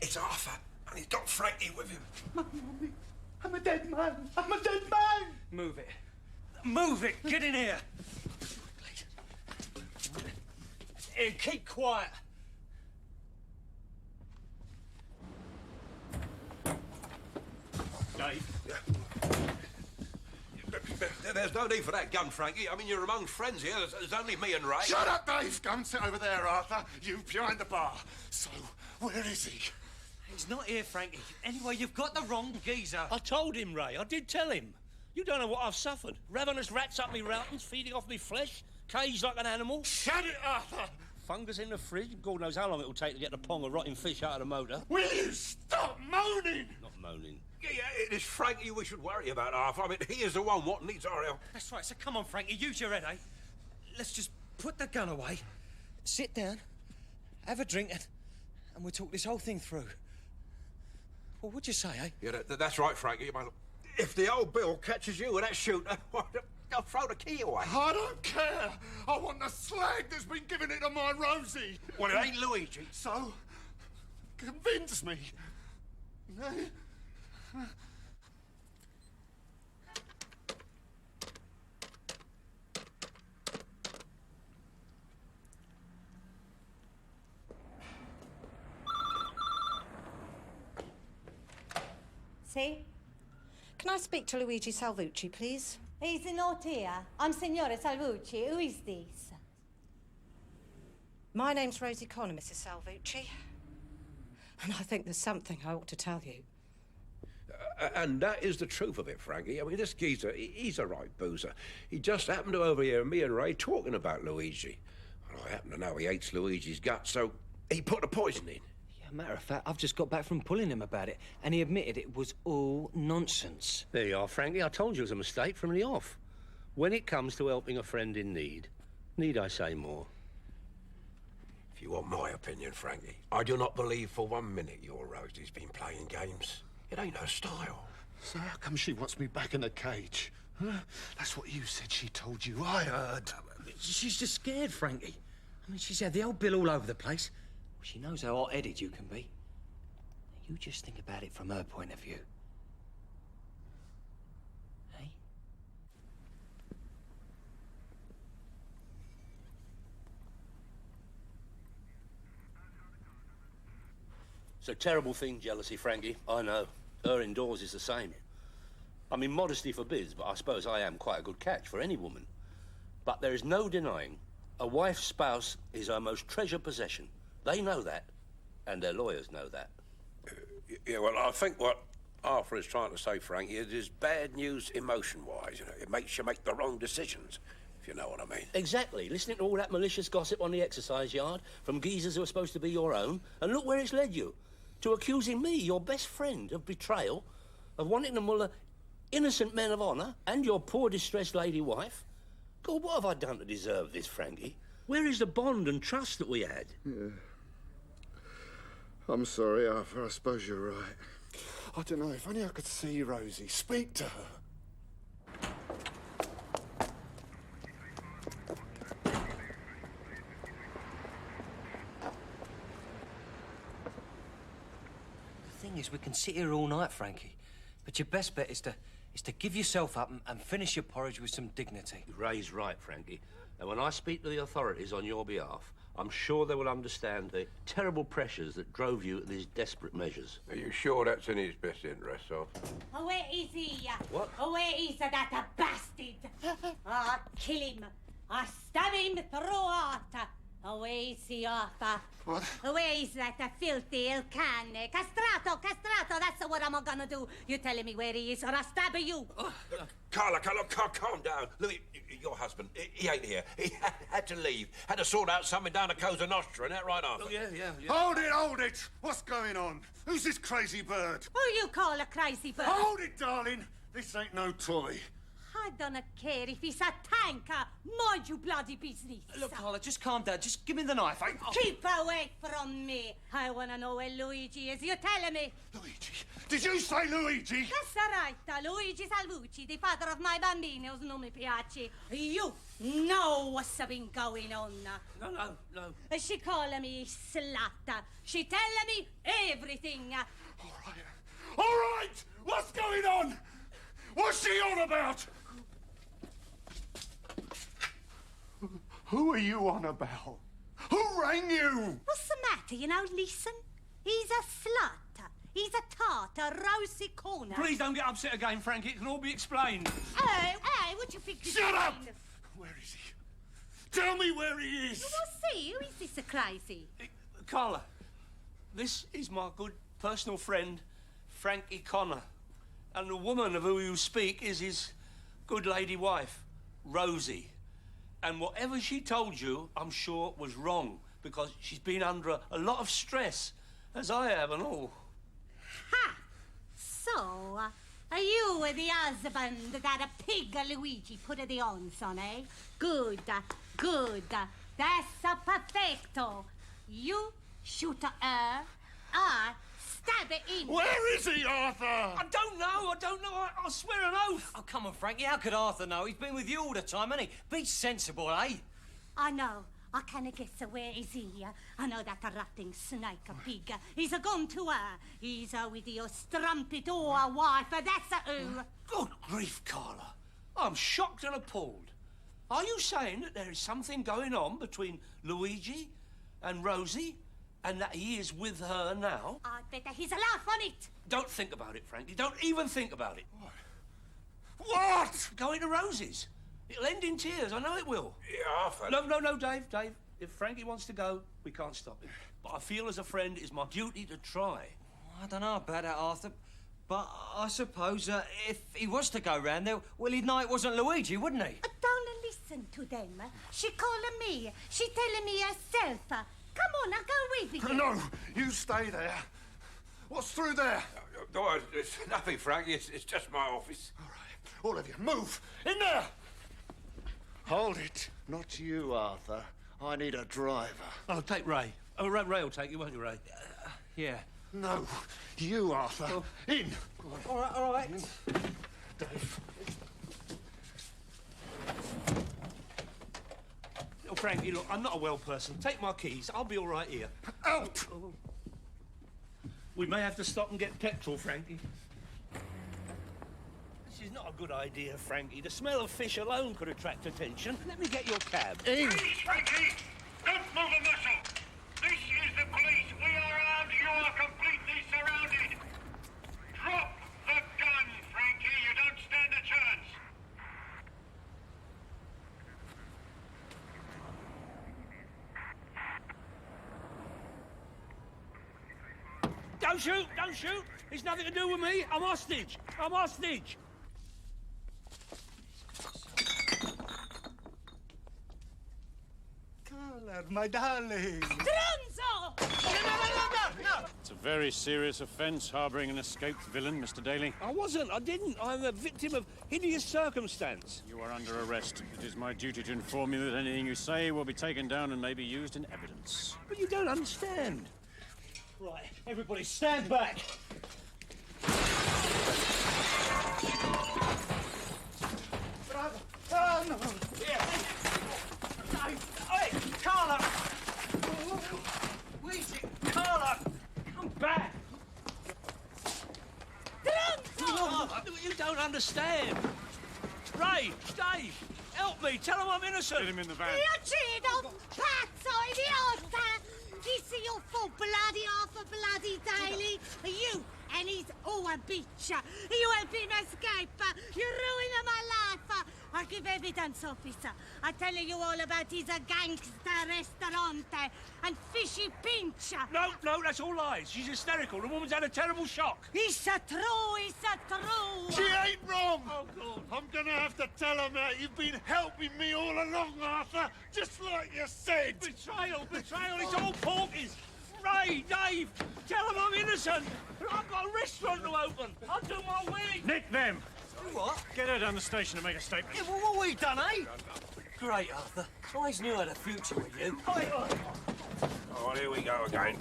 V: It's Arthur, and he's got Frankie with him.
M: Mommy, I'm a dead man. I'm a dead man.
N: Move it. Move it. Get in here. Here, keep quiet.
V: Dave. There's no need for that gun, Frankie. I mean, you're among friends here. There's only me and Ray.
U: Shut up, Dave. Go and sit over there, Arthur. You behind the bar. So, where is he?
N: He's not here, Frankie. Anyway, you've got the wrong geezer.
B: I told him, Ray. I did tell him. You don't know what I've suffered. Ravenous rats up me mountains, feeding off me flesh, caged like an animal.
U: Shut it, Arthur!
B: Fungus in the fridge. God knows how long it'll take to get the pong of rotting fish out of the motor.
U: Will you stop moaning?
B: Not moaning.
V: Yeah, it is Frankie we should worry about, Arthur. I mean, he is the one what needs our help.
N: That's right, so come on, Frankie, use your head, eh? Let's just put the gun away, sit down, have a drink, and we'll talk this whole thing through. Well, what'd you say, eh?
V: Yeah, that's right, Frankie. If the old Bill catches you with that shooter, I'll throw the key away.
U: I don't care. I want the slag that's been giving it to my Rosie.
V: Well, it ain't Luigi.
U: So, convince me.
F: See? Can I speak to Luigi Salvucci, please?
O: He's not here. I'm Signore Salvucci. Who is this?
F: My name's Rosie Connor, Mrs. Salvucci. And I think there's something I ought to tell you.
V: And that is the truth of it, Frankie. I mean, this geezer, he's a right boozer. He just happened to overhear me and Ray talking about Luigi. And I happen to know he hates Luigi's guts, so he put the poison in.
N: Yeah, matter of fact, I've just got back from pulling him about it, and he admitted it was all nonsense.
B: There you are, Frankie. I told you it was a mistake from the off. When it comes to helping a friend in need I say more?
V: If you want my opinion, Frankie, I do not believe for 1 minute your Rosie's been playing games. It ain't her style.
U: So how come she wants me back in the cage? Huh? That's what you said she told you. I heard.
N: She's just scared, Frankie. I mean, she's had the old Bill all over the place. She knows how hot-headed you can be. You just think about it from her point of view. Hey?
B: It's a terrible thing, jealousy, Frankie. I know. Her indoors is the same. I mean, modesty forbids, but I suppose I am quite a good catch for any woman. But there is no denying a wife's spouse is her most treasured possession. They know that, and their lawyers know that.
V: Yeah, well, I think what Arthur is trying to say, Frankie, it is bad news emotion-wise. You know, it makes you make the wrong decisions, if you know what I mean.
B: Exactly. Listening to all that malicious gossip on the exercise yard from geezers who are supposed to be your own, and look where it's led you. To accusing me, your best friend, of betrayal, of wanting to muller innocent men of honour, and your poor distressed lady wife. God, what have I done to deserve this, Frankie? Where is the bond and trust that we had?
U: Yeah. I'm sorry, Arthur. I suppose you're right. I don't know. If only I could see Rosie, speak to her.
N: The thing is we can sit here all night, Frankie. But your best bet is to give yourself up and finish your porridge with some dignity.
B: Ray's right, Frankie. And when I speak to the authorities on your behalf, I'm sure they will understand the terrible pressures that drove you to these desperate measures.
J: Are you sure that's in his best interest, Arthur?
O: Oh, where is he?
B: What?
O: Oh, where is that bastard? I'll kill him. I'll stab him through heart. Oh, where is he, Arthur?
U: What?
O: Where is that filthy El Cane? Castrato, that's what I'm gonna do. You telling me where he is, or I'll stab you.
A: Carla, calm down. Look, your husband, he ain't here. He had to leave. Had to sort out something down the Cosa Nostra, isn't that right, Arthur?
B: Oh, yeah.
U: Hold it! What's going on? Who's this crazy bird?
O: Who you call a crazy bird?
U: Hold it, darling! This ain't no toy.
O: I don't care if he's a tanker. Mind you bloody business.
N: Look, Carla, just calm down. Just give me the knife.
O: Keep away from me. I want to know where Luigi is. You telling me?
U: Luigi? Did you say Luigi?
O: That's right. Luigi Salvucci, the father of my bambinos, non mi piace. You know what's been going on.
B: No.
O: She calling me slut. She telling me everything.
U: All right! What's going on? What's she on about? Who are you on about? Who rang you?
O: What's the matter? You know, listen. He's a slut. He's a tart, a rosy corner.
S: Please don't get upset again, Frankie. It can all be explained.
O: Hey, what you think?
U: Shut up! Where is he? Tell me where he is.
O: We'll see. Who is this crazy?
S: Carla, this is my good personal friend, Frankie Connor. And the woman of whom you speak is his good lady wife, Rosie. And whatever she told you, I'm sure was wrong, because she's been under a lot of stress, as I have and all.
O: Ha! So, are you the husband that a pig Luigi put the ons on, eh? Good. That's a perfecto. You shoot her, I stab it in.
U: Where is he, Arthur?
S: I don't know. I swear an oath.
N: Oh, come on, Frankie. How could Arthur know? He's been with you all the time, hasn't he? Be sensible, eh?
O: I know. I can't guess where is he. I know that rotting snake pig. He's gone to her. He's with your strumpet or wife. That's who.
S: Good grief, Carla. I'm shocked and appalled. Are you saying that there is something going on between Luigi and Rosie, and that he is with her now?
O: I bet that he's a laugh on it.
S: Don't think about it, Frankie. Don't even think about it.
U: What?
S: Going to Rosie's. It'll end in tears. I know it will.
A: Yeah, Arthur.
S: No, Dave. If Frankie wants to go, we can't stop him. But I feel as a friend it's my duty to try.
N: I don't know about that, Arthur. But I suppose if he was to go round there, well, he'd know it wasn't Luigi, wouldn't he?
O: Don't listen to them. She calling me. She telling me herself. Come on, I'll go with you.
U: No, you stay there. What's through there?
A: No, it's nothing, Frankie. It's just my office.
U: All right, all of you, move. In there! Hold it. Not you, Arthur. I need a driver.
S: Oh, take Ray. Oh, Ray will take you, won't you, Ray?
N: Yeah.
U: No, you, Arthur.
S: Oh.
U: In.
N: All right.
U: Dave.
S: Oh, Frankie, look, I'm not a well person. Take my keys. I'll be all right here.
U: Out!
S: We may have to stop and get petrol, Frankie. This is not a good idea, Frankie. The smell of fish alone could attract attention. Let me get your cab.
U: In! Please, Frankie! Don't move a muscle! This is the police. We are armed. You are completely surrounded. Drop the gun, Frankie. You don't stand a chance.
S: Don't shoot! It's nothing to do with me. I'm hostage.
M: Carla, my darling.
O: Stronzo! No!
R: It's a very serious offence, harbouring an escaped villain, Mr. Daly.
S: I didn't. I'm a victim of hideous circumstance.
R: You are under arrest. It is my duty to inform you that anything you say will be taken down and may be used in evidence.
S: But you don't understand.
N: Right, everybody stand back.
M: Bravo. Oh, no.
N: Hey, Carla! Luigi, Carla! Come back!
S: understand. Ray, Dave, help me. Tell him I'm innocent.
E: Get him in the van.
O: You cheated on pazzo idiota! He's your full bloody Arthur bloody Daly. You and he's all a bitch. You help him escape. You're ruining my life. I'll give evidence, officer. I tell you all about his gangster restaurant and fishy pinch.
S: No, that's all lies. She's hysterical. The woman's had a terrible shock.
O: It's a true, it's a true.
U: She ain't wrong.
S: Oh, God.
U: I'm gonna have to tell her that you've been helping me all along, Arthur, just like you said.
S: Betrayal, it's all porkies. Ray, Dave, tell them I'm innocent. I've got a restaurant to open. I'll do my week.
E: Nick them.
N: Do what?
E: Get her down the station and make a statement.
N: Yeah, well, what we done, eh? Great, Arthur. I always knew I had a future with you.
A: Oh, here we go again.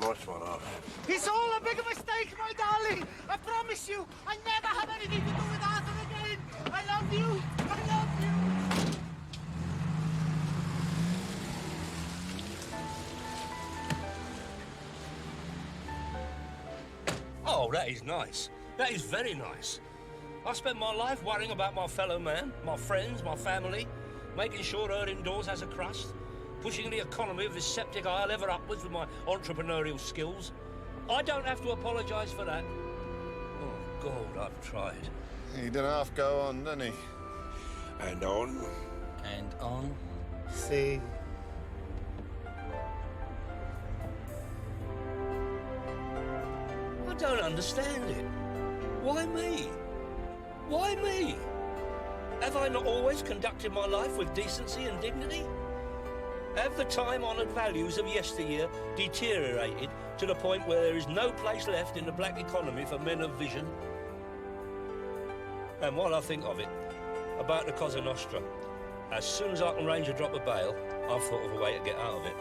A: Nice one, Arthur.
M: It's all a big mistake, my darling. I promise you, I never have anything to do with Arthur again. I love you. I love you.
B: Oh, that is nice. That is very nice. I spent my life worrying about my fellow man, my friends, my family, making sure her indoors has a crust, pushing the economy of this septic isle ever upwards with my entrepreneurial skills. I don't have to apologise for that. Oh, God, I've tried.
U: He did half go on, didn't he?
A: And on.
N: And on.
U: See.
B: I don't understand it. Why me? Why me? Have I not always conducted my life with decency and dignity? Have the time-honoured values of yesteryear deteriorated to the point where there is no place left in the black economy for men of vision? And while I think of it, about the Cosa Nostra, as soon as I can range a drop of bail, I've thought of a way to get out of it.